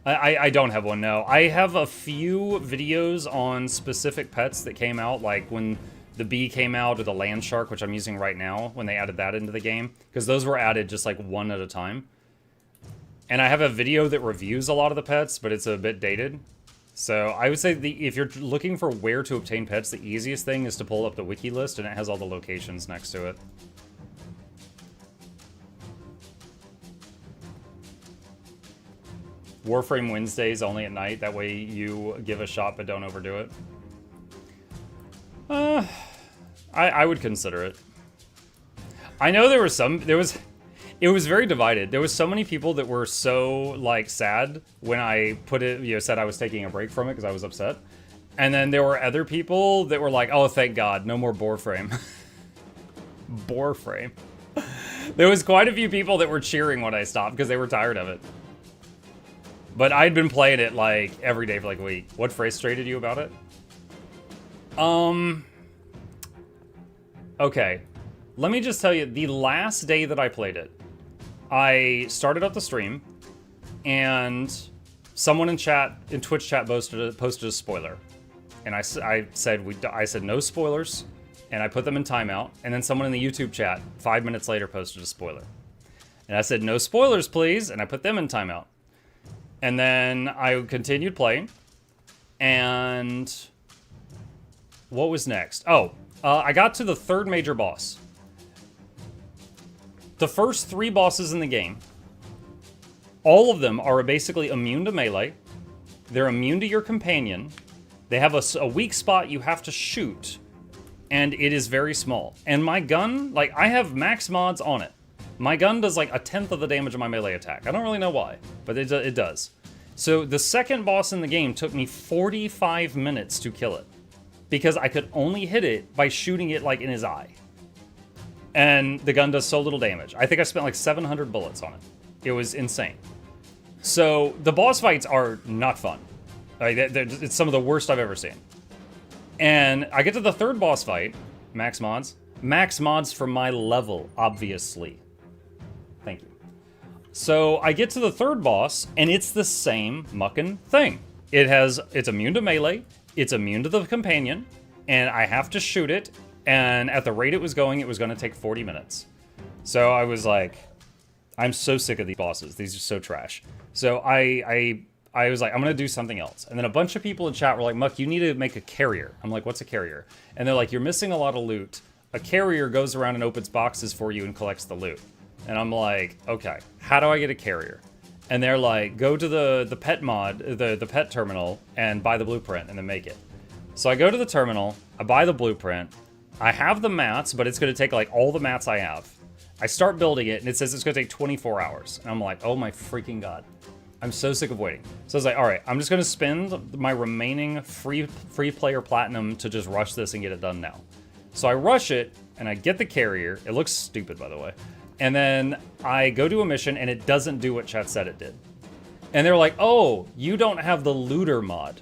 I don't have one, no. I have a few videos on specific pets that came out, like when the bee came out, or the land shark, which I'm using right now, when they added that into the game. Because those were added just like one at a time. And I have a video that reviews a lot of the pets, but it's a bit dated. So I would say if you're looking for where to obtain pets, the easiest thing is to pull up the wiki list, and it has all the locations next to it. Warframe Wednesdays only at night, that way you give a shot but don't overdo it. I would consider it. I know it was very divided. There was so many people that were so, like, sad when I said I was taking a break from it because I was upset. And then there were other people that were like, oh, thank God, no more Warframe. Warframe. There was quite a few people that were cheering when I stopped because they were tired of it. But I'd been playing it, like, every day for, like, a week. What frustrated you about it? Okay. Let me just tell you, the last day that I played it, I started up the stream, and someone in Twitch chat posted a spoiler. And I said no spoilers, and I put them in timeout. And then someone in the YouTube chat 5 minutes later posted a spoiler. And I said no spoilers, please, and I put them in timeout. And then I continued playing, and what was next? Oh, I got to the third major boss. The first 3 bosses in the game All of them are basically immune to melee. They're immune to your companion. They have a weak spot you have to shoot. And it is very small. And my gun, like, I have max mods on it. My gun does like 1/10 of the damage of my melee attack. I don't really know why, but it does. So the second boss in the game took me 45 minutes to kill it. Because I could only hit it by shooting it like in his eye. And the gun does so little damage. I think I spent like 700 bullets on it. It was insane. So the boss fights are not fun. Like, it's some of the worst I've ever seen. And I get to the third boss fight, max mods. Max mods for my level, obviously. Thank you. So I get to the third boss, and it's the same muckin' thing. It's immune to melee, it's immune to the companion, and I have to shoot it, and at the rate it was going to take 40 minutes. So I was like, I'm so sick of these bosses. These are so trash. So I was like, I'm going to do something else. And then a bunch of people in chat were like, Muck, you need to make a carrier. I'm like, what's a carrier? And they're like, you're missing a lot of loot. A carrier goes around and opens boxes for you and collects the loot. And I'm like, okay, how do I get a carrier? And they're like, go to the pet mod, the pet terminal, and buy the blueprint and then make it. So I go to the terminal, I buy the blueprint, I have the mats, but it's going to take like all the mats I have. I start building it, and it says it's going to take 24 hours. And I'm like, oh my freaking god. I'm so sick of waiting. So I was like, all right, I'm just going to spend my remaining free player platinum to just rush this and get it done now. So I rush it, and I get the carrier. It looks stupid, by the way. And then I go to a mission, and it doesn't do what chat said it did. And they're like, oh, you don't have the looter mod.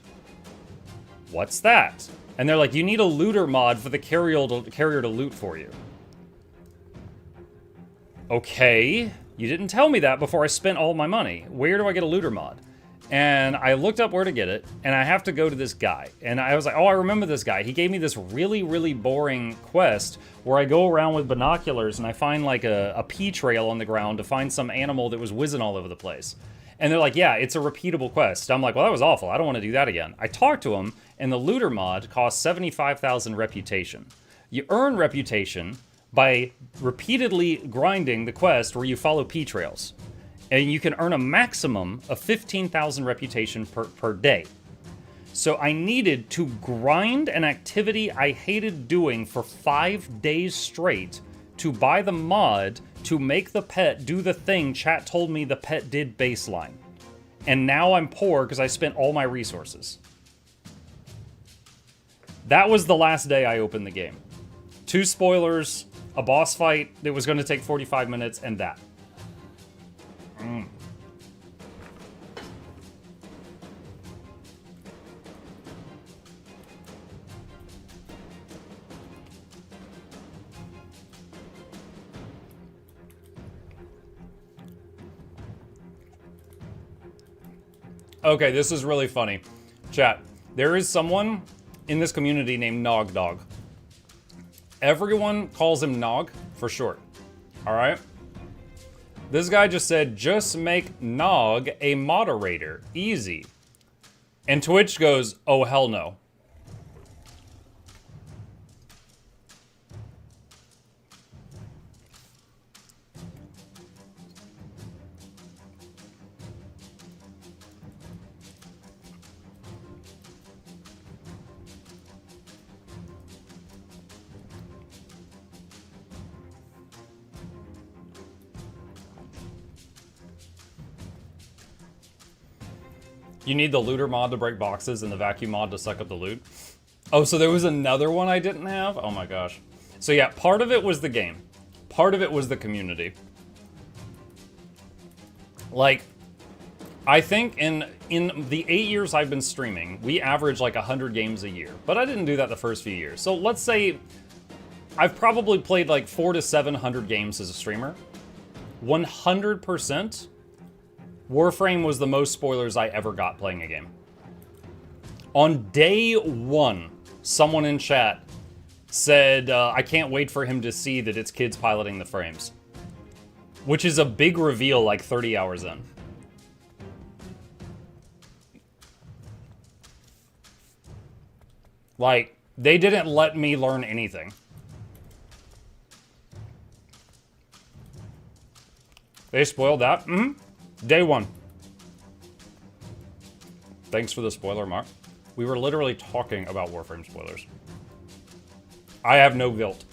What's that? And they're like, you need a looter mod for the carrier to loot for you. Okay, you didn't tell me that before I spent all my money. Where do I get a looter mod? And I looked up where to get it, and I have to go to this guy. And I was like, oh, I remember this guy. He gave me this really, really boring quest where I go around with binoculars and I find like a pea trail on the ground to find some animal that was whizzing all over the place. And they're like, yeah, it's a repeatable quest. I'm like, well, that was awful. I don't want to do that again. I talked to him, and the looter mod costs 75,000 reputation. You earn reputation by repeatedly grinding the quest where you follow pea trails. And you can earn a maximum of 15,000 reputation per day. So I needed to grind an activity I hated doing for 5 days straight to buy the mod to make the pet do the thing chat told me the pet did baseline. And now I'm poor because I spent all my resources. That was the last day I opened the game. 2 spoilers, a boss fight that was going to take 45 minutes, and that. Okay, this is really funny. Chat, there is someone in this community named Nog Dog. Everyone calls him Nog for short. All right? This guy just said, just make Nog a moderator. Easy. And Twitch goes, oh, hell no. You need the looter mod to break boxes and the vacuum mod to suck up the loot. Oh, so there was another one I didn't have? Oh my gosh. So yeah, part of it was the game. Part of it was the community. Like, I think in the 8 years I've been streaming, we average like 100 games a year. But I didn't do that the first few years. So let's say I've probably played like 400 to 700 games as a streamer. 100%. Warframe was the most spoilers I ever got playing a game. On day 1, someone in chat said, I can't wait for him to see that it's kids piloting the frames. Which is a big reveal like 30 hours in. Like, they didn't let me learn anything. They spoiled that? Mm-hmm. Day one. Thanks for the spoiler, Mark. We were literally talking about Warframe spoilers. I have no guilt.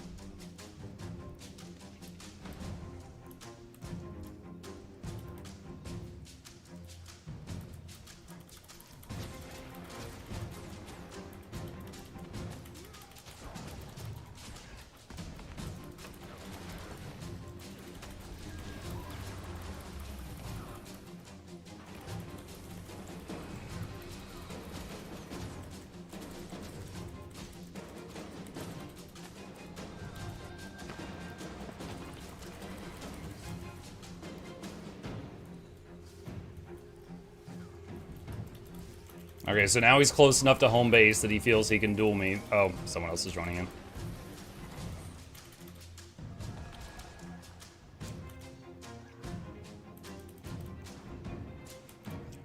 Okay, so now he's close enough to home base that he feels he can duel me. Oh, someone else is joining in.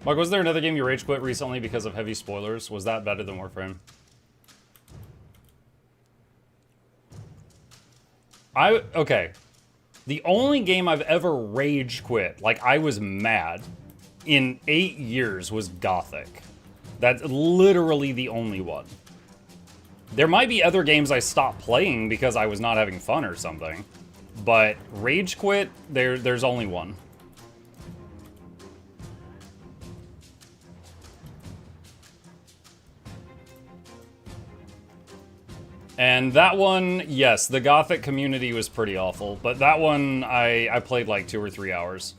Mark, was there another game you rage quit recently because of heavy spoilers? Was that better than Warframe? Okay. The only game I've ever rage quit, like I was mad, in 8 years was Gothic. That's literally the only one. There might be other games I stopped playing because I was not having fun or something. But rage quit, there's only one. And that one, yes, the Gothic community was pretty awful. But that one, I played like 2 or 3 hours.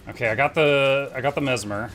Okay, I got the Mesmer.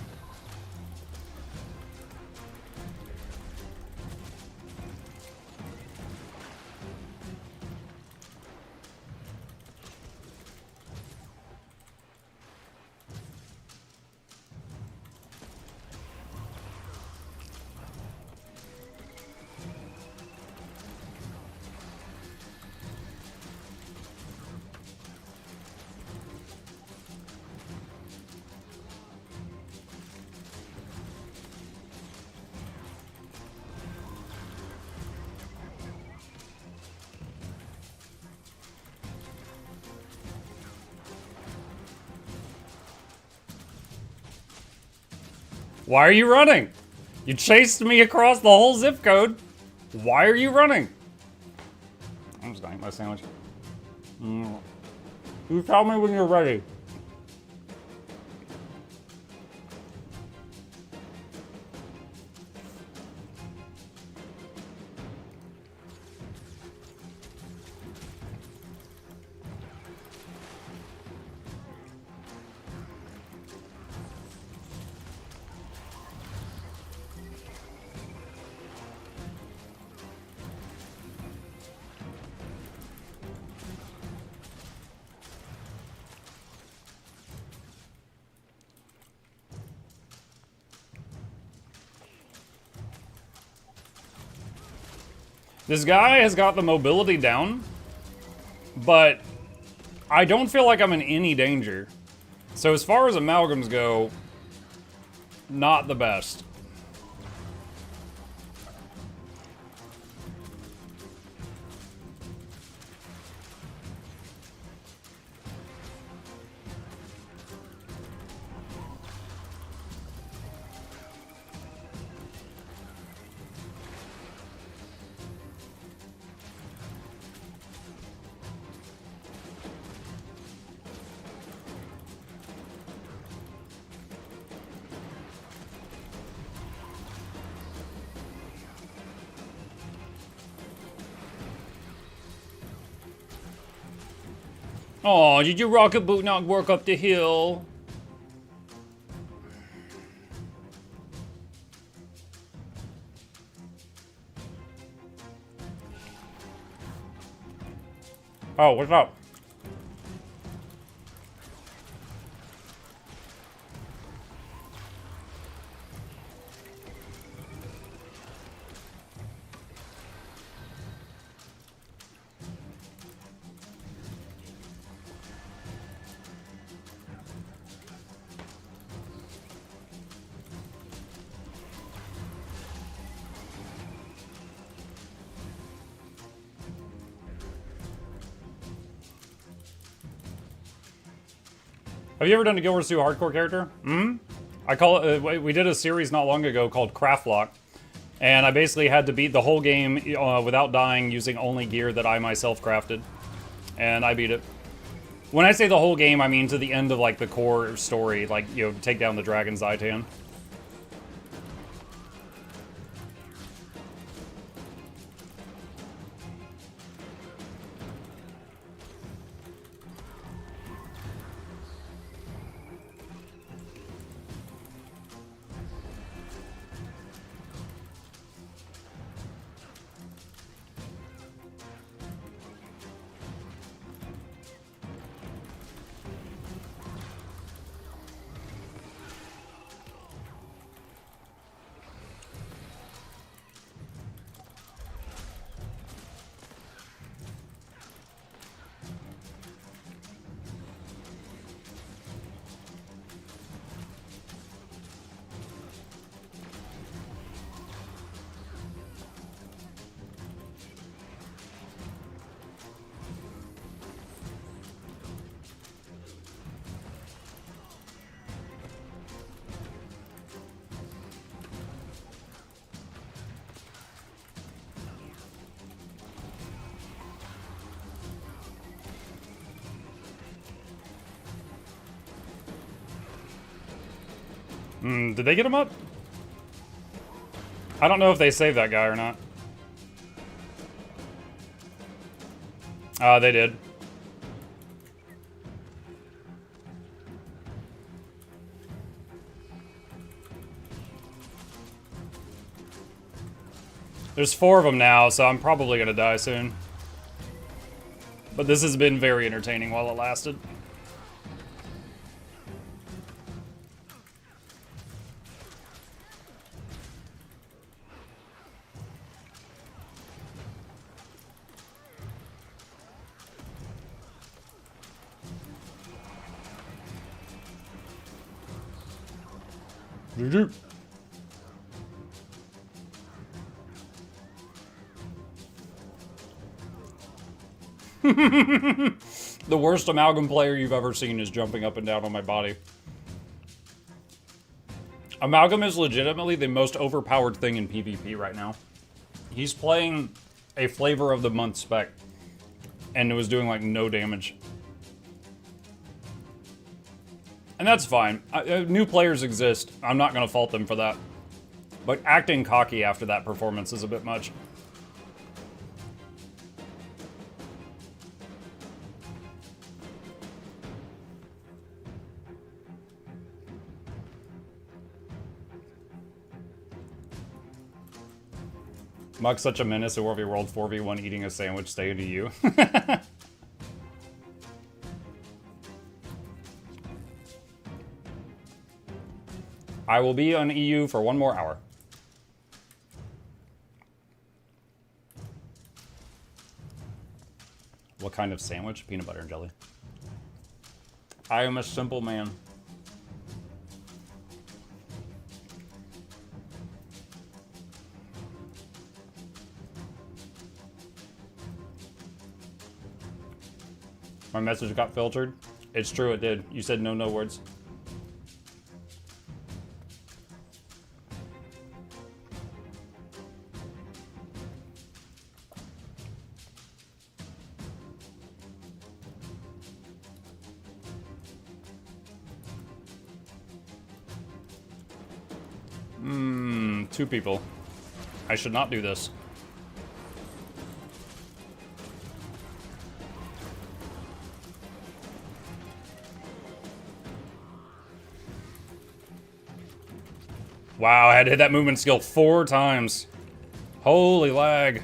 Why are you running? You chased me across the whole zip code. Why are you running? I'm just gonna eat my sandwich. You tell me when you're ready. This guy has got the mobility down, but I don't feel like I'm in any danger. So as far as amalgams go, not the best. Oh, did your rocket boot not work up the hill? Oh, what's up? Have you ever done a Guild Wars 2 hardcore character? I call it, we did a series not long ago called Craftlock, and I basically had to beat the whole game without dying using only gear that I myself crafted, and I beat it. When I say the whole game, I mean to the end of like the core story, like, you know, take down the dragon Zaitan. Did they get him up? I don't know if they saved that guy or not. They did. There's 4 of them now, so I'm probably gonna die soon. But this has been very entertaining while it lasted. The worst amalgam player you've ever seen is jumping up and down on my body. Amalgam is legitimately the most overpowered thing in PvP right now. He's playing a flavor of the month spec, and it was doing like no damage. And that's fine. New players exist. I'm not going to fault them for that. But acting cocky after that performance is a bit much. Muck's such a menace in Warframe World 4v1 eating a sandwich, stay into you. I will be on EU for 1 more hour. What kind of sandwich? Peanut butter and jelly. I am a simple man. My message got filtered. It's true, it did. You said no words. Two people. I should not do this. Wow, I had to hit that movement skill 4 times. Holy lag.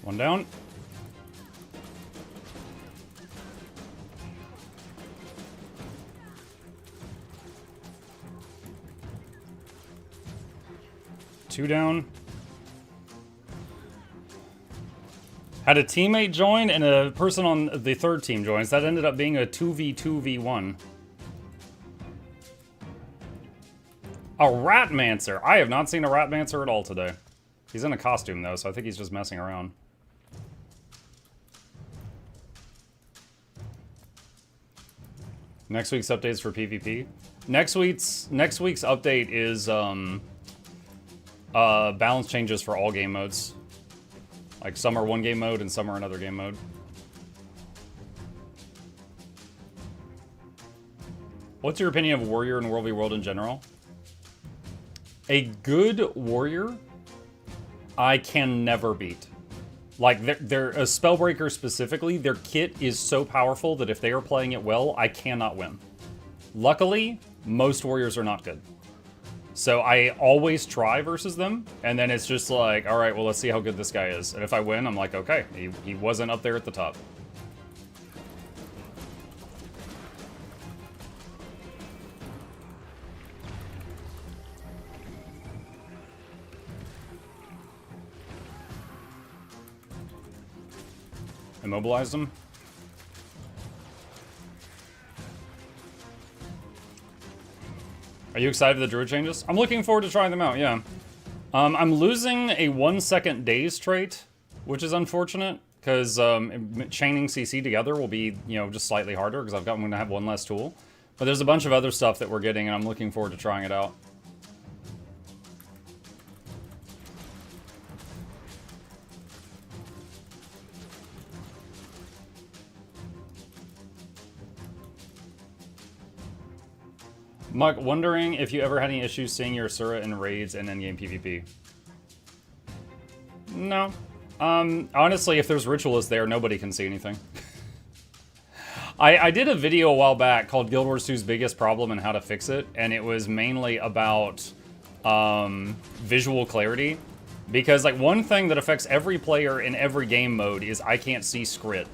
One down. Two down. Had a teammate join and a person on the third team joins. That ended up being a 2v2v1. A Ratmancer. I have not seen a Ratmancer at all today. He's in a costume though, so I think he's just messing around. Next week's updates for PvP. Next week's update is balance changes for all game modes. Like some are one game mode and some are another game mode. What's your opinion of Warrior and World v World in general? A good Warrior I can never beat. Like, they're a Spellbreaker specifically, their kit is so powerful that if they are playing it well, I cannot win. Luckily, most Warriors are not good. So I always try versus them, and then it's just like, alright, well, let's see how good this guy is. And if I win, I'm like, okay, he wasn't up there at the top. Immobilized him. Are you excited for the druid changes? I'm looking forward to trying them out, yeah. I'm losing a 1 second daze trait, which is unfortunate, because chaining CC together will be, you know, just slightly harder, because I'm going to have one less tool. But there's a bunch of other stuff that we're getting, and I'm looking forward to trying it out. Muck, wondering if you ever had any issues seeing your Asura in raids and endgame PvP. No. Honestly, if there's ritualists there, nobody can see anything. I did a video a while back called Guild Wars 2's Biggest Problem and How to Fix It, and it was mainly about visual clarity. Because, like, one thing that affects every player in every game mode is I can't see Scrit.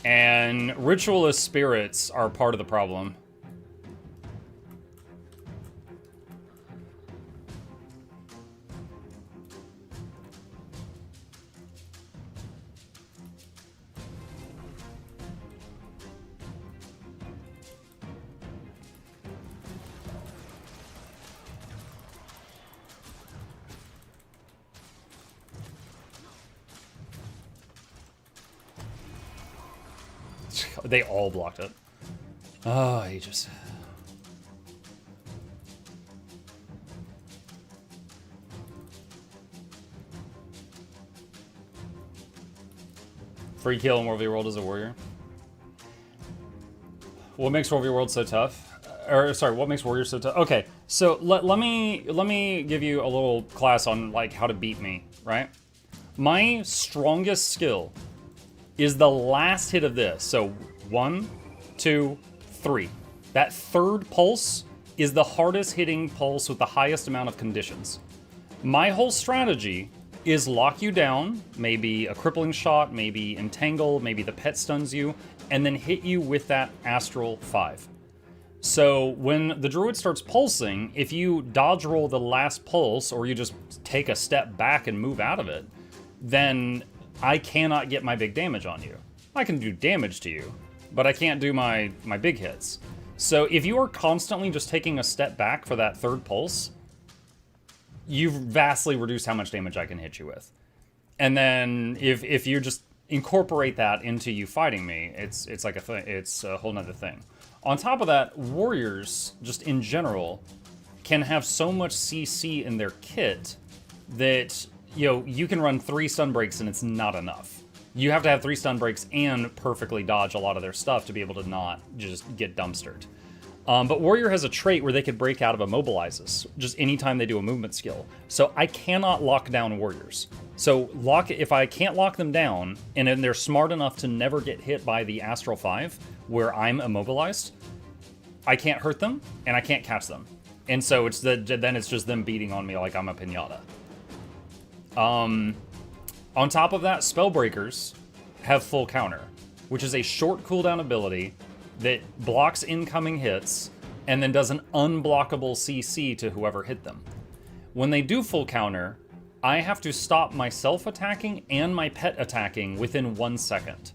And ritualist spirits are part of the problem. They all blocked it. Oh, he just... Free kill in World v World as a warrior. What makes World v World so tough? Or sorry, what makes warriors so tough? Okay, so let me give you a little class on like how to beat me, right? My strongest skill is the last hit of this. So 1, 2, 3. That third pulse is the hardest hitting pulse with the highest amount of conditions. My whole strategy is lock you down, maybe a crippling shot, maybe entangle, maybe the pet stuns you, and then hit you with that Astral 5. So when the druid starts pulsing, if you dodge roll the last pulse, or you just take a step back and move out of it, then I cannot get my big damage on you. I can do damage to you, but I can't do my big hits. So if you are constantly just taking a step back for that third pulse, you've vastly reduced how much damage I can hit you with. And then if you just incorporate that into you fighting me, it's like a thing. It's a whole nother thing. On top of that, warriors, just in general, can have so much CC in their kit that, you know, you can run 3 stun breaks and it's not enough. You have to have 3 stun breaks and perfectly dodge a lot of their stuff to be able to not just get dumpstered. But Warrior has a trait where they could break out of immobilizes just anytime they do a movement skill. So I cannot lock down Warriors. So if I can't lock them down, and then they're smart enough to never get hit by the Astral 5, where I'm immobilized, I can't hurt them, and I can't catch them. And so then it's just them beating on me like I'm a pinata. On top of that, Spellbreakers have full counter, which is a short cooldown ability that blocks incoming hits and then does an unblockable CC to whoever hit them. When they do full counter, I have to stop myself attacking and my pet attacking within 1 second.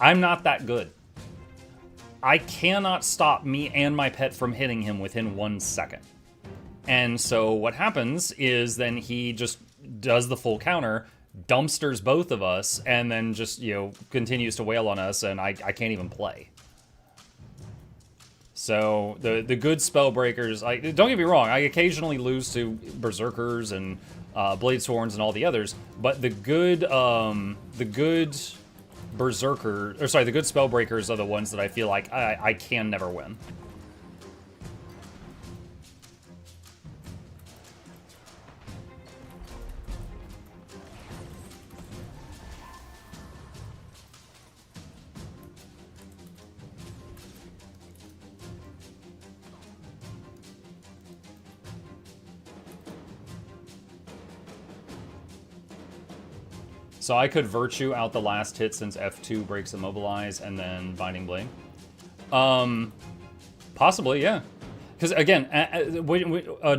I'm not that good. I cannot stop me and my pet from hitting him within 1 second. And so what happens is then he just does the full counter, dumpsters both of us, and then just, you know, continues to wail on us, and I can't even play. So the good Spellbreakers, don't get me wrong, I occasionally lose to Berserkers and Bladesworns and all the others, but the good Spellbreakers are the ones that I feel like I can never win. So I could Virtue out the last hit since F2 breaks Immobilize and then Binding Blade. Possibly, yeah. Because again,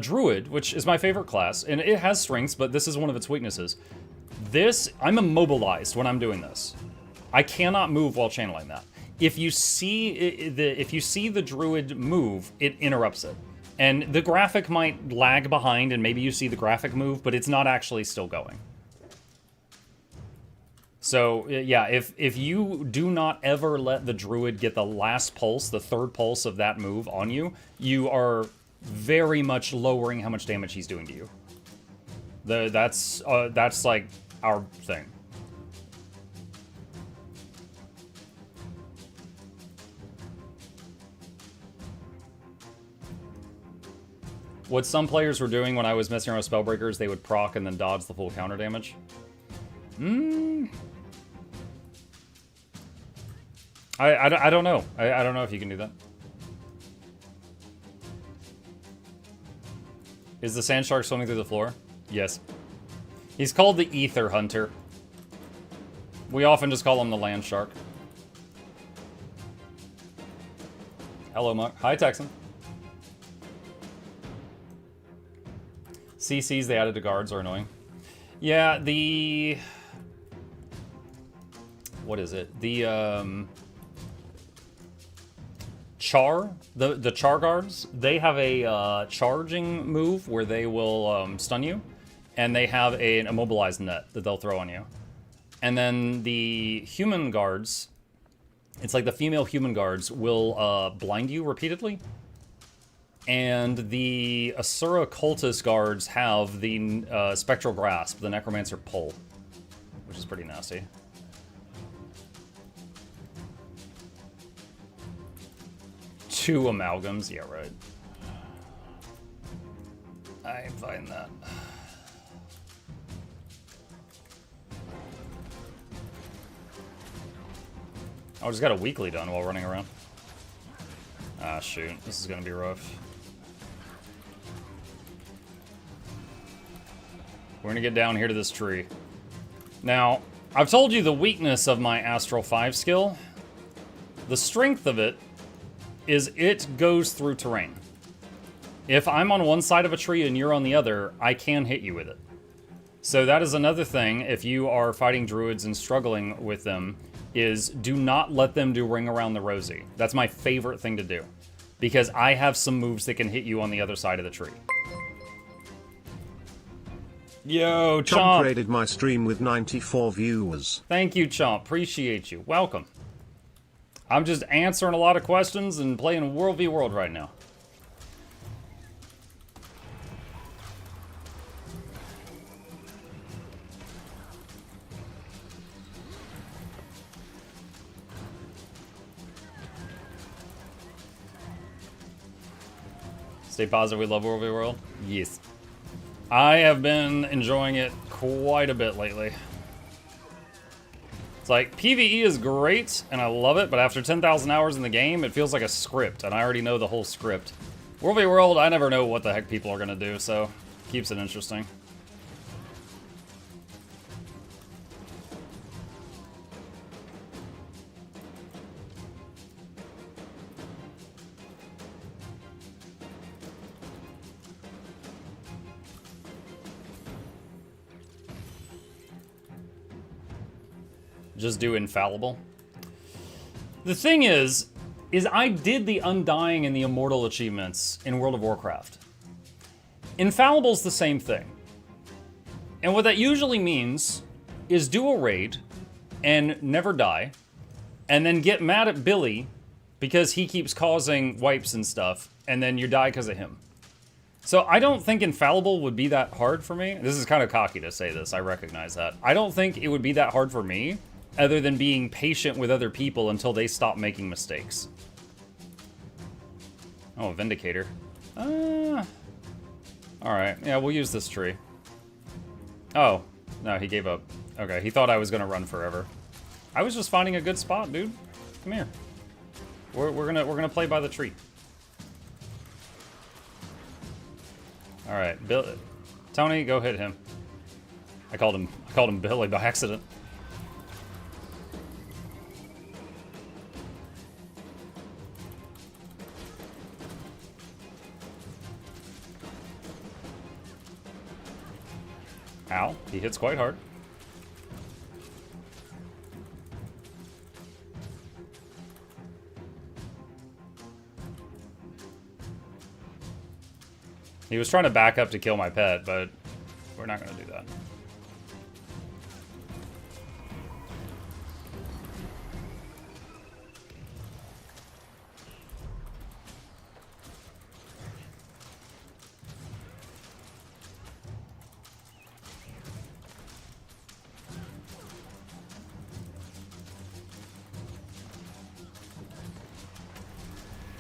Druid, which is my favorite class, and it has strengths, but this is one of its weaknesses. I'm immobilized when I'm doing this. I cannot move while channeling that. If you see the Druid move, it interrupts it. And the graphic might lag behind, and maybe you see the graphic move, but it's not actually still going. So, yeah, if you do not ever let the Druid get the last pulse, the third pulse of that move on you, you are very much lowering how much damage he's doing to you. That's like our thing. What some players were doing when I was messing around with Spellbreakers, they would proc and then dodge the full counter damage. I don't know. I don't know if you can do that. Is the sand shark swimming through the floor? Yes. He's called the Ether Hunter. We often just call him the land shark. Hello, Muck. Hi, Texan. CCs they added to guards are annoying. Yeah, the... What is it? The, Char, the Char guards, they have a charging move where they will stun you, and they have an immobilized net that they'll throw on you. And then the human guards It's like the female human guards will blind you repeatedly. And the Asura cultist guards have the spectral grasp, the necromancer pull, which is pretty nasty. Two amalgams, yeah, right. I find that. I just got a weekly done while running around. Ah, shoot. This is gonna be rough. We're gonna get down here to this tree. Now, I've told you the weakness of my Astral 5 skill. The strength of it is it goes through terrain. If I'm on one side of a tree and you're on the other, I can hit you with it. So that is another thing, if you are fighting druids and struggling with them, is do not let them do Ring Around the Rosie. That's my favorite thing to do. Because I have some moves that can hit you on the other side of the tree. Yo, Chomp! Chomp rated my stream with 94 viewers. Thank you, Chomp. Appreciate you. Welcome. I'm just answering a lot of questions and playing World v World right now. Stay positive, we love World v World. Yes. I have been enjoying it quite a bit lately. It's like, PvE is great, and I love it, but after 10,000 hours in the game, it feels like a script, and I already know the whole script. World v World, I never know what the heck people are gonna do, so keeps it interesting. Just do infallible. The thing is I did the Undying and the Immortal achievements in World of Warcraft. Infallible's the same thing. And what that usually means is do a raid and never die, and then get mad at Billy because he keeps causing wipes and stuff, and then you die because of him. So I don't think Infallible would be that hard for me. This is kind of cocky to say this, I recognize that. I don't think it would be that hard for me, other than being patient with other people until they stop making mistakes. Oh, a Vindicator. Alright, yeah, we'll use this tree. Oh, no, he gave up. Okay, he thought I was gonna run forever. I was just finding a good spot, dude. Come here. We're gonna play by the tree. Alright, Bill, Tony, go hit him. I called him Billy by accident. Ow, he hits quite hard. He was trying to back up to kill my pet, but we're not going to do that.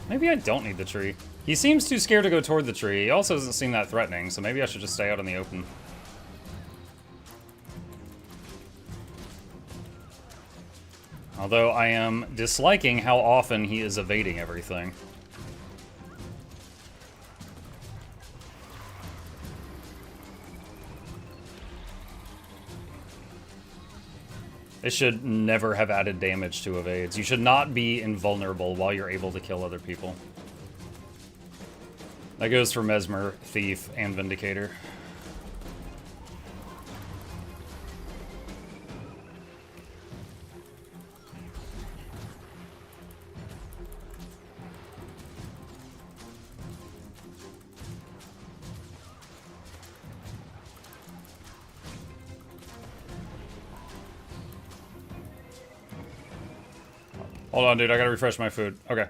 Maybe I don't need the tree. He seems too scared to go toward the tree. He also doesn't seem that threatening, so maybe I should just stay out in the open. Although I am disliking how often he is evading everything. It should never have added damage to evades. You should not be invulnerable while you're able to kill other people. That goes for Mesmer, Thief, and Vindicator. Hold on, dude. I gotta refresh my food. Okay.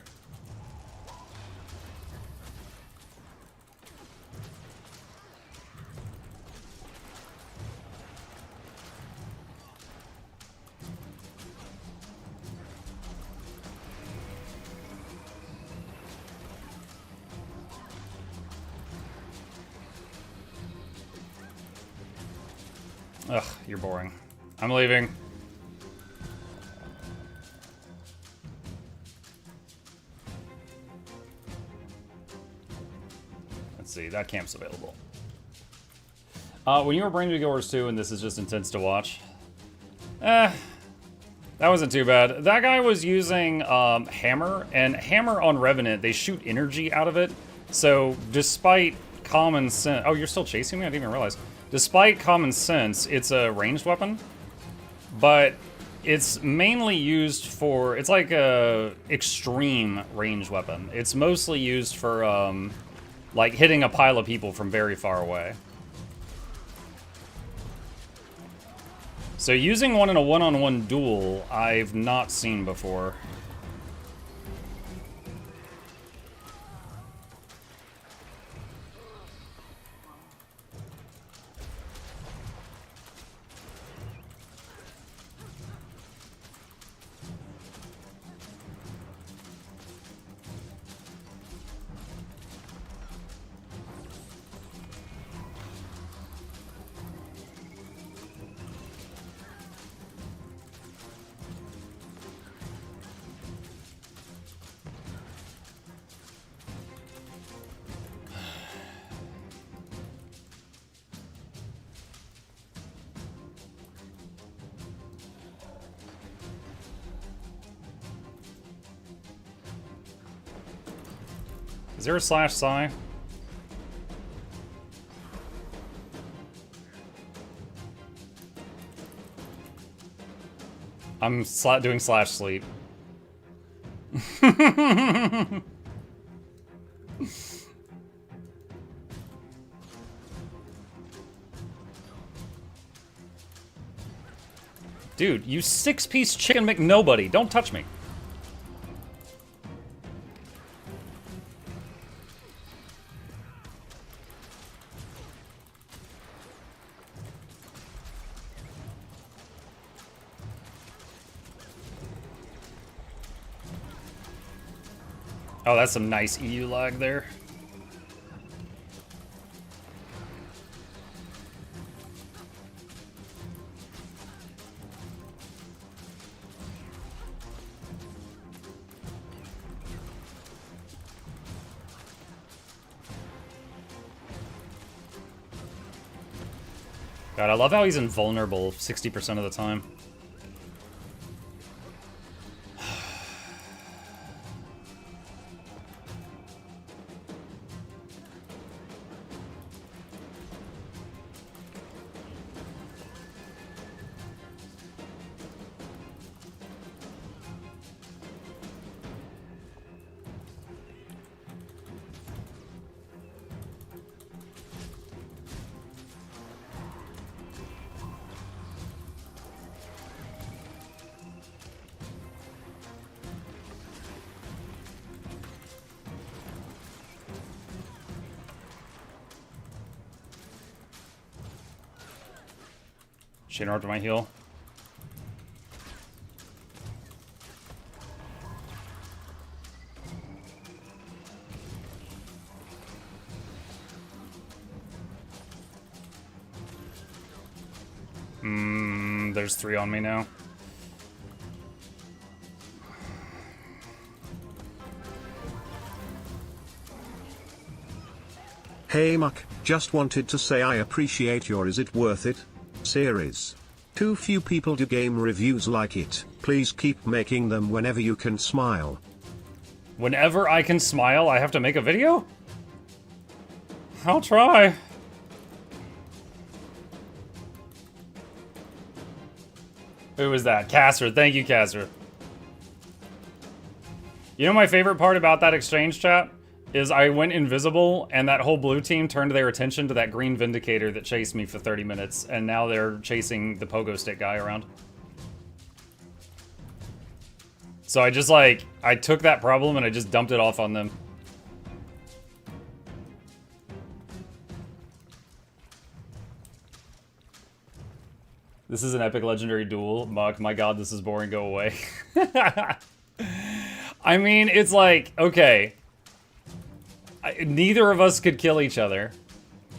Ugh, you're boring. I'm leaving. Let's see, that camp's available. When you were bringing to Guild Wars 2 and this is just intense to watch, that wasn't too bad. That guy was using Hammer, and Hammer on Revenant, they shoot energy out of it. So despite common sense... Oh, you're still chasing me? I didn't even realize. Despite common sense, it's a ranged weapon, but it's mainly used for... It's like a extreme ranged weapon. It's mostly used for, like, hitting a pile of people from very far away. So using one in a one-on-one duel, I've not seen before. Is there a slash psi? I'm doing slash sleep. Dude, you 6-piece chicken McNobody. Don't touch me. Oh, that's some nice EU lag there. God, I love how he's invulnerable 60% of the time. Shane over to my heel. There's 3 on me now. Hey Muck, just wanted to say I appreciate your Is It Worth It series. Too few people do game reviews like it. Please keep making them whenever you can smile. Whenever I can smile, I have to make a video? I'll try. Who was that? Casser. Thank you, Casser. You know my favorite part about that exchange chat? Is I went invisible, and that whole blue team turned their attention to that green Vindicator that chased me for 30 minutes, and now they're chasing the pogo stick guy around. So So I just like, I took that problem and I just dumped it off on them. This is an epic legendary duel. Muck, my god, this is boring, go away. I mean, it's like, okay. Neither of us could kill each other.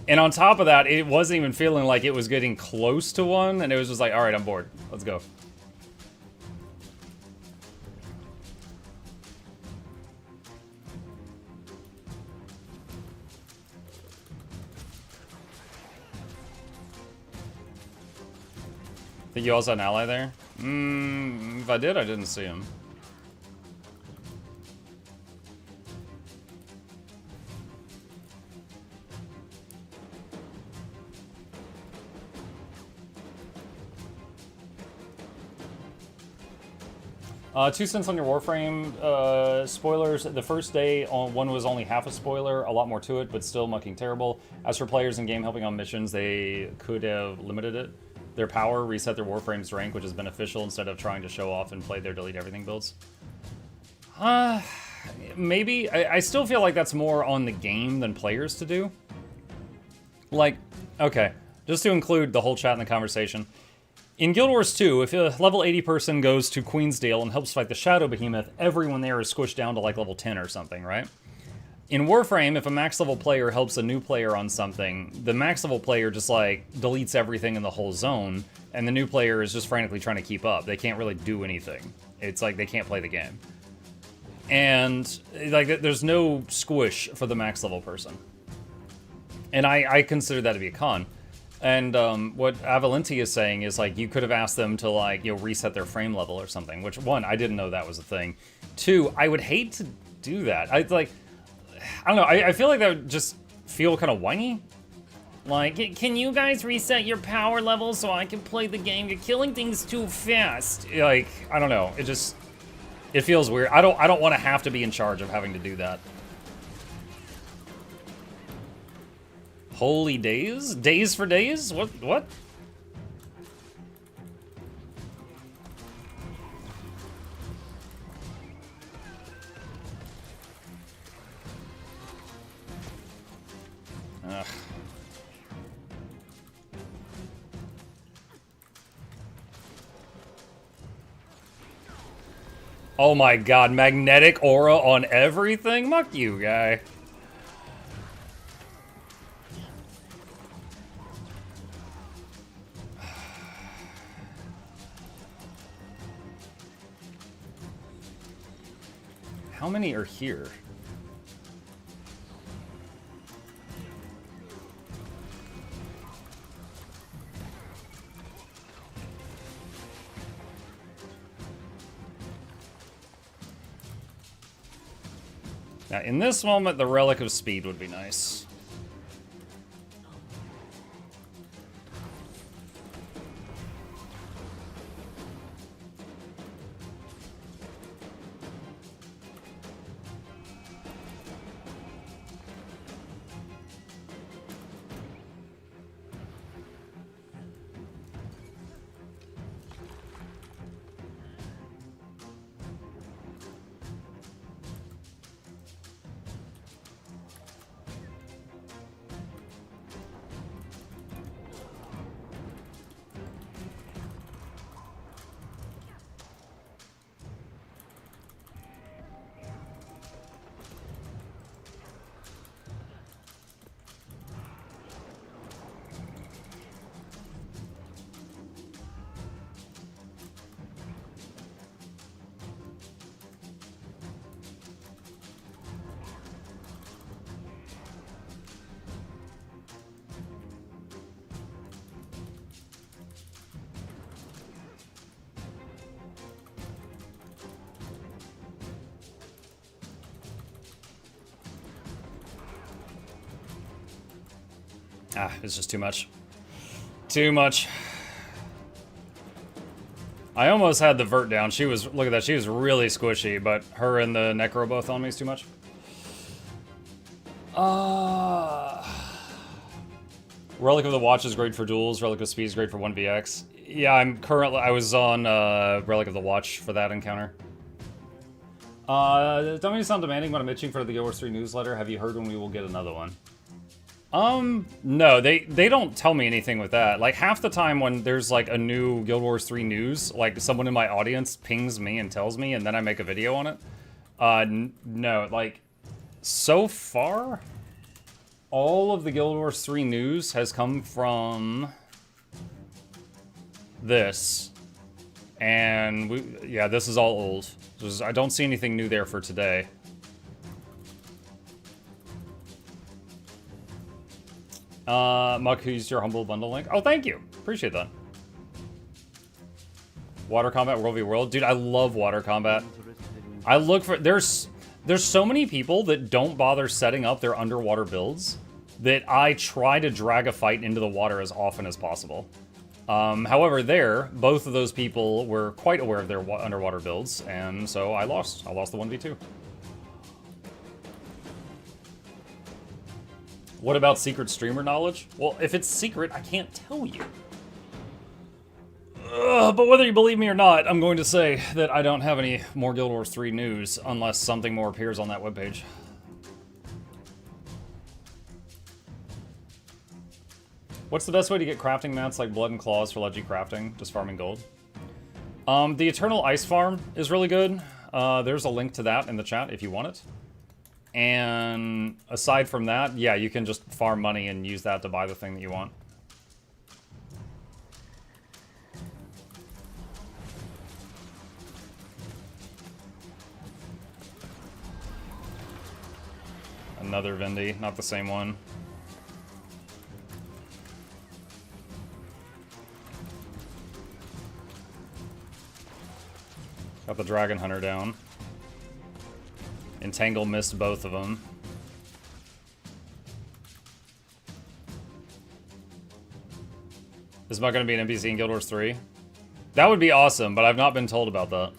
And on top of that, it wasn't even feeling like it was getting close to one, and it was just like, alright, I'm bored. Let's go. Think you also had an ally there? If I did, I didn't see him. 2 cents on your Warframe. Spoilers, the first day, one was only half a spoiler, a lot more to it, but still mucking terrible. As for players in-game helping on missions, they could have limited it. Their power, reset their Warframe's rank, which is beneficial instead of trying to show off and play their delete everything builds. Maybe. I still feel like that's more on the game than players to do. Like, okay, just to include the whole chat in the conversation. In Guild Wars 2, if a level 80 person goes to Queensdale and helps fight the Shadow Behemoth, everyone there is squished down to like level 10 or something, right? In Warframe, if a max level player helps a new player on something, the max level player just like deletes everything in the whole zone, and the new player is just frantically trying to keep up. They can't really do anything. It's like they can't play the game. And like there's no squish for the max level person. And I consider that to be a con. And what Avalenti is saying is like you could have asked them to like, you know, reset their frame level or something, which one, I didn't know that was a thing. 2, I would hate to do that. I don't know, I feel like that would just feel kind of whiny. Like, can you guys reset your power level so I can play the game? You're killing things too fast. Like, I don't know, it feels weird. I don't want to have to be in charge of having to do that. Holy days? Days for days? What? Ugh. Oh my god, magnetic aura on everything? Muck you, guy. How many are here? Now, in this moment, the Relic of Speed would be nice. Ah, it's just too much. Too much. I almost had the vert down. She was, look at that, she was really squishy, but her and the Necro both on me is too much. Relic of the Watch is great for duels. Relic of Speed is great for 1vx. Yeah, I was on Relic of the Watch for that encounter. Don't mean to sound demanding, but I'm itching for the Guild Wars 3 newsletter. Have you heard when we will get another one? No, they don't tell me anything with that. Like, half the time when there's, like, a new Guild Wars 3 news, like, someone in my audience pings me and tells me, and then I make a video on it. No, like, so far, all of the Guild Wars 3 news has come from this. And, yeah, this is all old. I don't see anything new there for today. Muck, who's your humble bundle link? Oh, thank you. Appreciate that. Water combat, World v World. Dude, I love water combat. I look for... There's so many people that don't bother setting up their underwater builds that I try to drag a fight into the water as often as possible. However, both of those people were quite aware of their underwater builds, and so I lost. I lost the 1v2. What about secret streamer knowledge? Well, if it's secret, I can't tell you. But whether you believe me or not, I'm going to say that I don't have any more Guild Wars 3 news unless something more appears on that webpage. What's the best way to get crafting mats like Blood and Claws for Leggy crafting? Just farming gold. The Eternal Ice Farm is really good. There's a link to that in the chat if you want it. And aside from that, yeah, you can just farm money and use that to buy the thing that you want. Another Vindy, not the same one. Got the Dragon Hunter down. Entangle missed both of them. Is Muck going to be an NPC in Guild Wars 3? That would be awesome, but I've not been told about that.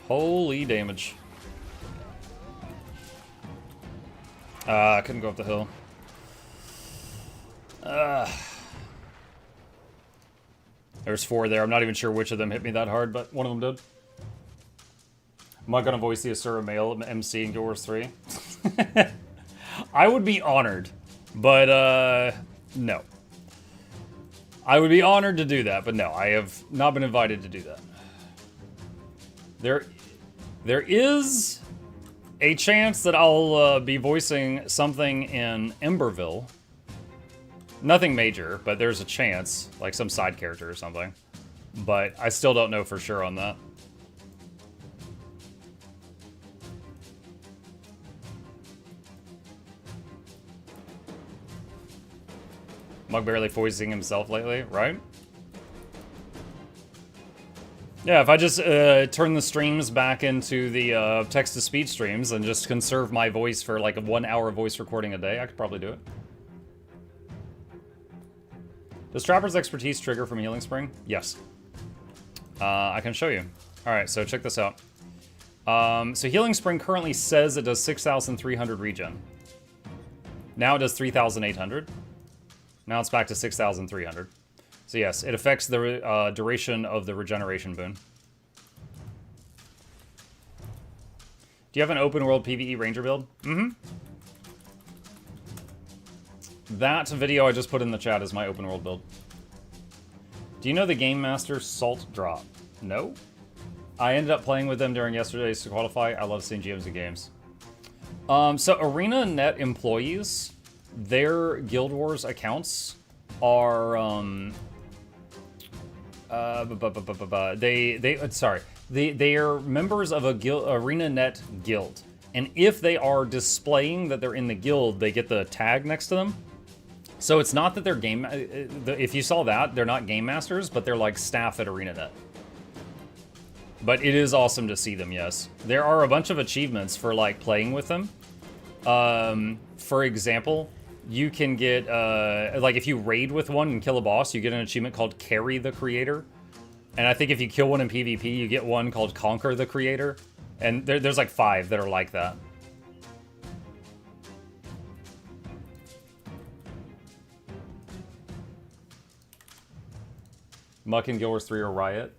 Holy damage. I couldn't go up the hill. There's 4 there. I'm not even sure which of them hit me that hard, but one of them did. I'm not gonna voice the Asura male MC in Guild Wars 3. I would be honored, but no. I would be honored to do that, but no, I have not been invited to do that. There is a chance that I'll be voicing something in Emberville. Nothing major, but there's a chance, like some side character or something. But I still don't know for sure on that. Mug barely voicing himself lately, right? Yeah, if I just turn the streams back into the text-to-speech streams and just conserve my voice for like a 1 hour voice recording a day, I could probably do it. Does Trapper's expertise trigger from Healing Spring? Yes. I can show you. Alright, so check this out. So Healing Spring currently says it does 6,300 regen. Now it does 3,800. Now it's back to 6,300. So yes, it affects the duration of the regeneration boon. Do you have an open world PvE ranger build? Mm-hmm. That video I just put in the chat is my open world build. Do you know the Game Master Salt Drop? No. I ended up playing with them during yesterday's to qualify. I love seeing GMs in games. So ArenaNet employees, their Guild Wars accounts are they are members of a ArenaNet guild, and if they are displaying that they're in the guild, they get the tag next to them. So it's not that they're game. If you saw that, they're not game masters, but they're like staff at ArenaNet. But it is awesome to see them. Yes, there are a bunch of achievements for like playing with them. For example, you can get, like, if you raid with one and kill a boss, you get an achievement called Carry the Creator. And I think if you kill one in PvP, you get one called Conquer the Creator. And there's like 5 that are like that. Muck and Guild Wars 3 or Riot.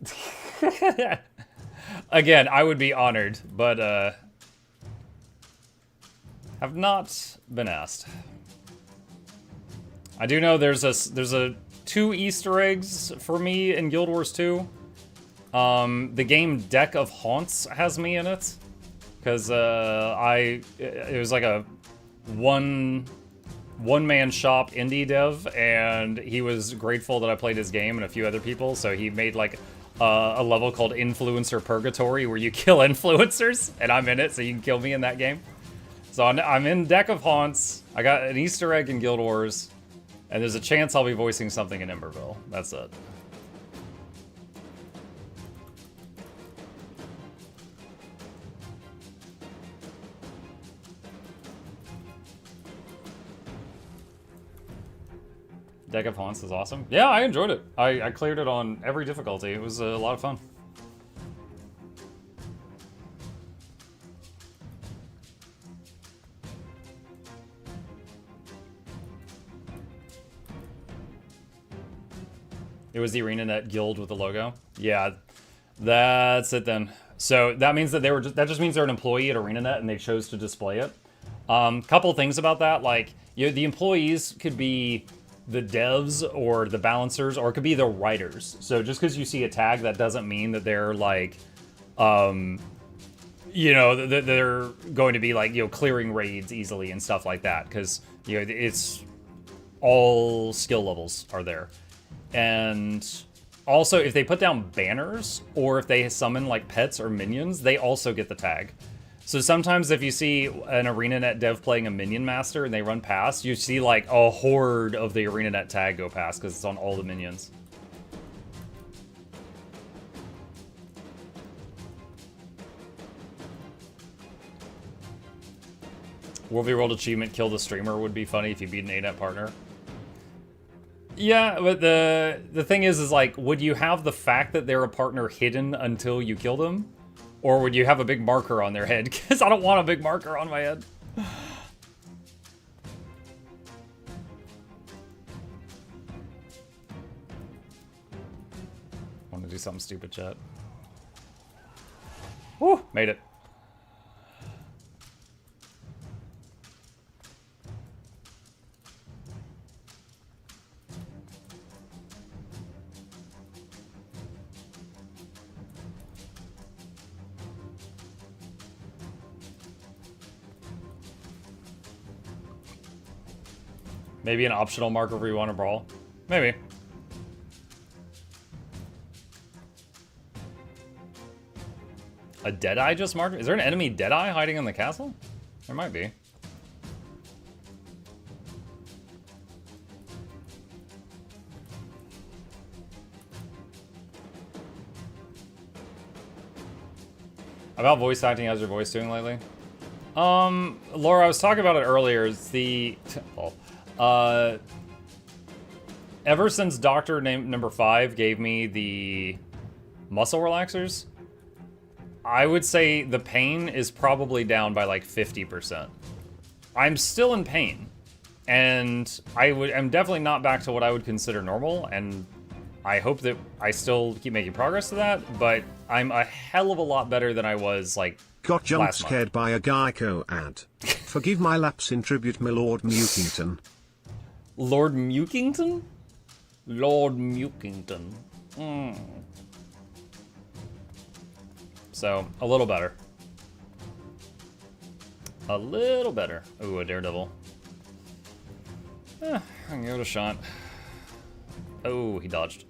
Again, I would be honored, but have not been asked. I do know there's a 2 Easter eggs for me in Guild Wars 2. The game Deck of Haunts has me in it, because it was like a one-man shop indie dev, and he was grateful that I played his game and a few other people, so he made like a level called Influencer Purgatory where you kill influencers, and I'm in it, so you can kill me in that game. So I'm in Deck of Haunts, I got an Easter egg in Guild Wars, and there's a chance I'll be voicing something in Emberville. That's it. Deck of Haunts is awesome. Yeah, I enjoyed it. I cleared it on every difficulty. It was a lot of fun. It was the ArenaNet guild with the logo. Yeah, that's it then. So that means that that just means they're an employee at ArenaNet and they chose to display it. Couple things about that, like the employees could be the devs or the balancers, or it could be the writers. So just because you see a tag, that doesn't mean that they're like, you know, they're going to be like, you know, clearing raids easily and stuff like that. Because, you know, it's all skill levels are there. And also, if they put down banners, or if they summon like pets or minions, they also get the tag. So sometimes if you see an ArenaNet dev playing a minion master and they run past, you see like a horde of the ArenaNet tag go past because it's on all the minions. World v World achievement, kill the streamer would be funny if you beat an ANET partner. Yeah, but the thing is like, would you have the fact that they're a partner hidden until you kill them? Or would you have a big marker on their head? Because I don't want a big marker on my head. Want to do something stupid, chat. Woo! Made it. Maybe an optional marker where you want to brawl. Maybe. A Deadeye just marked? Is there an enemy Deadeye hiding in the castle? There might be. About voice acting, how's your voice doing lately? Laura, I was talking about it earlier. It's the... ever since Doctor number 5 gave me the muscle relaxers, I would say the pain is probably down by like 50%. I'm still in pain, and I'm definitely not back to what I would consider normal, and I hope that I still keep making progress to that, but I'm a hell of a lot better than I was like Got jump last scared month. by a Geico ad. Forgive my lapse in tribute, my Lord Mukington. Lord Mukington? Lord Mukington. So, a little better. A little better. Ooh, a Daredevil. I can give it a shot. Oh, he dodged.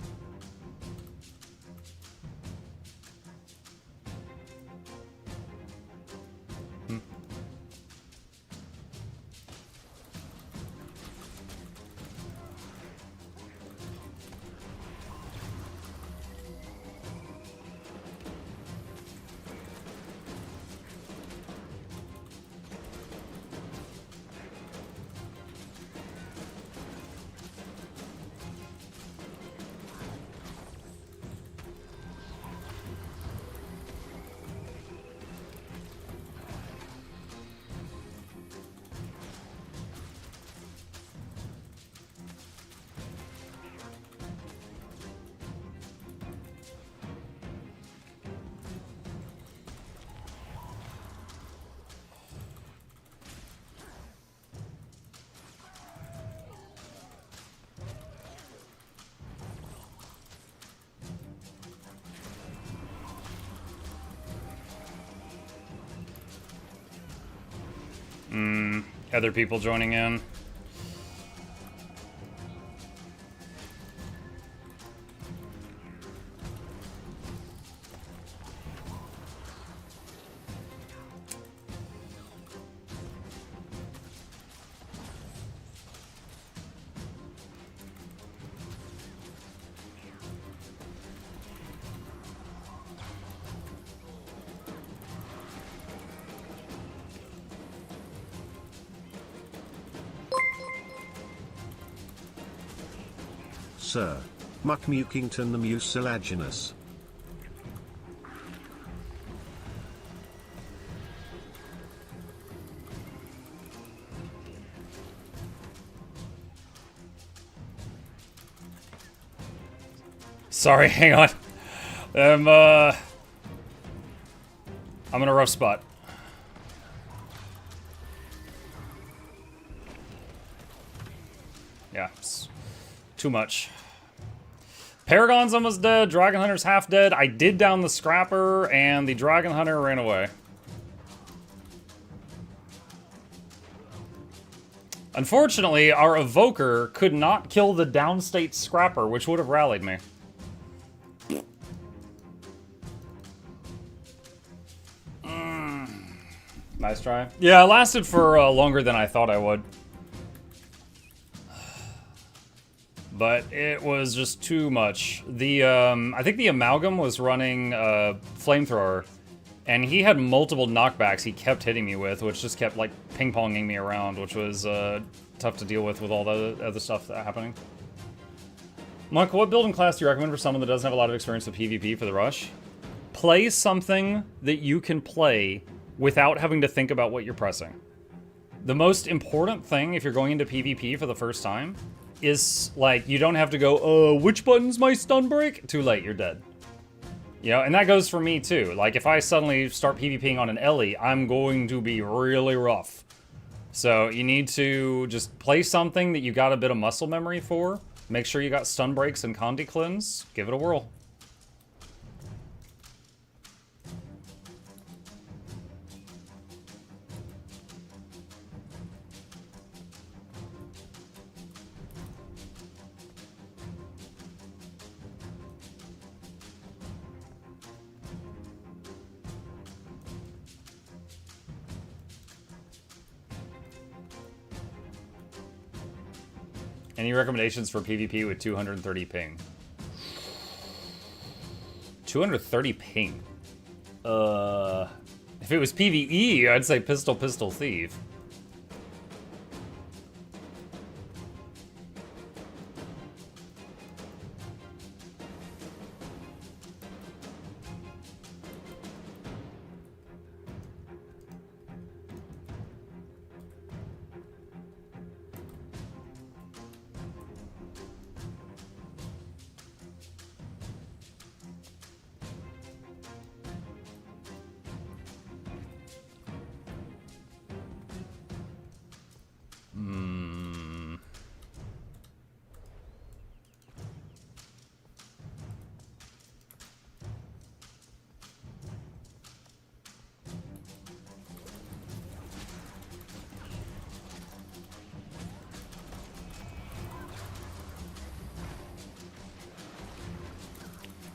Other people joining in. Sir. Mukmukington the mucilaginous. Sorry, hang on. I'm in a rough spot. Yeah, it's too much. Paragon's almost dead. Dragon Hunter's half dead. I did down the Scrapper, and the Dragon Hunter ran away. Unfortunately, our Evoker could not kill the downstate Scrapper, which would have rallied me. Nice try. Yeah, it lasted for longer than I thought I would. But it was just too much. The I think the Amalgam was running Flamethrower, and he had multiple knockbacks he kept hitting me with, which just kept like ping-ponging me around, which was tough to deal with all the other stuff that happening. Monk, what build and class do you recommend for someone that doesn't have a lot of experience with PvP for the rush? Play something that you can play without having to think about what you're pressing. The most important thing if you're going into PvP for the first time is, like, you don't have to go, which button's my stun break? Too late, you're dead. You know, and that goes for me too. Like, if I suddenly start PvPing on an Ellie, I'm going to be really rough. So you need to just play something that you got a bit of muscle memory for. Make sure you got stun breaks and Condi Cleanse. Give it a whirl. Any recommendations for PvP with 230 ping? 230 ping? If it was PvE, I'd say Pistol, Pistol, Thief.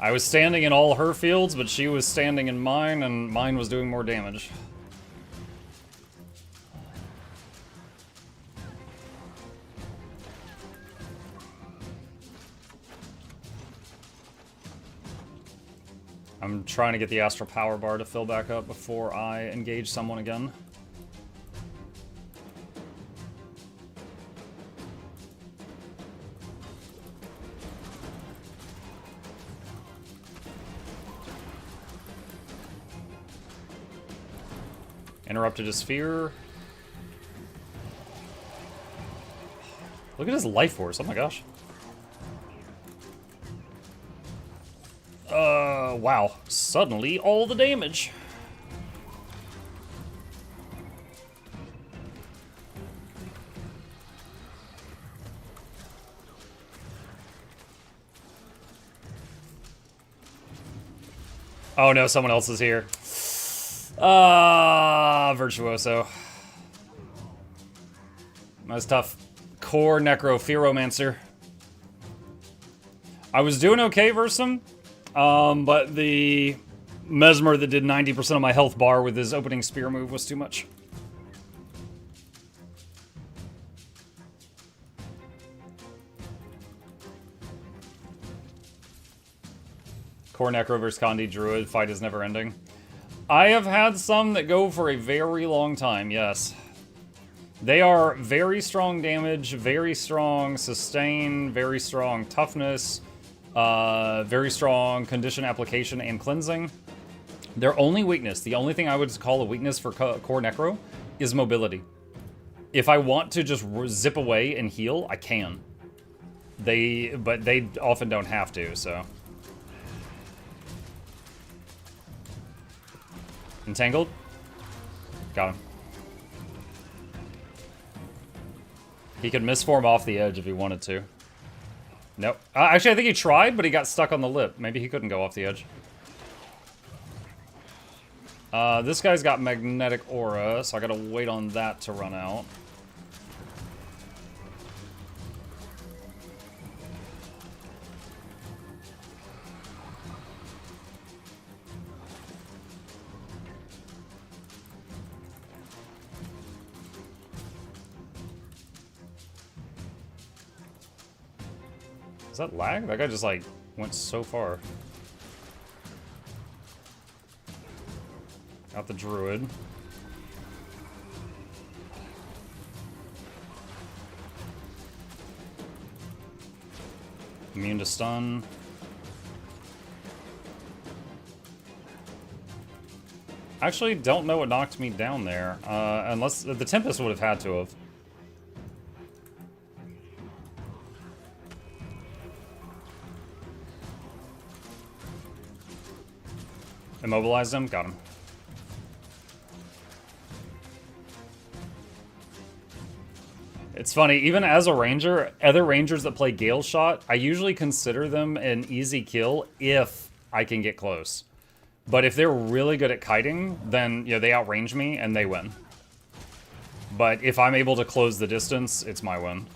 I was standing in all her fields, but she was standing in mine, and mine was doing more damage. I'm trying to get the Astral Power Bar to fill back up before I engage someone again. Interrupted his sphere. Look at his life force, oh my gosh. Wow. Suddenly, all the damage. Oh no, someone else is here. Virtuoso. That's tough. Core Necro Fearomancer. I was doing okay versus him, but the Mesmer that did 90% of my health bar with his opening spear move was too much. Core Necro versus Condi Druid. Fight is never ending. I have had some that go for a very long time, yes. They are very strong damage, very strong sustain, very strong toughness, very strong condition application and cleansing. Their only weakness, the only thing I would call a weakness for Core Necro, is mobility. If I want to just zip away and heal, I can. But they often don't have to, so. Entangled? Got him. He could misform off the edge if he wanted to. Nope. Actually, I think he tried, but he got stuck on the lip. Maybe he couldn't go off the edge. This guy's got magnetic aura, so I gotta wait on that to run out. Is that lag? That guy just, like, went so far. Got the druid. Immune to stun. Actually, don't know what knocked me down there. Unless the Tempest would have had to have. Immobilized him, got him. It's funny, even as a ranger, other rangers that play Gale Shot, I usually consider them an easy kill if I can get close. But if they're really good at kiting, then you know, they outrange me and they win. But if I'm able to close the distance, it's my win.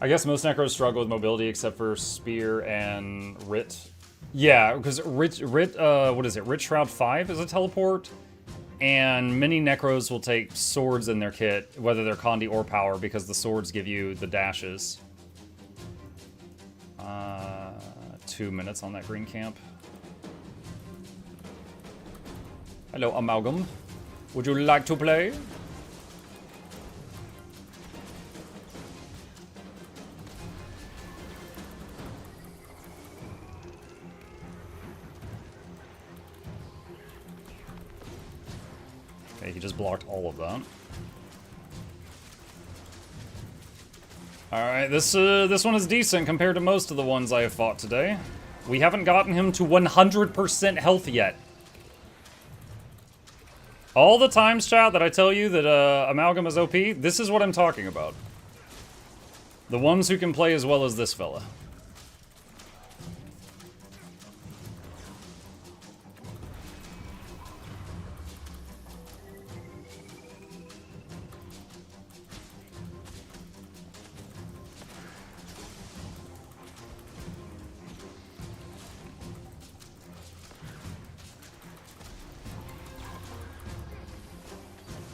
I guess most Necros struggle with mobility except for Spear and Writ. Yeah, because Writ, what is it? Writ Shroud 5 is a teleport, and many Necros will take swords in their kit, whether they're Condi or Power, because the swords give you the dashes. 2 minutes on that green camp. Hello, Amalgam. Would you like to play? Okay, he just blocked all of that. Alright, this one is decent compared to most of the ones I have fought today. We haven't gotten him to 100% health yet. All the times, chat, that I tell you that Amalgam is OP, this is what I'm talking about. The ones who can play as well as this fella.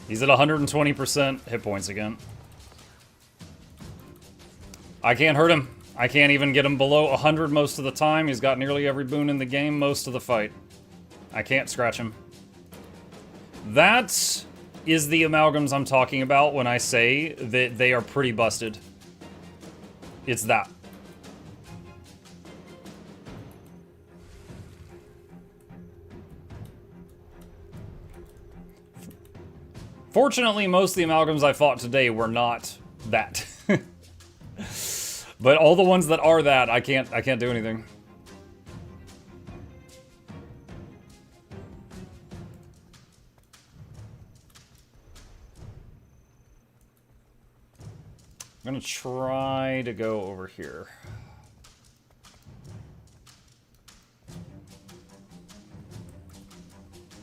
He's at 120% hit points again. I can't hurt him. I can't even get him below 100 most of the time. He's got nearly every boon in the game most of the fight. I can't scratch him. That is the Amalgams I'm talking about when I say that they are pretty busted. It's that. Fortunately, most of the Amalgams I fought today were not that. But all the ones that are that, I can't do anything. I'm gonna try to go over here.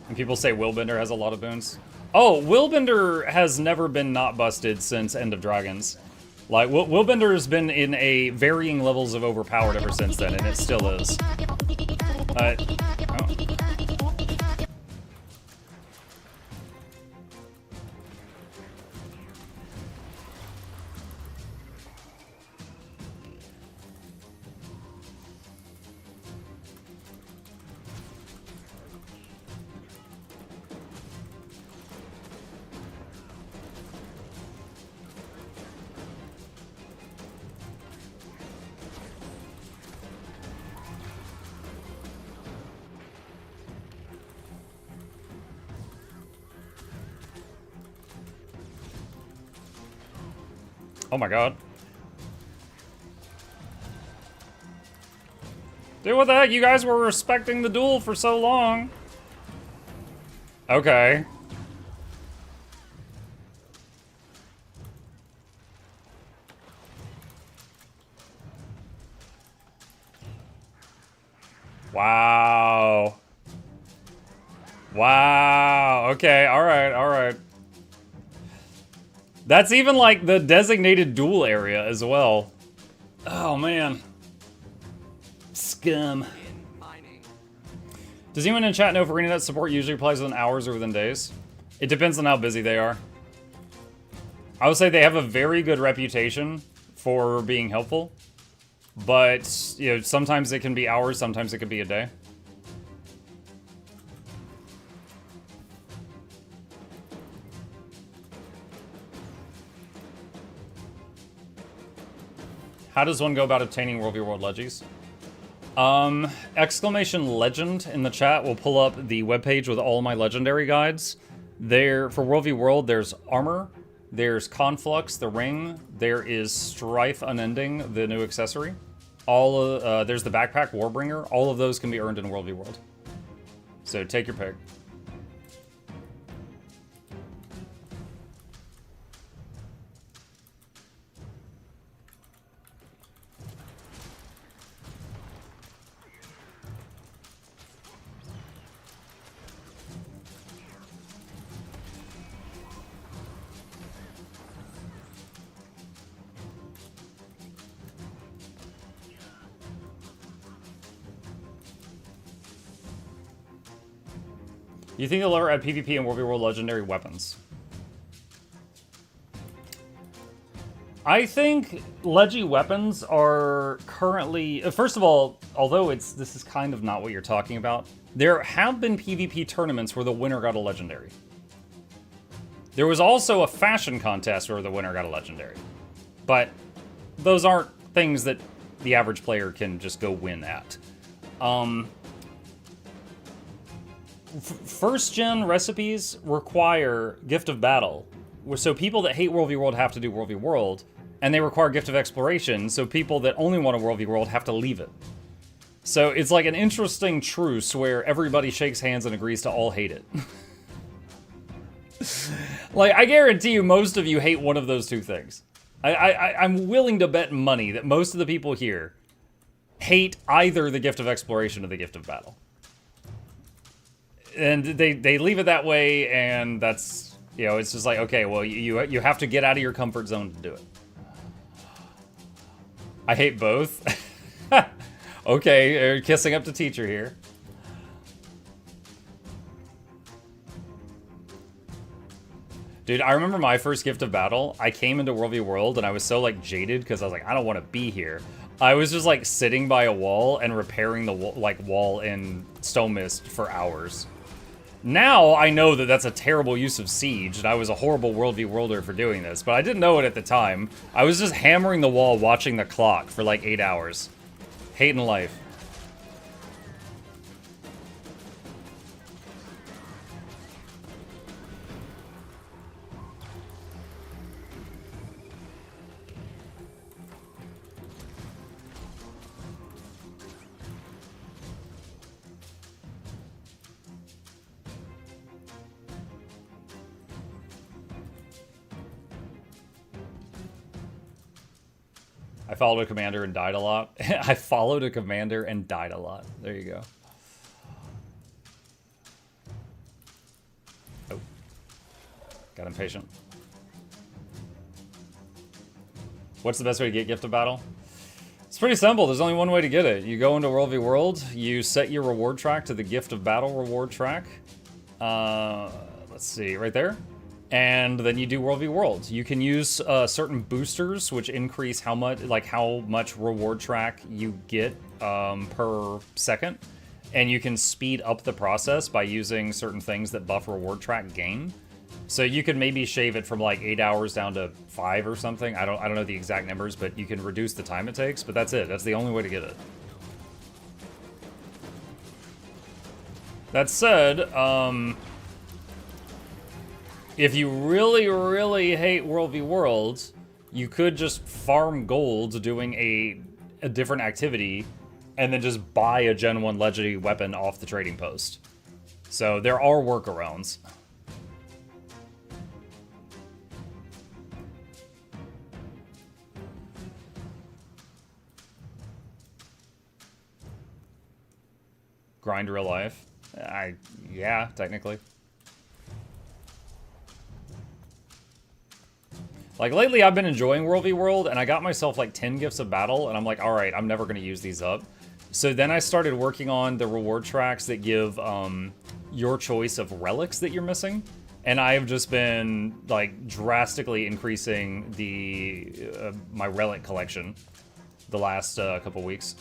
And people say Willbender has a lot of boons. Oh, Willbender has never been not busted since End of Dragons. Like, Willbender has been in a varying levels of overpowered ever since then, and it still is. Oh. Oh my god. Dude, what the heck? You guys were respecting the duel for so long. Okay. Wow. Wow. Okay, alright, alright. That's even like the designated duel area as well. Oh man. Scum. Does anyone in chat know if ArenaNet support usually replies within hours or within days? It depends on how busy they are. I would say they have a very good reputation for being helpful. But, you know, sometimes it can be hours, sometimes it could be a day. How does one go about obtaining World v. World Legis? Exclamation legend in the chat will pull up the webpage with all my legendary guides. There, for World v. World, there's Armor, there's Conflux, the Ring, there is Strife Unending, the new accessory. There's the Backpack, Warbringer. All of those can be earned in World v. World. So take your pick. You think they'll ever add PvP and World v. World legendary weapons? I think Legi weapons are currently... First of all, although this is kind of not what you're talking about, there have been PvP tournaments where the winner got a legendary. There was also a fashion contest where the winner got a legendary. But those aren't things that the average player can just go win at. First gen recipes require Gift of Battle. So people that hate World v. World have to do World v. World, and they require Gift of Exploration, so people that only want a World v. World have to leave it. So it's like an interesting truce where everybody shakes hands and agrees to all hate it. Like, I guarantee you most of you hate one of those two things. I'm willing to bet money that most of the people here hate either the Gift of Exploration or the Gift of Battle. And they leave it that way, and that's, you know, it's just like, okay, well, you have to get out of your comfort zone to do it. I hate both. Okay, you're kissing up to teacher here. Dude, I remember my first Gift of Battle. I came into World v. World, and I was so, like, jaded, because I was like, I don't want to be here. I was just, like, sitting by a wall and repairing the, wall in Stone Mist for hours. Now, I know that that's a terrible use of Siege, and I was a horrible World v. Worlder for doing this, but I didn't know it at the time. I was just hammering the wall watching the clock for, like, 8 hours. Hating life. I followed a commander and died a lot. I followed a commander and died a lot. There you go. Got impatient. What's the best way to get Gift of Battle? It's pretty simple. There's only one way to get it. You go into World v World, you set your reward track to the Gift of Battle reward track. Let's see, right there. And then you do World v World. You can use certain boosters, which increase how much reward track you get per second. And you can speed up the process by using certain things that buff reward track gain. So you could maybe shave it from like 8 hours down to 5 or something. I don't know the exact numbers, but you can reduce the time it takes, but that's it. That's the only way to get it. That said, if you really, really hate World v World, you could just farm gold doing a different activity and then just buy a Gen 1 legendary weapon off the trading post. So there are workarounds. Grind real life. Yeah, technically. Like, lately I've been enjoying World v World, and I got myself like 10 Gifts of Battle, and I'm like, alright, I'm never going to use these up. So then I started working on the reward tracks that give your choice of relics that you're missing. And I've just been, like, drastically increasing the my relic collection the last couple weeks.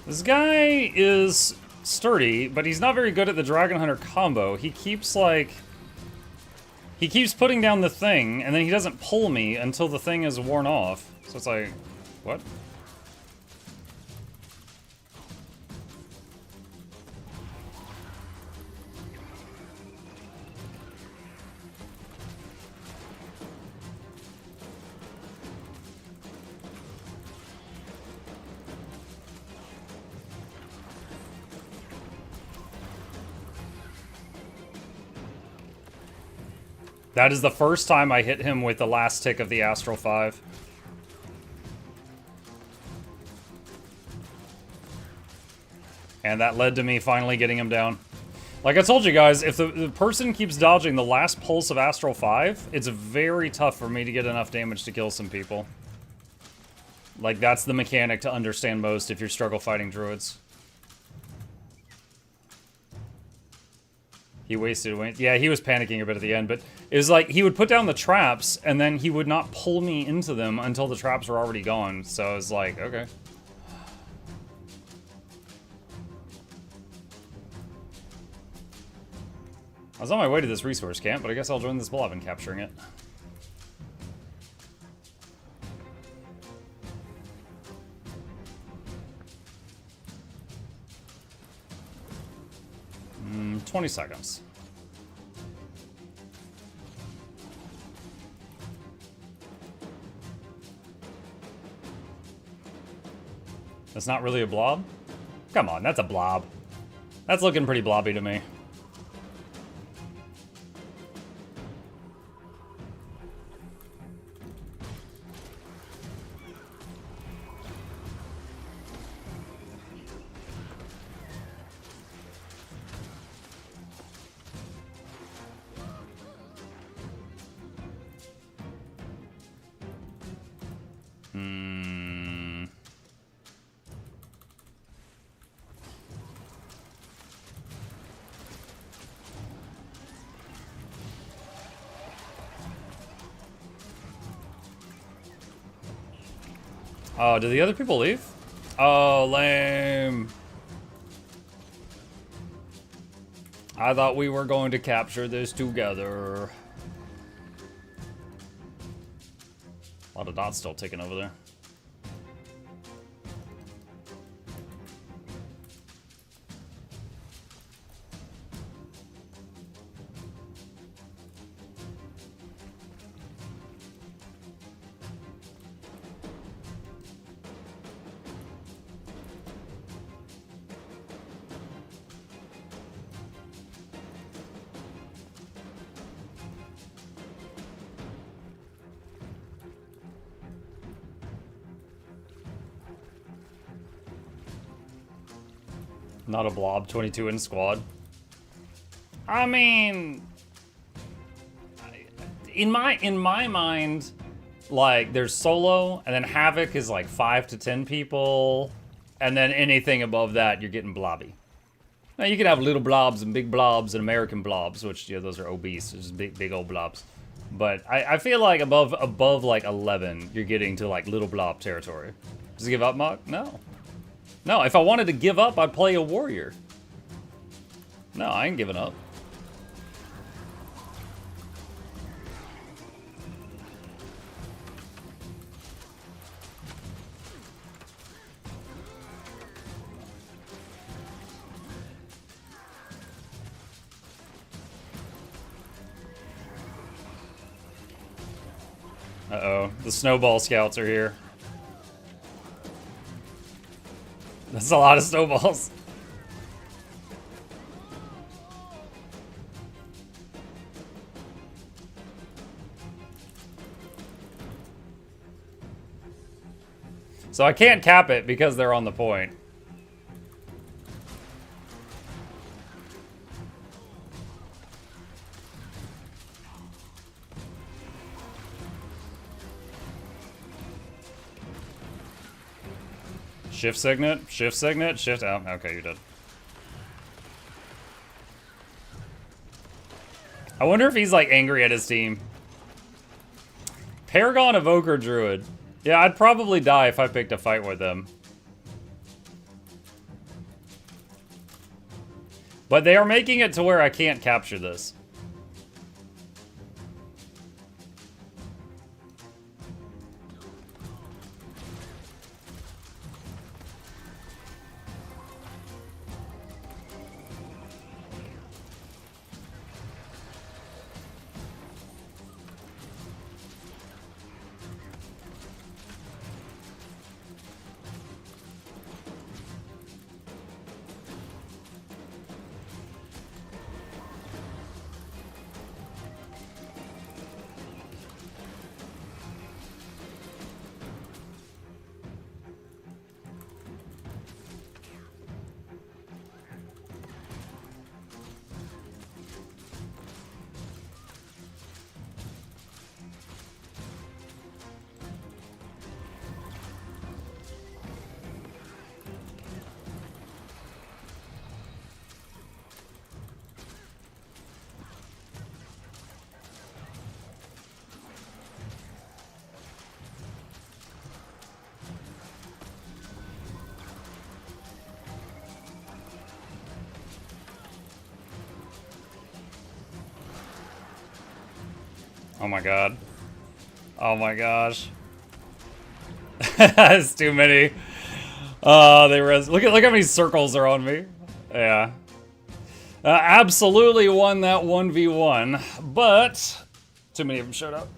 This guy is sturdy, but he's not very good at the Dragon Hunter combo. He keeps, like... He keeps putting down the thing, and then he doesn't pull me until the thing is worn off. So it's like... What? That is the first time I hit him with the last tick of the Astral 5. And that led to me finally getting him down. Like I told you guys, if the person keeps dodging the last pulse of Astral 5, it's very tough for me to get enough damage to kill some people. Like, that's the mechanic to understand most if you're struggle fighting druids. He wasted. Yeah, he was panicking a bit at the end, but it was like he would put down the traps and then he would not pull me into them until the traps were already gone. So I was like, okay. I was on my way to this resource camp, but I guess I'll join this blob in capturing it. Mm, 20 seconds. That's not really a blob? Come on, that's a blob. That's looking pretty blobby to me. Oh, did the other people leave? Oh, lame. I thought we were going to capture this together. A lot of dots still ticking over there. Not a blob, 22 in squad. I mean, in my mind, like there's solo, and then Havoc is like 5 to 10 people, and then anything above that, you're getting blobby. Now you can have little blobs and big blobs and American blobs, which those are obese, just big old blobs. But I feel like above like 11, you're getting to like little blob territory. Does it give up, Muk? No. No, if I wanted to give up, I'd play a warrior. No, I ain't giving up. Uh-oh, the snowball scouts are here. That's a lot of snowballs. So I can't cap it because they're on the point. Shift signet, shift out. Okay, you're dead. I wonder if he's like angry at his team. Paragon Evoker Druid. Yeah, I'd probably die if I picked a fight with them. But they are making it to where I can't capture this. Oh my god. Oh my gosh. It's too many. They look how many circles are on me. Yeah. Absolutely won that 1v1, but too many of them showed up.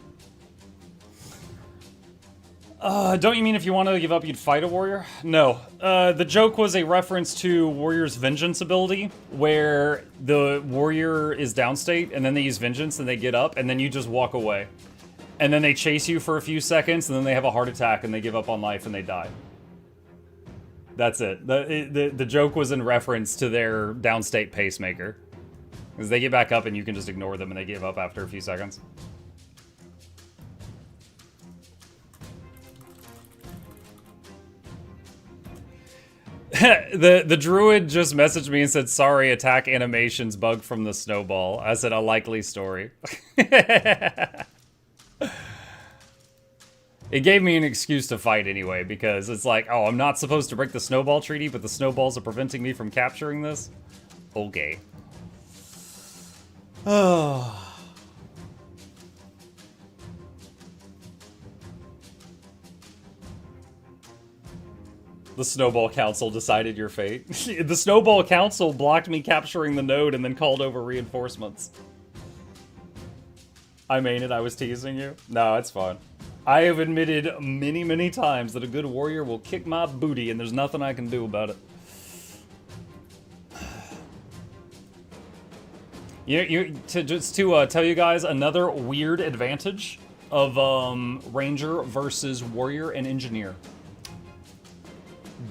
Don't you mean if you wanted to give up, you'd fight a warrior? No. The joke was a reference to Warrior's Vengeance ability, where the warrior is downstate, and then they use Vengeance, and they get up, and then you just walk away. And then they chase you for a few seconds, and then they have a heart attack, and they give up on life, and they die. That's it. The joke was in reference to their downstate pacemaker. Because they get back up, and you can just ignore them, and they give up after a few seconds. The druid just messaged me and said, sorry, attack animations bug from the snowball. I said, a likely story. It gave me an excuse to fight anyway, because it's like, oh, I'm not supposed to break the snowball treaty, but the snowballs are preventing me from capturing this? Okay. Oh. The Snowball Council decided your fate. The Snowball Council blocked me capturing the node and then called over reinforcements. I mean it, I was teasing you. No, it's fine. I have admitted many, many times that a good warrior will kick my booty and there's nothing I can do about it. Just to tell you guys another weird advantage of Ranger versus Warrior and Engineer.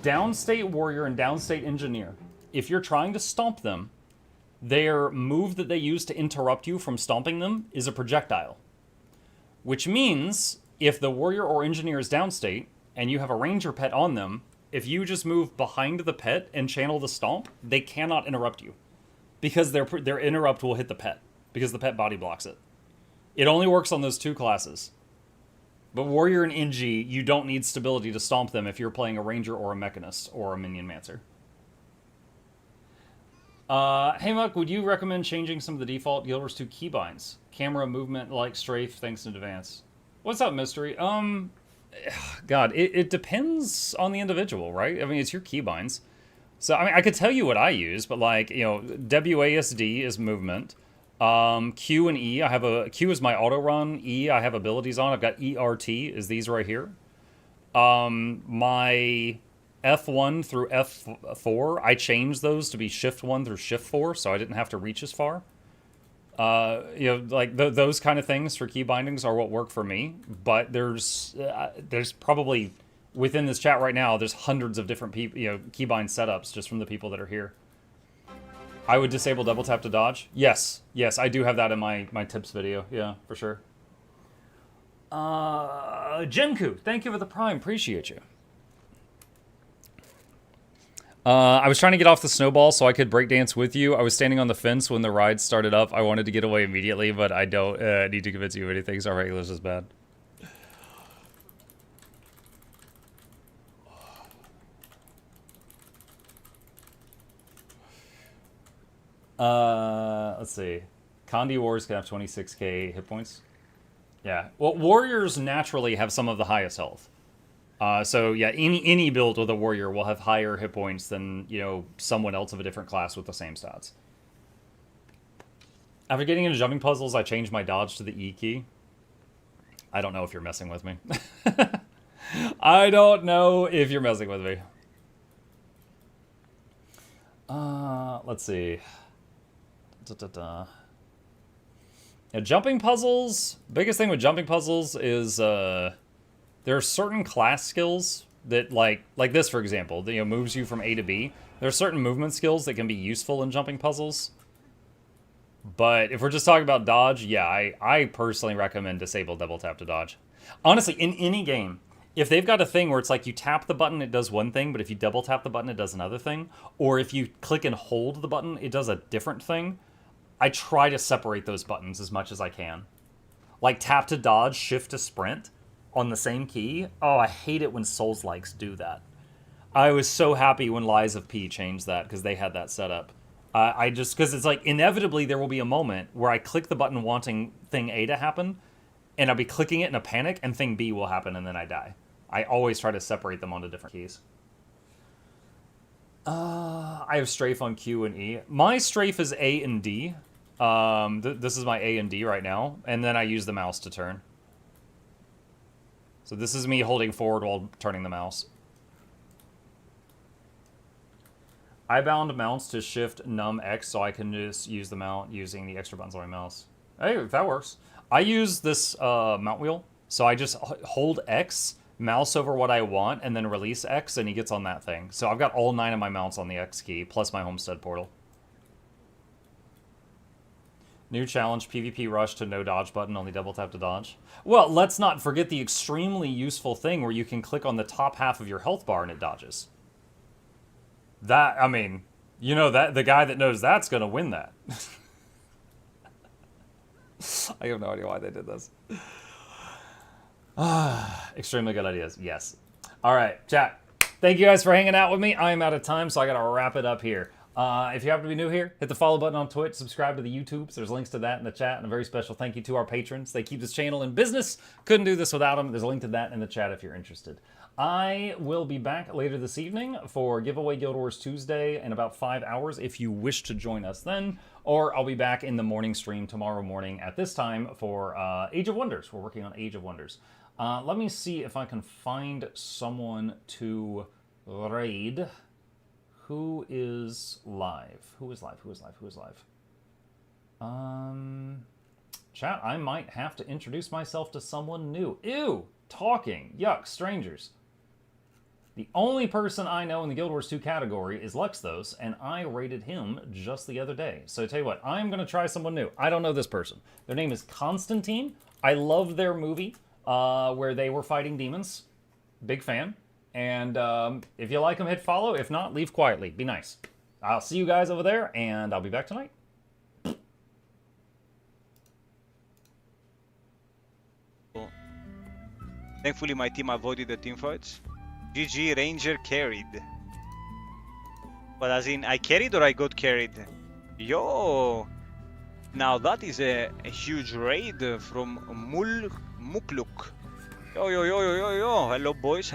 Downstate Warrior and Downstate Engineer, if you're trying to stomp them, their move that they use to interrupt you from stomping them is a projectile. Which means, if the Warrior or Engineer is downstate, and you have a Ranger pet on them, if you just move behind the pet and channel the stomp, they cannot interrupt you. Because their interrupt will hit the pet, because the pet body blocks it. It only works on those two classes. But Warrior and Engie, you don't need stability to stomp them if you're playing a Ranger or a Mechanist or a Minion Mancer. Hey Muck, would you recommend changing some of the default guilders to keybinds? Camera movement like strafe, thanks in advance. What's up, Mystery? God, it depends on the individual, right? I mean, it's your keybinds. So, I mean, I could tell you what I use, but like, you know, WASD is movement. Q and E, I have Q is my auto run. E, I have abilities on. I've got ERT, is these right here. My F1 through F4, I changed those to be Shift 1 through Shift 4, so I didn't have to reach as far. You know, like those kind of things for key bindings are what work for me. But there's probably within this chat right now, there's hundreds of different keybind setups just from the people that are here. I would disable double tap to dodge. Yes, I do have that in my tips video. Yeah, for sure. Jenku, thank you for the prime. Appreciate you. I was trying to get off the snowball so I could breakdance with you. I was standing on the fence when the ride started up. I wanted to get away immediately, but I don't need to convince you of anything, so our regulars is bad. Let's see. Condi Wars can have 26k hit points. Yeah. Well, Warriors naturally have some of the highest health. So yeah, any build with a Warrior will have higher hit points than, you know, someone else of a different class with the same stats. After getting into jumping puzzles, I changed my dodge to the E key. I don't know if you're messing with me. I don't know if you're messing with me. Let's see. Yeah, jumping puzzles, biggest thing with jumping puzzles is there are certain class skills that like this, for example, that, you know, moves you from A to B. There are certain movement skills that can be useful in jumping puzzles. But if we're just talking about dodge, yeah, I personally recommend disable double tap to dodge. Honestly, in any game, if they've got a thing where it's like you tap the button, it does one thing, but if you double tap the button, it does another thing. Or if you click and hold the button, it does a different thing. I try to separate those buttons as much as I can. Like tap to dodge, shift to sprint on the same key. Oh, I hate it when Souls-likes do that. I was so happy when Lies of P changed that because they had that set up. Because it's like inevitably there will be a moment where I click the button wanting thing A to happen, and I'll be clicking it in a panic, and thing B will happen, and then I die. I always try to separate them onto different keys. I have strafe on Q and E. My strafe is A and D. This is my A and D right now, and then I use the mouse to turn. So this is me holding forward while turning the mouse. I bound mounts to shift num X so I can just use the mount using the extra buttons on my mouse. Hey, that works. I use this mount wheel, so I just hold X, mouse over what I want, and then release X, and he gets on that thing. So I've got all 9 of my mounts on the X key, plus my homestead portal. New challenge, PvP rush to no dodge button, only double tap to dodge. Well, let's not forget the extremely useful thing where you can click on the top half of your health bar and it dodges. That, I mean, you know, that the guy that knows that's going to win that. I have no idea why they did this. Extremely good ideas. Yes. All right, chat. Thank you guys for hanging out with me. I am out of time, so I got to wrap it up here. If you happen to be new here, hit the follow button on Twitch, subscribe to the YouTubes. There's links to that in the chat, and a very special thank you to our patrons. They keep this channel in business. Couldn't do this without them. There's a link to that in the chat if you're interested. I will be back later this evening for Giveaway Guild Wars Tuesday in about 5 hours if you wish to join us then, or I'll be back in the morning stream tomorrow morning at this time for Age of Wonders. We're working on Age of Wonders. Let me see if I can find someone to raid. Who is live? Who is live? Who is live? Who is live? Chat, I might have to introduce myself to someone new. Ew! Talking. Yuck. Strangers. The only person I know in the Guild Wars 2 category is Luxthos, and I rated him just the other day. So tell you what, I'm going to try someone new. I don't know this person. Their name is Constantine. I loved their movie where they were fighting demons. Big fan. And if you like them, hit follow. If not, leave quietly. Be nice. I'll see you guys over there, and I'll be back tonight. Thankfully, my team avoided the teamfights. GG, Ranger carried. But as in, I carried or I got carried? Yo! Now that is a huge raid from Mukluk. Yo, yo, yo, yo, yo, yo. Hello, boys.